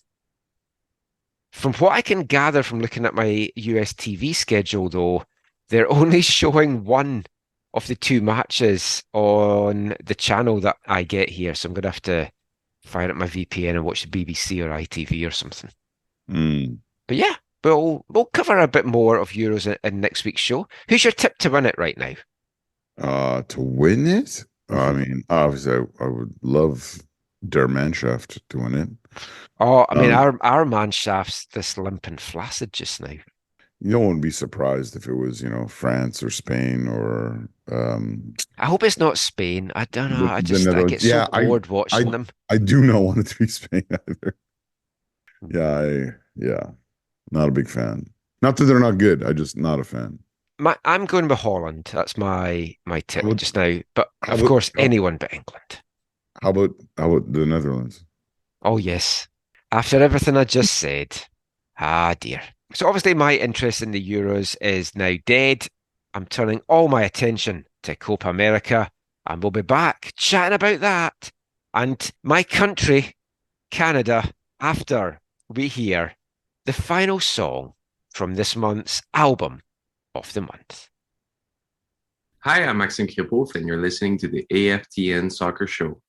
Speaker 1: From what I can gather from looking at my US TV schedule, though, they're only showing one of the two matches on the channel that I get here. So I'm going to have to fire up my VPN and watch the BBC or ITV or something. But yeah, we'll cover a bit more of Euros in next week's show. Who's your tip to win it right now?
Speaker 4: To win it? I mean, obviously, I would love Der Mannschaft to win it.
Speaker 1: Oh, I mean, our Mannschaft's this limp and flaccid just now.
Speaker 4: No one would be surprised if it was, France or Spain or.
Speaker 1: I hope it's not Spain. I don't know. I get so bored watching them.
Speaker 4: I do not want it to be Spain either. Yeah, not a big fan. Not that they're not good. I just not a fan.
Speaker 1: I'm going with Holland. That's my tip just now. But of course, anyone but England.
Speaker 4: How about the Netherlands?
Speaker 1: Oh yes. After everything I just said, dear. So obviously my interest in the Euros is now dead. I'm turning all my attention to Copa America, and we'll be back chatting about that and my country, Canada, after we hear the final song from this month's album of the month.
Speaker 5: Hi, I'm Maxim Kripov, and you're listening to the AFTN Soccer Show.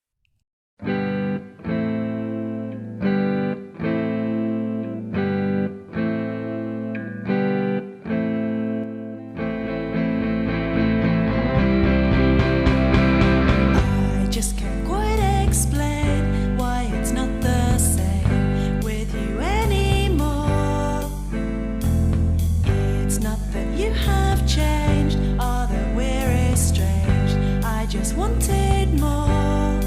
Speaker 3: Wanted more.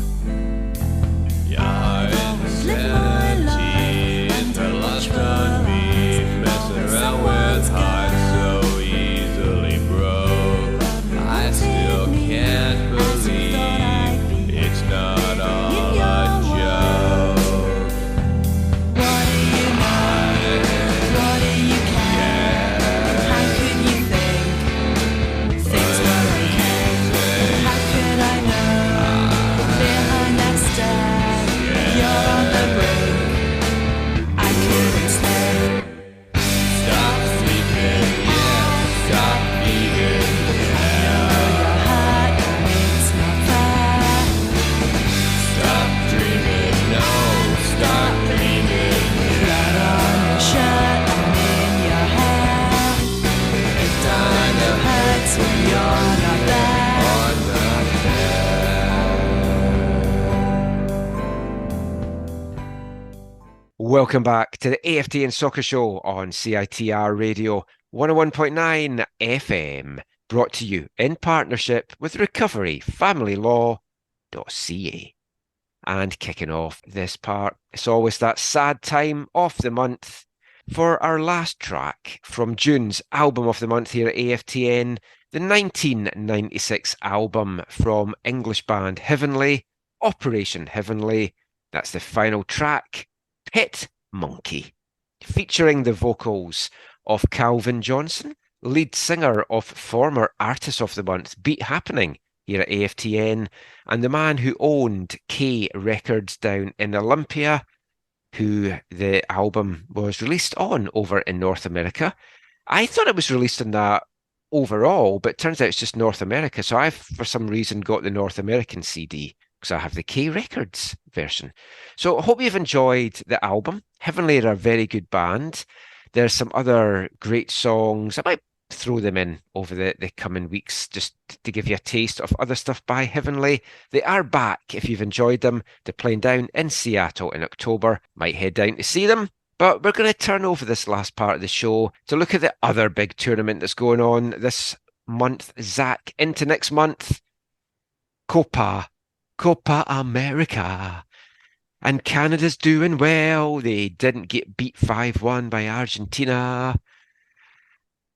Speaker 1: Welcome back to the AFTN Soccer Show on CITR Radio 101.9 FM, brought to you in partnership with recoveryfamilylaw.ca. And kicking off this part, it's always that sad time of the month for our last track from June's album of the month here at AFTN, the 1996 album from English band Heavenly, Operation Heavenly. That's the final track, Pet Monkey, featuring the vocals of Calvin Johnson, lead singer of former Artist of the Month Beat Happening here at AFTN, and the man who owned K Records down in Olympia, who the album was released on over in North America. I thought it was released in that overall, but it turns out it's just North America. So I've, for some reason, got the North American CD because I have the K Records version. So I hope you've enjoyed the album. Heavenly are a very good band. There's some other great songs. I might throw them in over the coming weeks just to give you a taste of other stuff by Heavenly. They are back. If you've enjoyed them, they're playing down in Seattle in October. Might head down to see them. But we're going to turn over this last part of the show to look at the other big tournament that's going on this month, Zach, into next month. Copa America. And Canada's doing well. They didn't get beat 5-1 by Argentina.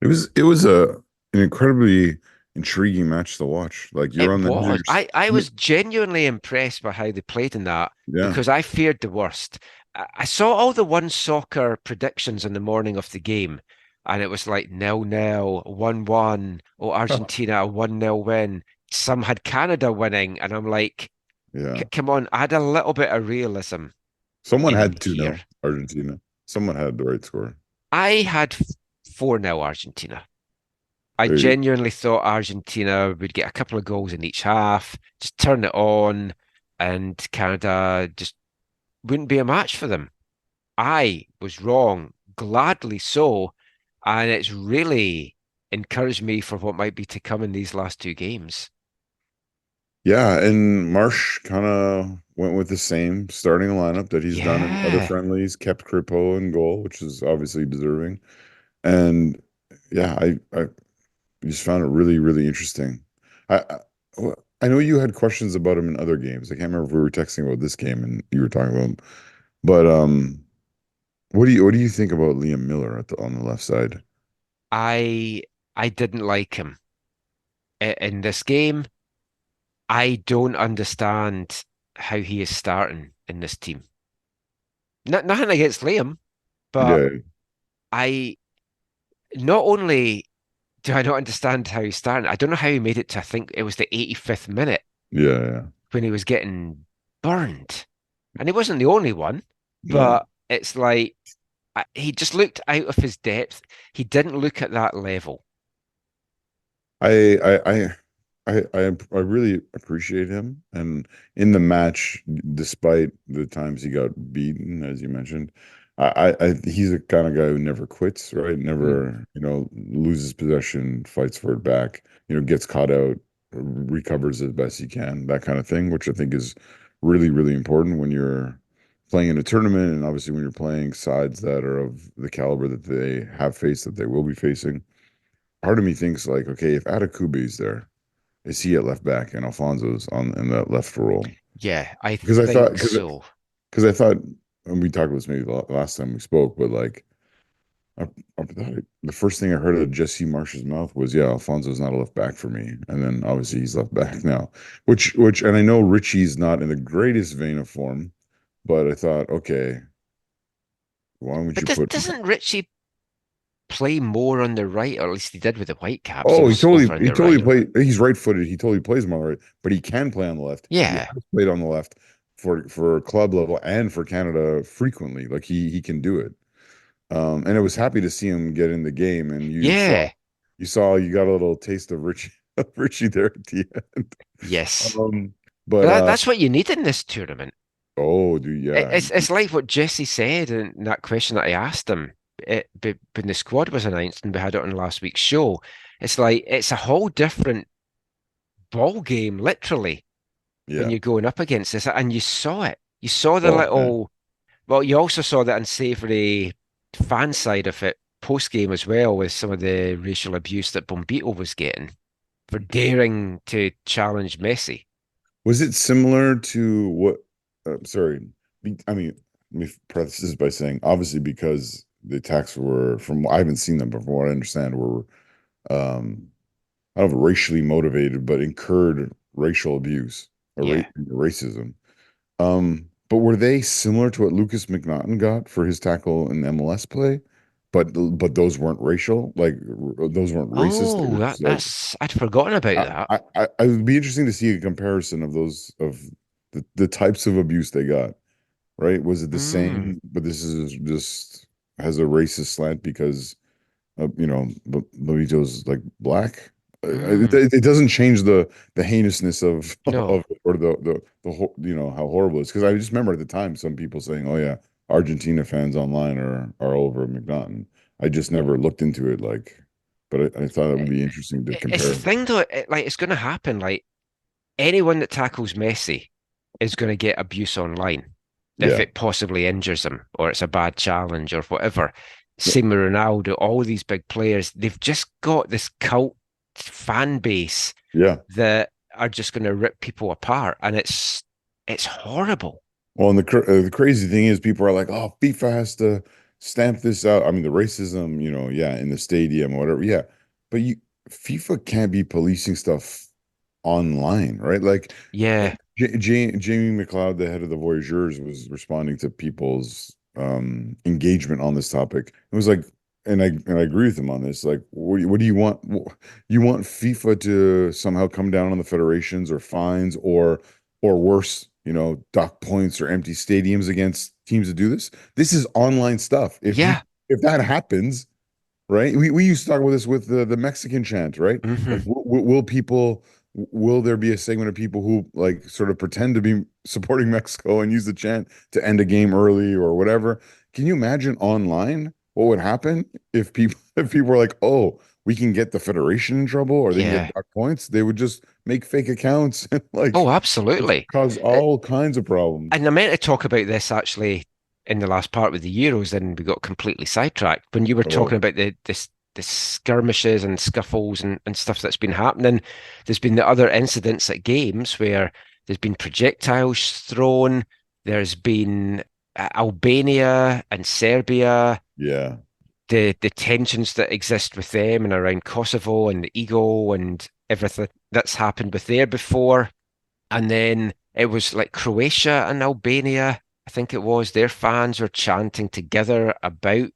Speaker 4: It was an incredibly intriguing match to watch. Like you're
Speaker 1: It
Speaker 4: on the
Speaker 1: was. I was genuinely impressed by how they played in that because I feared the worst. I saw all the One Soccer predictions in the morning of the game, and it was like 0-0, 1-1, Argentina, a 1-0 win. Some had Canada winning, and I'm like, come on, add a little bit of realism.
Speaker 4: Someone had 2-0 Argentina. Someone had the right score.
Speaker 1: I had 4-0 Argentina. I genuinely thought Argentina would get a couple of goals in each half, just turn it on, and Canada just wouldn't be a match for them. I was wrong, gladly so, and it's really encouraged me for what might be to come in these last two games.
Speaker 4: Yeah, and Marsh kind of went with the same starting lineup that he's done in other friendlies, kept Kripo in goal, which is obviously deserving. And yeah, I just found it really, really interesting. I know you had questions about him in other games. I can't remember if we were texting about this game and you were talking about him. But what do you think about Liam Miller on the left side?
Speaker 1: I didn't like him in this game. I don't understand how he is starting in this team. Nothing against Liam, but I not only do I not understand how he's starting, I don't know how he made it to, I think it was the 85th minute.
Speaker 4: Yeah.
Speaker 1: When he was getting burned. And he wasn't the only one, but it's like he just looked out of his depth. He didn't look at that level.
Speaker 4: I really appreciate him, and in the match, despite the times he got beaten, as you mentioned, he's the kind of guy who never quits, right? Never, loses possession, fights for it back, gets caught out, recovers as best he can, that kind of thing, which I think is really, really important when you're playing in a tournament, and obviously when you're playing sides that are of the caliber that they have faced, that they will be facing. Part of me thinks like, okay, if Adekube's there, is he at left back and Alfonso's in that left role?
Speaker 1: Yeah, I think so.
Speaker 4: Because I thought, and we talked about this maybe the last time we spoke, but like, I thought the first thing I heard out of Jesse Marsh's mouth was, "Yeah, Alfonso's not a left back for me," and then obviously he's left back now. Which, and I know Richie's not in the greatest vein of form, but I thought, okay, why don't you put?
Speaker 1: Doesn't Richie play more on the right, or at least he did with the Whitecaps?
Speaker 4: Oh, he totally played. He's right-footed. He totally plays more on the right, but he can play on the left.
Speaker 1: Yeah,
Speaker 4: he has played on the left for club level and for Canada frequently. Like he can do it. And I was happy to see him get in the game. And you got a little taste of Richie there at the end.
Speaker 1: Yes,
Speaker 4: but
Speaker 1: that's what you need in this tournament.
Speaker 4: Oh, dude, yeah.
Speaker 1: It's like what Jesse said in that question that I asked him when the squad was announced and we had it on last week's show. It's like it's a whole different ball game, literally, when you're going up against this, and you saw it. You saw the little Well, you also saw that unsavory fan side of it post game as well, with some of the racial abuse that Bombito was getting for daring to challenge Messi.
Speaker 4: Was it similar to what? Sorry, I mean, let me preface this by saying, obviously, because the attacks were from I haven't seen them, but from what I understand, were um, I don't know, racially motivated, but incurred racial abuse or
Speaker 1: Yeah.
Speaker 4: racism. But were they similar to what Lucas McNaughton got for his tackle in MLS play? But those weren't racial, like those weren't racist. They
Speaker 1: Oh,
Speaker 4: were just like
Speaker 1: that's I'd forgotten about that.
Speaker 4: I would be interesting to see a comparison of those of the types of abuse they got, right? Was it the
Speaker 1: Mm,
Speaker 4: same, but this is just has a racist slant because Lolito's like black.
Speaker 1: mm.
Speaker 4: It doesn't change the heinousness of
Speaker 1: No.
Speaker 4: or how horrible it is. Because I just remember at the time some people saying, "Oh yeah, Argentina fans online are over McNaughton." I just never looked into it but I thought it would be interesting to
Speaker 1: It's the
Speaker 4: compare.
Speaker 1: thing though, like it's going to happen. Like anyone that tackles Messi is going to get abuse online if
Speaker 4: Yeah.
Speaker 1: it possibly injures him or it's a bad challenge or whatever. Same with Ronaldo, all these big players, they've just got this cult fan base
Speaker 4: Yeah.
Speaker 1: that are just going to rip people apart, and it's horrible.
Speaker 4: Well, and the crazy thing is, people are like, "Oh, FIFA has to stamp this out." I mean, the racism, yeah, in the stadium or whatever, yeah. But FIFA can't be policing stuff online, right? Like,
Speaker 1: Yeah,
Speaker 4: Jamie McLeod, the head of the Voyageurs, was responding to people's engagement on this topic. It was like, and I agree with him on this. Like, what do you want? You want FIFA to somehow come down on the federations or fines or worse, dock points or empty stadiums against teams that do this? This is online stuff.
Speaker 1: yeah.
Speaker 4: If that happens, right? We used to talk about this with the Mexican chant, right? Like,
Speaker 1: Hmm.
Speaker 4: will there be a segment of people who like sort of pretend to be supporting Mexico and use the chant to end a game early or whatever? Can you imagine online what would happen if people if people were like, oh, we can get the federation in trouble or they can
Speaker 1: Yeah.
Speaker 4: get dock points? They would just make fake accounts and
Speaker 1: Oh,
Speaker 4: like
Speaker 1: absolutely.
Speaker 4: cause
Speaker 1: Uh,
Speaker 4: all kinds of problems.
Speaker 1: And I meant to talk about this actually in the last part with the Euros, and we got completely sidetracked when you were talking
Speaker 4: Oh,
Speaker 1: about the skirmishes and scuffles and stuff that's been happening. There's been the other incidents at games where there's been projectiles thrown. There's been Albania and Serbia,
Speaker 4: yeah.
Speaker 1: the tensions that exist with them and around Kosovo and the ego and everything that's happened with there before. And then it was like Croatia and Albania, I think it was, their fans were chanting together about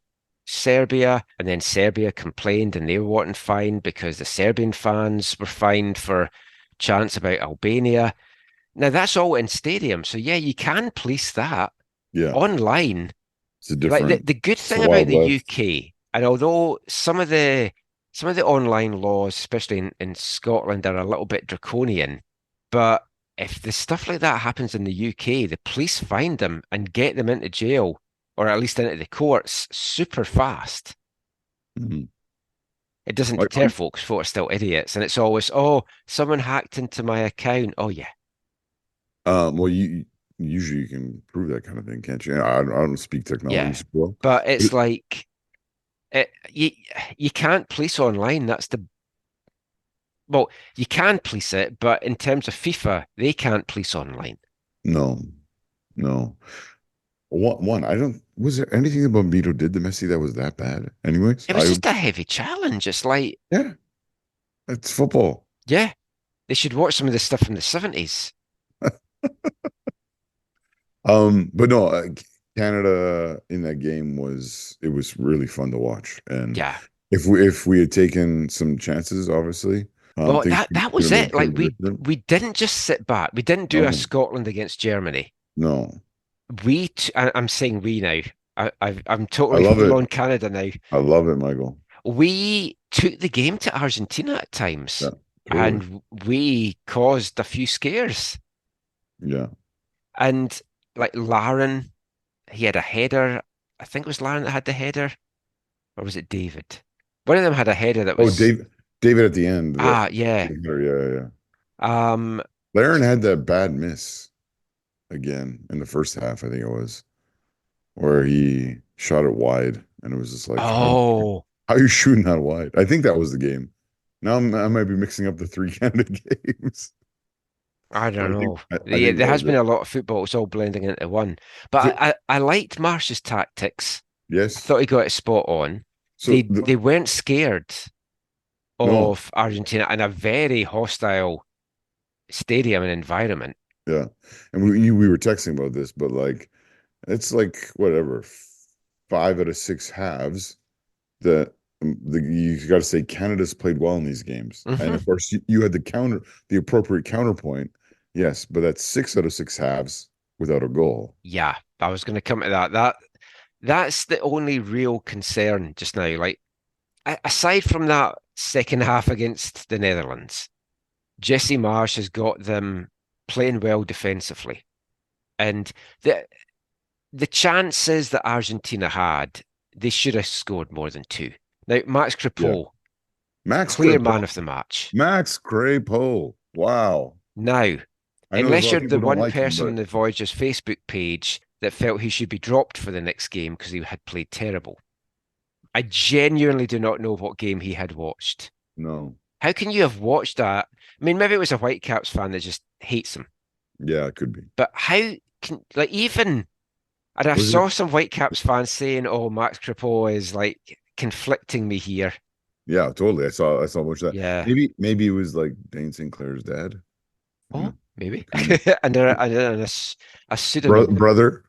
Speaker 1: Serbia. And then Serbia complained and they were wanting fined because the Serbian fans were fined for chants about Albania. Now that's all in stadium. So yeah, you can police that
Speaker 4: Yeah.
Speaker 1: online.
Speaker 4: It's a
Speaker 1: Like
Speaker 4: different
Speaker 1: the good
Speaker 4: it's the
Speaker 1: thing about
Speaker 4: Wild
Speaker 1: the
Speaker 4: West.
Speaker 1: UK, and although some of the online laws, especially in Scotland, are a little bit draconian, but if the stuff like that happens in the UK, the police find them and get them into jail or at least into the courts super fast.
Speaker 4: Mhm.
Speaker 1: It doesn't
Speaker 4: Like,
Speaker 1: deter folks, folks are still idiots, and it's always, oh, someone hacked into my account. Oh yeah,
Speaker 4: well, you usually you can prove that kind of thing, can't you? I don't speak technology
Speaker 1: yeah.
Speaker 4: so well.
Speaker 1: But
Speaker 4: But
Speaker 1: it's like it, you can't police online. That's the well, you can police it, but in terms of FIFA, they can't police online.
Speaker 4: no, no. I don't. Was there anything that Bombito did to Messi that was that bad? Anyways,
Speaker 1: It was just a heavy challenge. It's like,
Speaker 4: yeah, it's football.
Speaker 1: yeah, they should watch some of the stuff from the 70s.
Speaker 4: But no, Canada in that game was really fun to watch, and
Speaker 1: Yeah.
Speaker 4: if we had taken some chances, obviously,
Speaker 1: Well,
Speaker 4: things
Speaker 1: that
Speaker 4: could
Speaker 1: was
Speaker 4: have been
Speaker 1: it. Like
Speaker 4: pretty different.
Speaker 1: we didn't just sit back. We didn't do a
Speaker 4: No,
Speaker 1: Scotland against Germany.
Speaker 4: no,
Speaker 1: I'm saying we now. I'm
Speaker 4: I
Speaker 1: totally
Speaker 4: love
Speaker 1: full
Speaker 4: it.
Speaker 1: on Canada now.
Speaker 4: I love it, Michael.
Speaker 1: We took the game to Argentina at
Speaker 4: Yeah,
Speaker 1: times,
Speaker 4: totally.
Speaker 1: and we caused a few scares.
Speaker 4: Yeah.
Speaker 1: And like Laren, he had a header. I think it was Laren that had the header, or was it David? One of them had a header that
Speaker 4: Oh,
Speaker 1: was
Speaker 4: David at the end.
Speaker 1: yeah.
Speaker 4: Yeah, yeah, yeah.
Speaker 1: Um,
Speaker 4: Laren had that bad miss again in the first half, I think it was. where he shot it wide, and it was just like,
Speaker 1: Oh,
Speaker 4: how are you shooting that wide? I think that was the game. Now I might be mixing up the three Canada games.
Speaker 1: I
Speaker 4: But
Speaker 1: don't know.
Speaker 4: I
Speaker 1: Yeah,
Speaker 4: think
Speaker 1: there
Speaker 4: that
Speaker 1: has
Speaker 4: was
Speaker 1: been
Speaker 4: it.
Speaker 1: a lot of football. It's all blending into one. But
Speaker 4: So,
Speaker 1: I liked Marsh's tactics. I
Speaker 4: yes.
Speaker 1: thought he got it spot on.
Speaker 4: So
Speaker 1: They weren't scared
Speaker 4: no,
Speaker 1: of Argentina in a very hostile stadium and environment.
Speaker 4: yeah. And we were texting about this, but like it's like whatever, 5 out of 6 halves that you got to say Canada's played well in these games. And
Speaker 1: Hmm.
Speaker 4: of course you had the appropriate counterpoint. Yes, but that's 6 out of 6 halves without a goal.
Speaker 1: Yeah, I was going to come to that. That's the only real concern just now. Like aside from that second half against the Netherlands, Jesse Marsh has got them playing well defensively, and the chances that Argentina had, they should have scored more than two. Now, Max
Speaker 4: Yeah.
Speaker 1: Crepeau,
Speaker 4: Max
Speaker 1: clear
Speaker 4: Crepeau.
Speaker 1: man of the match.
Speaker 4: Max Crepeau. Wow.
Speaker 1: Now,
Speaker 4: I know there's a
Speaker 1: unless
Speaker 4: lot
Speaker 1: you're
Speaker 4: of
Speaker 1: the
Speaker 4: people who don't
Speaker 1: one
Speaker 4: like him,
Speaker 1: person
Speaker 4: but
Speaker 1: on the Voyagers Facebook page that felt he should be dropped for the next game because he had played terrible, I genuinely do not know what game he had watched.
Speaker 4: no.
Speaker 1: How can you have watched that? I mean, maybe it was a Whitecaps fan that just hates him,
Speaker 4: Yeah, it could be.
Speaker 1: but how can, like, even, and I
Speaker 4: Was it?
Speaker 1: saw some Whitecaps fans saying, oh, Max Crepeau is like conflicting me here.
Speaker 4: Yeah, totally. I saw much of that.
Speaker 1: Yeah.
Speaker 4: Maybe it was like Dane Sinclair's dad.
Speaker 1: Oh, maybe.
Speaker 4: Kind of
Speaker 1: A pseudonym.
Speaker 4: brother.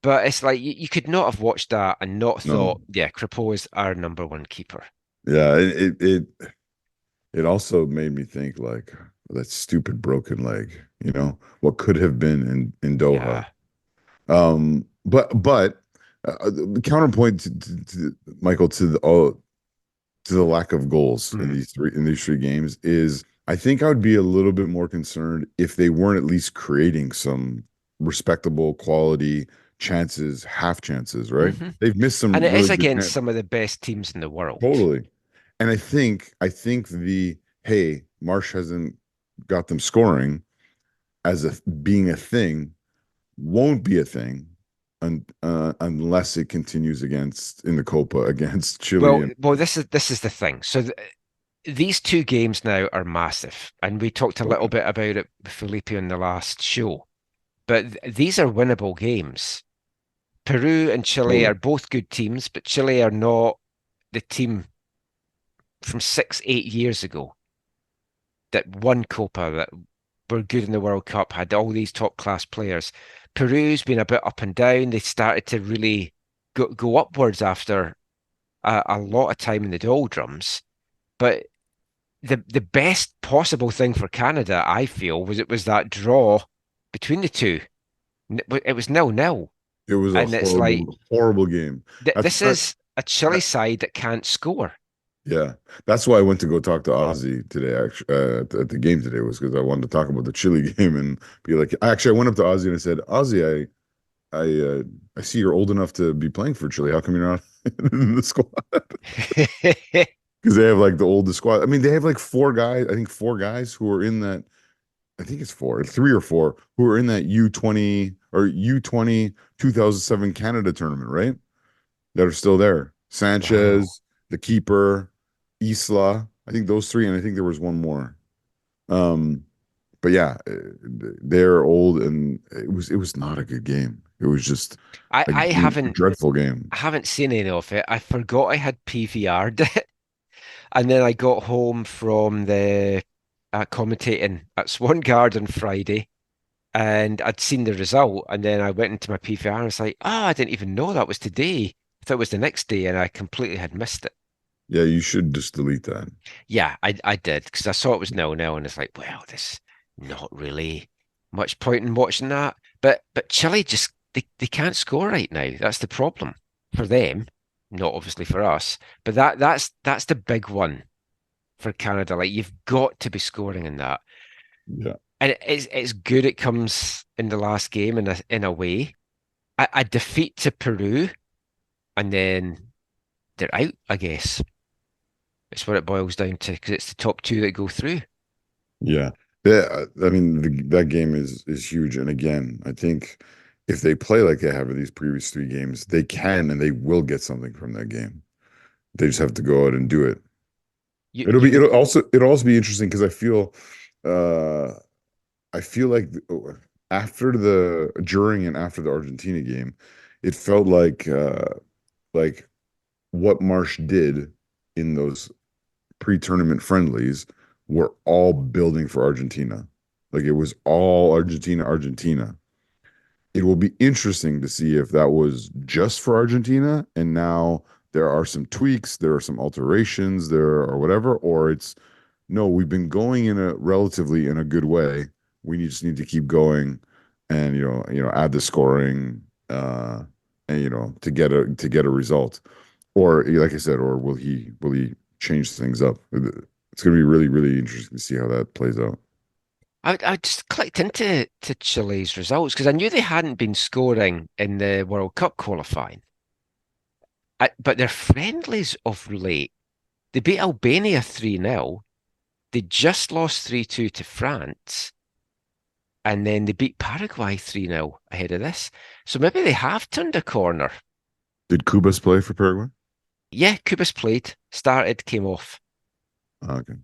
Speaker 1: But it's like you could not have watched that and not
Speaker 4: No.
Speaker 1: thought, yeah, Crepeau is our number one keeper.
Speaker 4: Yeah, it also made me think like that stupid broken leg, what could have been in Doha.
Speaker 1: Yeah.
Speaker 4: But the counterpoint to Michael to the lack of goals in
Speaker 1: Mm.
Speaker 4: these three games is I think I would be a little bit more concerned if they weren't at least creating some respectable quality chances, half chances, right?
Speaker 1: Hmm.
Speaker 4: They've missed
Speaker 1: And
Speaker 4: some
Speaker 1: it is
Speaker 4: really good
Speaker 1: against
Speaker 4: chances.
Speaker 1: some of the best teams in the world.
Speaker 4: Totally. And I think the hey, Marsh hasn't got them scoring as a being a thing won't be a thing unless it continues against in the Copa against Chile and
Speaker 1: Well, this is the thing. So these two games now are massive, and we talked a little
Speaker 4: okay.
Speaker 1: bit about it with Felipe on the last show. But these are winnable games. Peru and Chile are
Speaker 4: Totally.
Speaker 1: both good teams, but Chile are not the team from 6, 8 years ago that won Copa, that were good in the World Cup, had all these top class players. Peru's been a bit up and down. They started to really go upwards after a lot of time in the doldrums. But the best possible thing for Canada, I feel, was it was that draw between the two. It was 0-0.
Speaker 4: It was a
Speaker 1: And it's like
Speaker 4: horrible game.
Speaker 1: this
Speaker 4: That,
Speaker 1: is a Chile
Speaker 4: that
Speaker 1: side that can't score.
Speaker 4: yeah. That's why I went to go talk to Ozzy today, actually, at the game today was because I wanted to talk about the Chile game and be like, actually, I went up to Ozzy and I said, Ozzy, I see you're old enough to be playing for Chile. How come you're not in the squad? Because they have like the oldest squad. I mean, they have like four guys, I think four guys who are in that. I think it's four, three or four who are in that U20 or U20 2007 Canada tournament, right? That are still there.
Speaker 1: Wow.
Speaker 4: Sanchez, the keeper, Isla. I think those three, and I think there was one more. Um, but yeah, they're old, and it was not a good game. It was just
Speaker 1: I,
Speaker 4: a
Speaker 1: I haven't
Speaker 4: dreadful game.
Speaker 1: I haven't seen any of it. I forgot I had PVR'd it. And then I got home from the commentating at Swan Garden Friday and I'd seen the result. And then I went into my PVR and I was like, oh, I didn't even know that was today. I thought it was the next day and I completely had missed it.
Speaker 4: Yeah, you should just delete that.
Speaker 1: Yeah, I did because I saw it was 0-0 and it's like, well, there's not really much point in watching that. But Chile just they can't score right now. That's the problem for them, not obviously for us. But that's the big one for Canada. Like you've got to be scoring in that.
Speaker 4: Yeah.
Speaker 1: And it's good it comes in the last game in a way. A defeat to Peru and then they're out, I guess. It's what it boils down to because it's the top two that go through.
Speaker 4: Yeah. Yeah, I mean that game is huge. And again, I think if they play like they have in these previous 3 games, they can and they will get something from that game. They just have to go out and do it.
Speaker 1: You,
Speaker 4: It'll be
Speaker 1: you,
Speaker 4: it'll also be interesting because uh I feel like during and after the Argentina game, it felt like what Marsh did in those pre-tournament friendlies were all building for Argentina. Like it was all Argentina, Argentina. It will be interesting to see if that was just for Argentina and now there are some tweaks, there are some alterations there or whatever, or it's no, we've been going in a good way. We just need to keep going and add the scoring and to get a result. Or like I said, or will he change things up? It's going to be really, really interesting to see how that plays out.
Speaker 1: I just clicked into Chile's results because I knew they hadn't been scoring in the World Cup qualifying. But their friendlies of late, they beat Albania 3-0. They just lost 3-2 to France. And then they beat Paraguay 3-0 ahead of this. So maybe they have turned a corner.
Speaker 4: Did Cubas play for Paraguay?
Speaker 1: Yeah, Cubas played, started, came off
Speaker 4: Okay.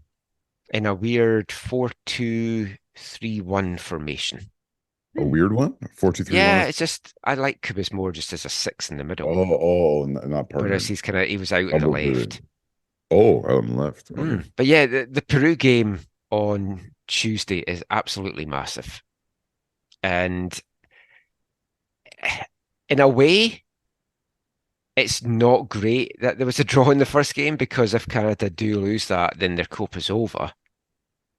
Speaker 1: in a weird 4-2-3-1 formation.
Speaker 4: A weird one? 4-2-3-1?
Speaker 1: Yeah, it's just I like Cubas more just as a six in the middle.
Speaker 4: Not
Speaker 1: Whereas
Speaker 4: partnered.
Speaker 1: he was out on the
Speaker 4: Double
Speaker 1: left.
Speaker 4: pivot. Oh, out on the left. Okay.
Speaker 1: But yeah, the Peru game on Tuesday is absolutely massive. And in a way, it's not great that there was a draw in the first game because if Canada do lose that, then their Copa's over.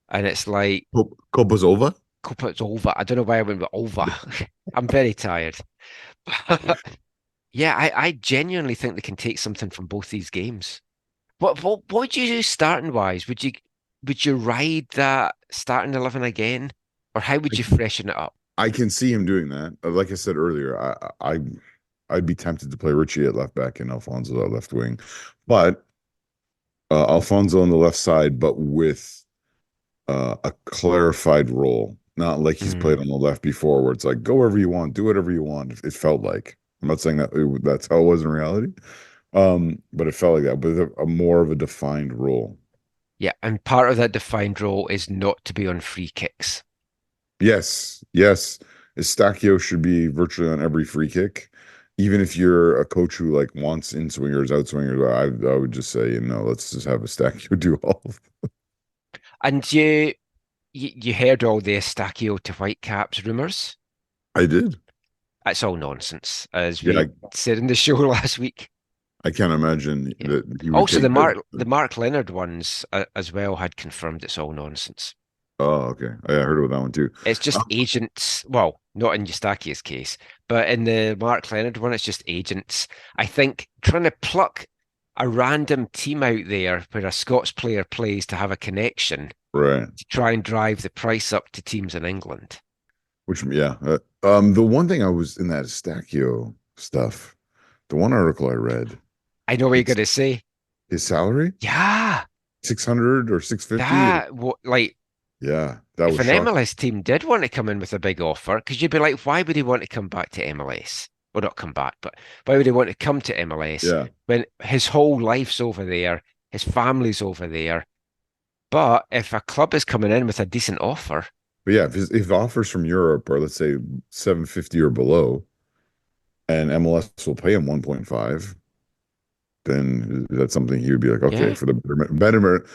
Speaker 1: And it's like
Speaker 4: Copa's over?
Speaker 1: Copa's over. I don't know why I went with over. I'm very tired. Yeah, I genuinely think they can take something from both these games. What would you do starting wise? Would you ride that starting 11 again, or how would you freshen it up?
Speaker 4: I can see him doing that. Like I said earlier, I'd be tempted to play Richie at left back and Alfonso at left wing, but Alfonso on the left side, but with a clarified role, not like he's played on the left before, where it's like go wherever you want, do whatever you want. It felt like I'm not saying that's how it was in reality, but it felt like that, but a more of a defined role.
Speaker 1: Yeah, and part of that defined role is not to be on free kicks.
Speaker 4: Yes, yes. Estacchio should be virtually on every free kick. Even if you're a coach who like wants in swingers, out swingers, I would just say, let's just have Estacchio do all of them.
Speaker 1: And you heard all the Estacchio to Whitecaps rumors.
Speaker 4: I did.
Speaker 1: That's all nonsense, as
Speaker 4: Yeah,
Speaker 1: we said in the show last week.
Speaker 4: I can't imagine that he would
Speaker 1: Also,
Speaker 4: take
Speaker 1: the Mark Leonard ones as well had confirmed it's all nonsense.
Speaker 4: Oh, okay. I heard about that one too.
Speaker 1: It's just agents. Well, not in Eustachius' case, but in the Mark Leonard one, it's just agents. I think trying to pluck a random team out there where a Scots player plays to have a connection,
Speaker 4: right,
Speaker 1: to try and drive the price up to teams in England.
Speaker 4: Which, yeah. The one thing I was in that Estacchio stuff, the one article I read,
Speaker 1: I know what you're going to say.
Speaker 4: His salary?
Speaker 1: Yeah.
Speaker 4: 600 or 650? Yeah, that was
Speaker 1: if an
Speaker 4: shocking.
Speaker 1: MLS team did want to come in with a big offer, because you'd be like, why would he want to come back to MLS? Well, not come back, but why would he want to come to MLS when his whole life's over there, his family's over there? But if a club is coming in with a decent offer.
Speaker 4: But yeah, if offers from Europe are, let's say, 750 or below, and MLS will pay him 1.5, then that's something he would be like, okay, for the betterment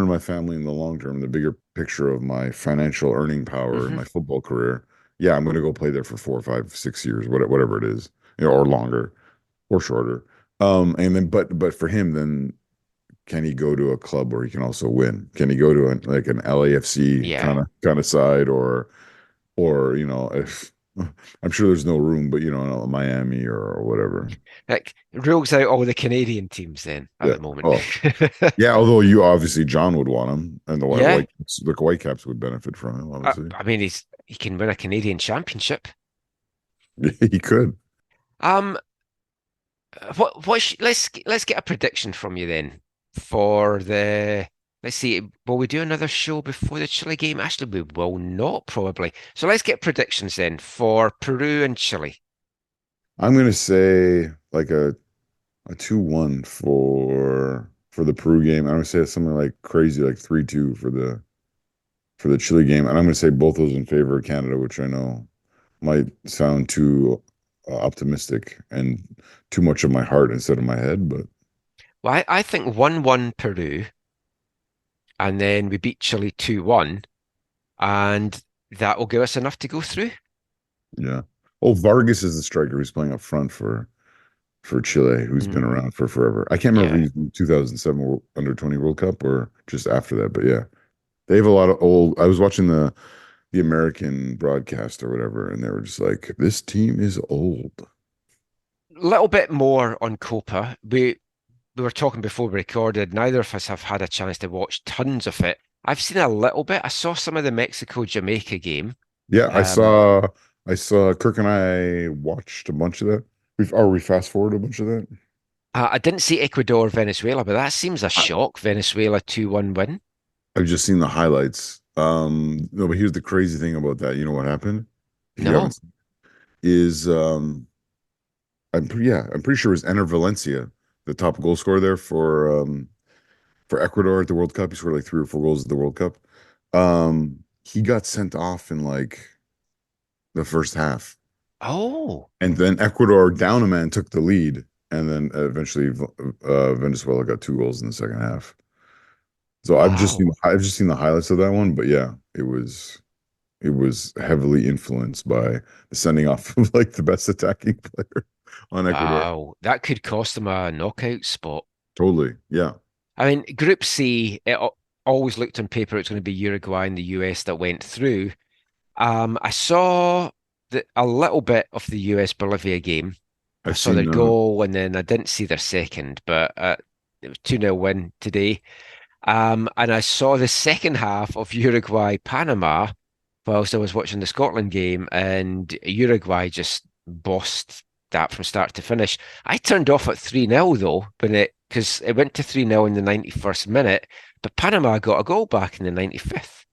Speaker 4: of my family in the long term, the bigger picture of my financial earning power in my football career, yeah, I'm going to go play there for 4, 5, 6 years, whatever it is, or longer, or shorter. And then, but for him, then can he go to a club where he can also win? Can he go to an LAFC kind of side, or if I'm sure there's no room, but Miami or whatever.
Speaker 1: Like rules out all the Canadian teams then at the moment.
Speaker 4: Yeah, although John would want him, and the Whitecaps would benefit from him. Obviously,
Speaker 1: I mean he can win a Canadian championship.
Speaker 4: He could.
Speaker 1: Let's get a prediction from you then for the Let's see. Will we do another show before the Chile game? Actually, we will not probably. So let's get predictions then for Peru and Chile.
Speaker 4: I'm gonna say like a 2-1 for the Peru game. I'm gonna say something like crazy, like 3-2 for the Chile game, and I'm gonna say both those in favor of Canada, which I know might sound too optimistic and too much of my heart instead of my head, but
Speaker 1: Well, I think 1-1 Peru, and then we beat Chile 2-1, and that will give us enough to go through.
Speaker 4: yeah. Oh, Vargas is the striker who's playing up front for Chile, who's been
Speaker 1: Mm,
Speaker 4: around for forever. I can't remember
Speaker 1: yeah.
Speaker 4: if he's in 2007 under 20 World Cup or just after that, but yeah. They have a lot of old. I was watching the American broadcast or whatever, and they were just like, "This team is old."
Speaker 1: A little bit more on Copa. We were talking before we recorded. Neither of us have had a chance to watch tons of it. I've seen a little bit. I saw some of the Mexico Jamaica game.
Speaker 4: Yeah,
Speaker 1: Um,
Speaker 4: I saw Kirk and I watched a bunch of that. We fast forward a bunch of that.
Speaker 1: I didn't see Ecuador Venezuela, but that seems a
Speaker 4: I,
Speaker 1: shock. Venezuela 2-1 win.
Speaker 4: I've just seen the highlights. No, but here's the crazy thing about that. You know what happened? If you
Speaker 1: No.
Speaker 4: haven't, is I'm pretty sure it was Enner Valencia, the top goal scorer there for Ecuador at the World Cup. He scored like 3 or 4 goals at the World Cup. He got sent off in like the first half,
Speaker 1: Oh,
Speaker 4: and then Ecuador down a man took the lead, and then eventually Venezuela got 2 goals in the second half. So
Speaker 1: wow.
Speaker 4: I've just seen the highlights of that one, but yeah, it was heavily influenced by the sending off of like the best attacking player on Ecuador.
Speaker 1: Wow. That could cost them a knockout spot.
Speaker 4: Totally, yeah.
Speaker 1: I mean, Group C, always looked on paper it's going to be Uruguay and the US that went through. I saw a little bit of the US Bolivia game. I
Speaker 4: I've
Speaker 1: saw their
Speaker 4: seen
Speaker 1: goal and then I didn't see their second, but it was 2-0 win today. And I saw the second half of Uruguay Panama whilst I was watching the Scotland game, and Uruguay just bossed that from start to finish. I turned off at 3-0 though, because it went to 3-0 in the 91st minute, but Panama got a goal back in the 95th.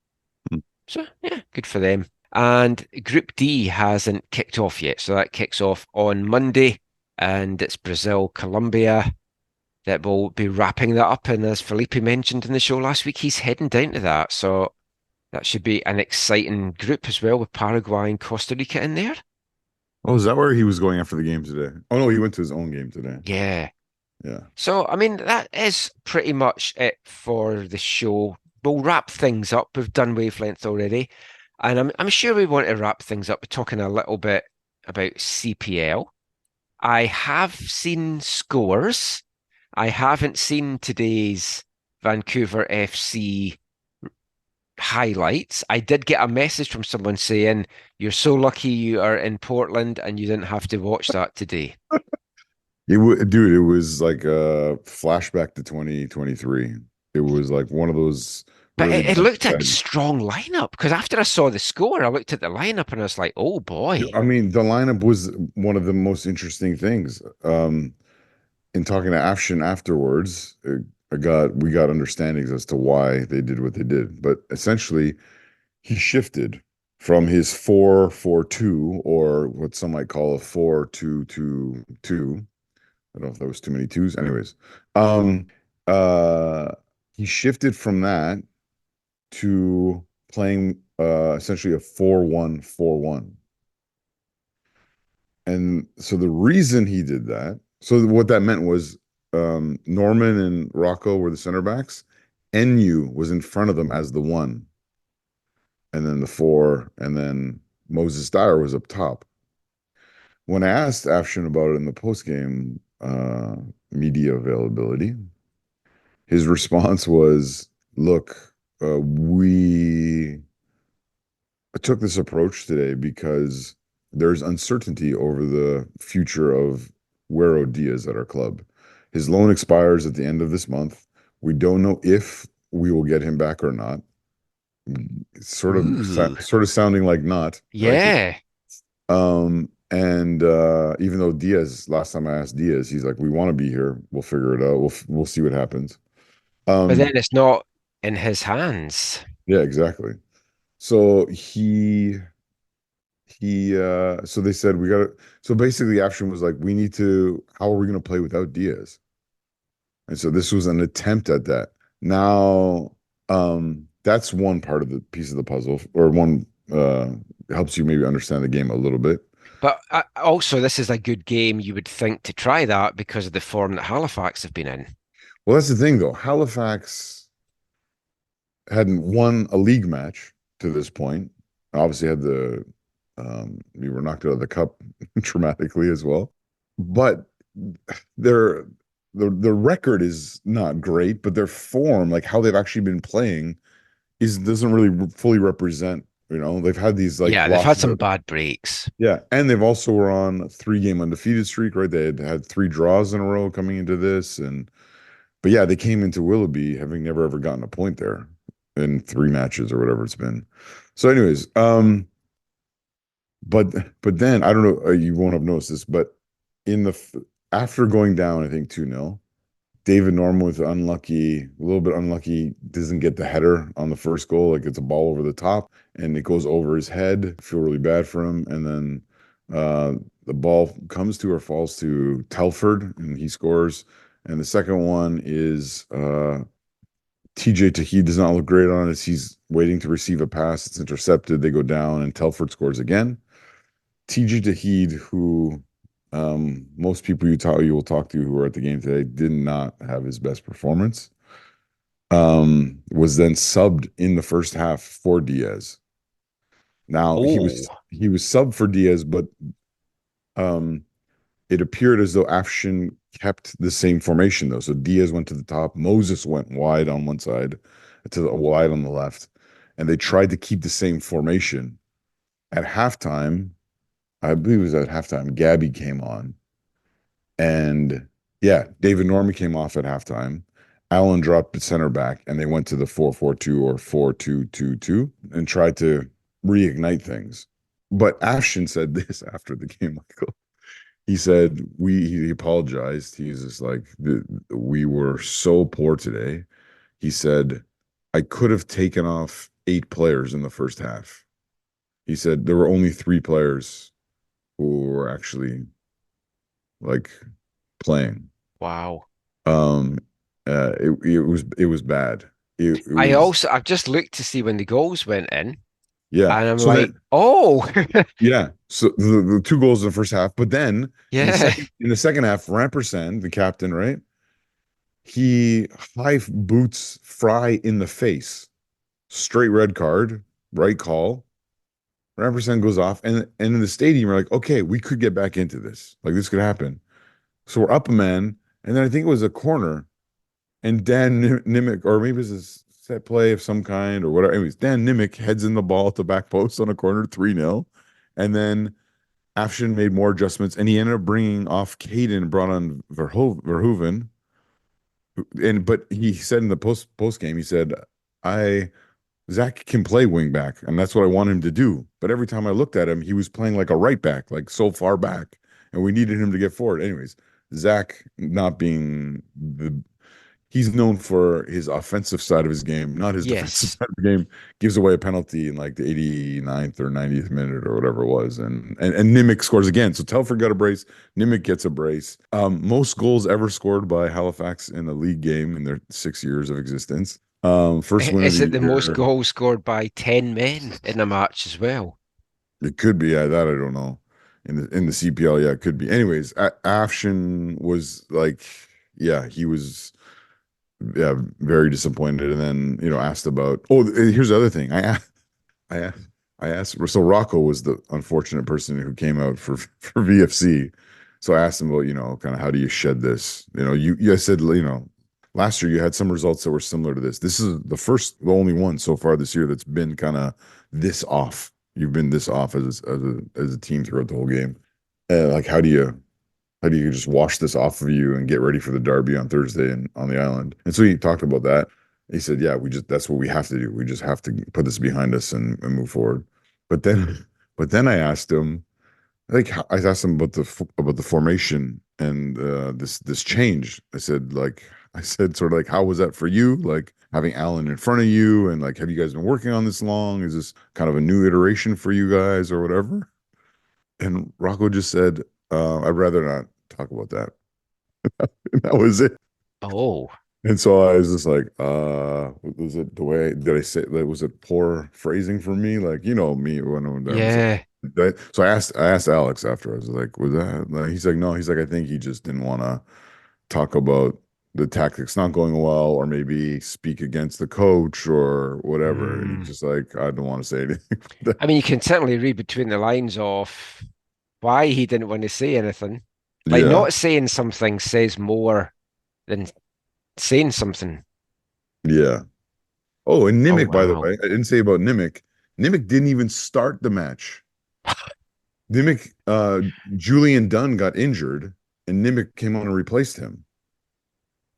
Speaker 1: So yeah, good for them. And Group D hasn't kicked off yet, so that kicks off on Monday, and it's Brazil, Colombia that will be wrapping that up. And as Felipe mentioned in the show last week, he's heading down to that. So that should be an exciting group as well with Paraguay and Costa Rica in there.
Speaker 4: Oh, is that where he was going after the game today? Oh no, he went to his own game today.
Speaker 1: Yeah.
Speaker 4: Yeah.
Speaker 1: So, I mean, that is pretty much it for the show. We'll wrap things up. We've done wavelength already. And I'm sure we want to wrap things up by talking a little bit about CPL. I have seen scores. I haven't seen today's Vancouver FC highlights. I did get a message from someone saying, "You're so lucky you are in Portland and you didn't have to watch that today."
Speaker 4: Dude, it was like a flashback to 2023. It was like one of those
Speaker 1: But
Speaker 4: really
Speaker 1: it
Speaker 4: bad.
Speaker 1: looked a strong lineup because after I saw the score, I looked at the lineup and I was like, "Oh boy."
Speaker 4: I mean, the lineup was one of the most interesting things. In talking to Afshin afterwards, we got understandings as to why they did what they did. But essentially, he shifted from his 4-4-2, or what some might call a 4-2-2-2. I don't know if that was too many twos. Anyways, um, uh, he shifted from that to playing essentially a 4-1-4-1. And so the reason he did that, so what that meant was Norman and Rocco were the center backs. NU was in front of them as the one, and then the four, and then Moses Dyer was up top. When I asked Afshin about it in the postgame media availability, his response was, "Look, we took this approach today because there's uncertainty over the future of Guero Diaz at our club. His loan expires at the end of this month. We don't know if we will get him back or not. It's
Speaker 1: Ooh.
Speaker 4: sort of sounding like not, right?
Speaker 1: Yeah.
Speaker 4: And even though Diaz, last time I asked Diaz, he's like, "We want to be here. We'll figure it out. We'll see what happens."
Speaker 1: But then
Speaker 4: Um,
Speaker 1: it's not in his hands.
Speaker 4: Yeah, exactly. So so they said we gotta so basically the option was like we need to how are we gonna play without Diaz? And so this was an attempt at that. Now, that's one part of the piece of the puzzle, or one helps you maybe understand the game a little bit.
Speaker 1: But also, this is a good game, you would think, to try that because of the form that Halifax have been in.
Speaker 4: Well, that's the thing though. Halifax hadn't won a league match to this point. Obviously had we were knocked out of the cup dramatically as well. But their the record is not great, but their form, like how they've actually been playing, is doesn't really fully represent. They've had these like
Speaker 1: Yeah, they've had
Speaker 4: losses.
Speaker 1: some bad breaks.
Speaker 4: Yeah, and they've also were on a 3-game undefeated streak, right? They had 3 draws in a row coming into this, but yeah, they came into Willoughby having never ever gotten a point there in 3 matches or whatever it's been. So, anyways, but then I don't know, you won't have noticed this, but in after going down, I think 2-0, David Norman was a little bit unlucky, doesn't get the header on the first goal. Like it's a ball over the top and it goes over his head. I feel really bad for him. And then the ball comes to or falls to Telford and he scores. And the second one is TJ Tahid does not look great on it. He's waiting to receive a pass. It's intercepted. They go down and Telford scores again. TJ Tahid, who most people you will talk to who were at the game today did not have his best performance. Was then subbed in the first half for Diaz. Now he was subbed for Diaz, but it appeared as though Afshin kept the same formation though. So Diaz went to the top, Moses went wide on one side, to the wide on the left, and they tried to keep the same formation. At halftime, I believe it was at halftime, Gabby came on. And yeah, David Norman came off at halftime. Allen dropped at center back, and they went to the 4-4-2 or 4-2-2-2 and tried to reignite things. But Ashton said this after the game, Michael. He said he apologized. He's just like, we were so poor today. He said, I could have taken off 8 players in the first half. He said there were only 3 players who were actually like playing.
Speaker 1: Wow.
Speaker 4: It was bad.
Speaker 1: I've just looked to see when the goals went in.
Speaker 4: Yeah.
Speaker 1: And I'm
Speaker 4: so
Speaker 1: like, oh.
Speaker 4: Yeah. So the 2 goals in the first half, but then
Speaker 1: yeah.
Speaker 4: in the second half, Rampersad, the captain, right? He high boots Fry in the face. Straight red card, right call. Rampersad goes off, and in the stadium, we're like, okay, we could get back into this. Like this could happen. So we're up a man, and then I think it was a corner, and Dan Nimick, or maybe it was a set play of some kind or whatever. Anyways, Dan Nimick heads in the ball at the back post on a corner, 3-0. And then Afshin made more adjustments, and he ended up bringing off Caden and brought on Verhoeven. But he said in the post game, he said, Zach can play wing back, and that's what I want him to do. But every time I looked at him, he was playing like a right back, like so far back, and we needed him to get forward. Anyways, Zach not being he's known for his offensive side of his game, not his defensive side of the game. Gives away a penalty in like the 89th or 90th minute or whatever it was, and Nimick scores again. So Telford got a brace, Nimick gets a brace. Most goals ever scored by Halifax in a league game in their 6 years of existence. First win.
Speaker 1: Is it the most goals scored by 10 men in a match as well?
Speaker 4: It could be. That I don't know. In the CPL, yeah, it could be. Anyways, Afshin was like, yeah, he was, yeah, very disappointed. And then asked about. Oh, here's the other thing. I asked. So Rocco was the unfortunate person who came out for VFC. So I asked him about kind of how do you shed this? I said last year you had some results that were similar to this. This is the only one so far this year that's been kind of this off. You've been this off as a team throughout the whole game. Like how do you just wash this off of you and get ready for the derby on Thursday and on the island? And so he talked about that. He said, yeah, that's what we have to do. We just have to put this behind us and move forward. But then I asked him, I asked him about the formation and this change. I said sort of like, how was that for you? Like, having Alan in front of you, and like, have you guys been working on this long? Is this kind of a new iteration for you guys or whatever? And Rocco just said, I'd rather not talk about that. And that was it.
Speaker 1: Oh,
Speaker 4: And so I was just like, was it the way, did I say that? Was it poor phrasing for me? Like, you know, me when I'm there. I was
Speaker 1: yeah.
Speaker 4: like, so I asked Alex after. I was like, was that, like, he's like, no, he's like, I think he just didn't want to talk about the tactics not going well, or maybe speak against the coach or whatever. And he's
Speaker 1: Mm.
Speaker 4: just like, I don't want to say anything.
Speaker 1: I mean, you can certainly read between the lines of why he didn't want to say anything. Like,
Speaker 4: Yeah,
Speaker 1: not saying something says more than saying something.
Speaker 4: yeah. Oh, and
Speaker 1: Oh,
Speaker 4: Nimick, by the
Speaker 1: wow.
Speaker 4: way, I didn't say about Nimick. Nimick didn't even start the match. Nimick, Julian Dunn got injured, and Nimick came on and replaced him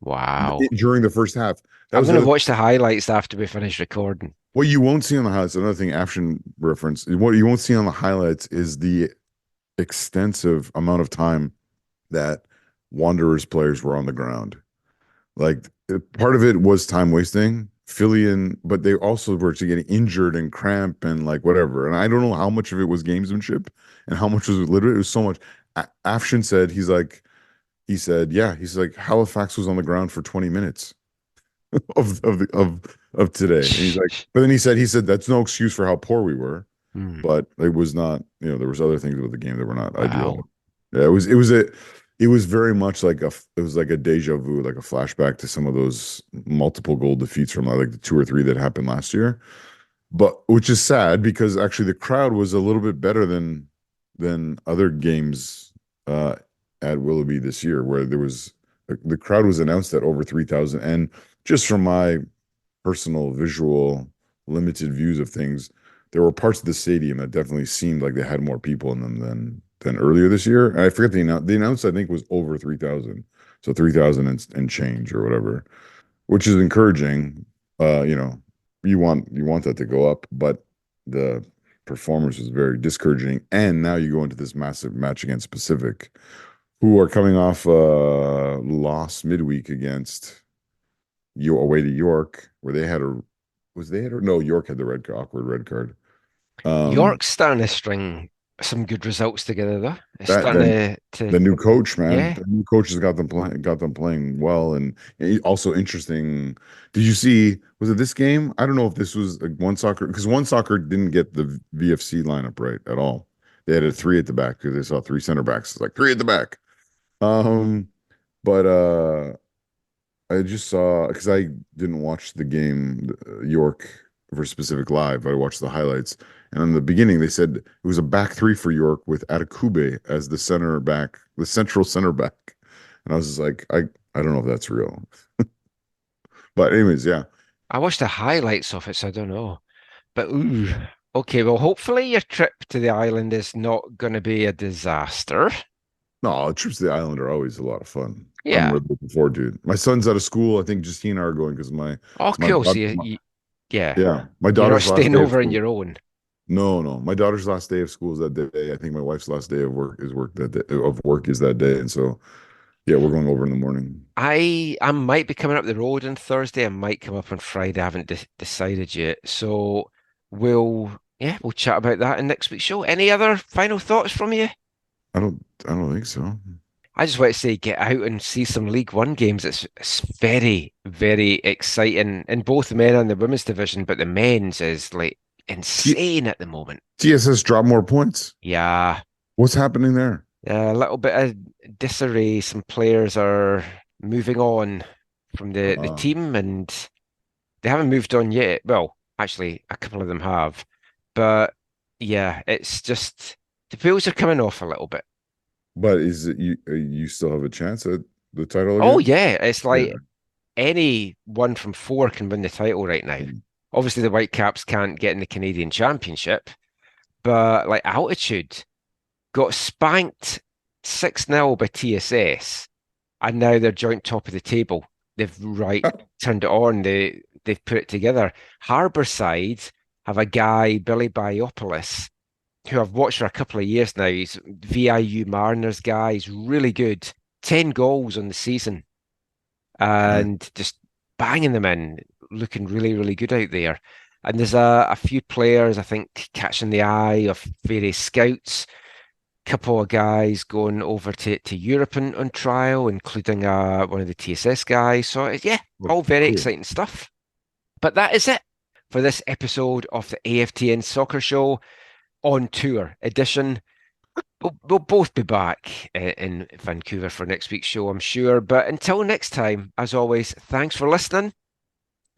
Speaker 1: Wow.
Speaker 4: during the first half. That
Speaker 1: I'm
Speaker 4: was
Speaker 1: going
Speaker 4: the
Speaker 1: to
Speaker 4: other.
Speaker 1: watch the highlights after we finish recording.
Speaker 4: What you won't see on the highlights, another thing, Afshin reference. What you won't see on the highlights is the extensive amount of time that Wanderers players were on the ground. Like part of it was time wasting, but they also were to getting injured and cramp and like whatever. And I don't know how much of it was gamesmanship and how much was literally. It was so much. Afshin said he's like Halifax was on the ground for 20 minutes of today, and he's like, but then he said that's no excuse for how poor we were,
Speaker 1: Hmm.
Speaker 4: but it was not. There was other things with the game that were not ideal.
Speaker 1: Wow.
Speaker 4: Yeah, it was very much like it was like a deja vu, like a flashback to some of those multiple goal defeats from like the two or three that happened last year. But which is sad because actually the crowd was a little bit better than other games at Willoughby this year, where the crowd was announced at over 3,000, and just from my personal visual limited views of things, there were parts of the stadium that definitely seemed like they had more people in them than earlier this year. And I forget the announce I think was over 3,000. So 3,000 and change or whatever, which is encouraging. You want that to go up, but the performance was very discouraging. And now you go into this massive match against Pacific, who are coming off a loss midweek against you away to York, where they had a was they had a, no York had the awkward red card. Um,
Speaker 1: York's starting to string some good results together, though. It's
Speaker 4: that
Speaker 1: starting
Speaker 4: then
Speaker 1: to
Speaker 4: the new coach, man,
Speaker 1: yeah.
Speaker 4: the new coach has got them playing well, and also interesting. Did you see? Was it this game? I don't know if this was like One Soccer, because One Soccer didn't get the VFC lineup right at all. They had a three at the back because they saw three center backs. It's like three at the back. Um, but I just saw, because I didn't watch the game York versus Pacific live. I watched the highlights, and in the beginning they said it was a back three for York with Atakube as the center back, the central center back, and I was just like, I don't know if that's real, but anyways, yeah.
Speaker 1: I watched the highlights of it, so I don't know. But ooh, okay. Well, hopefully your trip to the island is not going to be a disaster.
Speaker 4: No, trips to the island are always a lot of fun. I'm
Speaker 1: Yeah.
Speaker 4: really looking forward to it. My son's out of school. I think Justine and I are going because
Speaker 1: Oh,
Speaker 4: it's
Speaker 1: cool. So yeah,
Speaker 4: yeah, my
Speaker 1: you're not
Speaker 4: daughter's last
Speaker 1: staying
Speaker 4: day of
Speaker 1: over on
Speaker 4: school.
Speaker 1: your own.
Speaker 4: No, no. My daughter's last day of school is that day. I think my wife's last day of work is that day. And so, yeah, we're going over in the morning.
Speaker 1: I might be coming up the road on Thursday. I might come up on Friday. I haven't decided yet. So we'll chat about that in next week's show. Any other final thoughts from you?
Speaker 4: I don't think so.
Speaker 1: I just want to say get out and see some League One games. It's very, very exciting in both the men and the women's division, but the men's is like
Speaker 4: T
Speaker 1: insane at the moment.
Speaker 4: TSS dropped more points.
Speaker 1: Yeah,
Speaker 4: What's happening there?
Speaker 1: a little bit of disarray. Some players are moving on from the
Speaker 4: Uh,
Speaker 1: team, and they haven't moved on yet. Well, actually, a couple of them have, but yeah, it's just the wheels are coming off a little bit.
Speaker 4: but is it you still have a chance at the title
Speaker 1: Oh
Speaker 4: again?
Speaker 1: yeah, it's
Speaker 4: Yeah.
Speaker 1: like any one from four can win the title right now. Obviously, the Whitecaps can't get in the Canadian Championship, but like Altitude got spanked 6-0 by TSS, and now they're joint top of the table. They've turned it on. They've put it together. Harbourside have a guy, Billy Biopoulos, who I've watched for a couple of years now. He's VIU Mariners guy. He's really good. 10 goals on the season
Speaker 4: Nice.
Speaker 1: and just banging them in. looking really, really good out there. And there's a few players, I think, catching the eye of various scouts. Couple of guys going over to Europe on trial, including one of the TSS guys. So yeah, all very exciting stuff. But that is it for this episode of the AFTN Soccer Show on Tour edition. We'll both be back in Vancouver for next week's show, I'm sure. But until next time, as always, thanks for listening.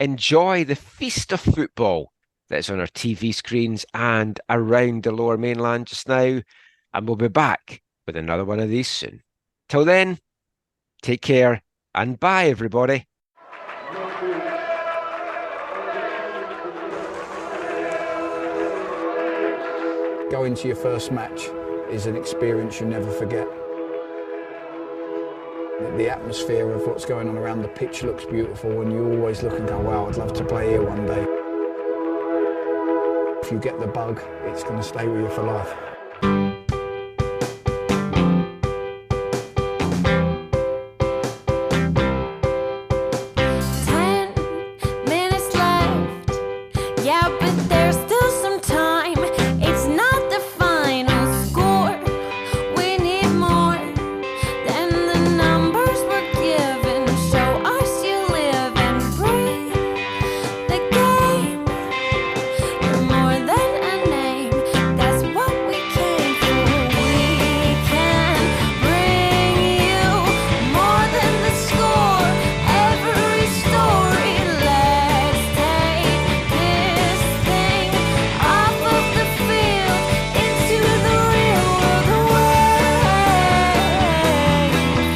Speaker 1: Enjoy the feast of football that's on our TV screens and around the Lower Mainland just now. And we'll be back with another one of these soon. Till then, take care and bye, everybody.
Speaker 12: Going to your first match is an experience you never forget. The atmosphere of what's going on around the pitch looks beautiful, and you always look and go, wow, I'd love to play here one day. If you get the bug, it's going to stay with you for life.
Speaker 3: 10 minutes left. Yeah, but there's still some time. It's not the final score. We need more than the numbers we're given. Show us you live and breathe the game. You're more than a name. That's what we came for. We can bring you more than the score. Every story. Let's take this thing off of the field into the real world, away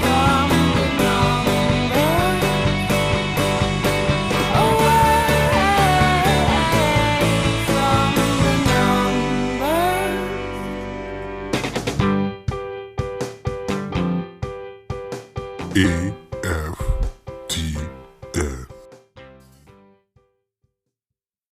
Speaker 3: from the numbers, away from the numbers.
Speaker 13: AFTN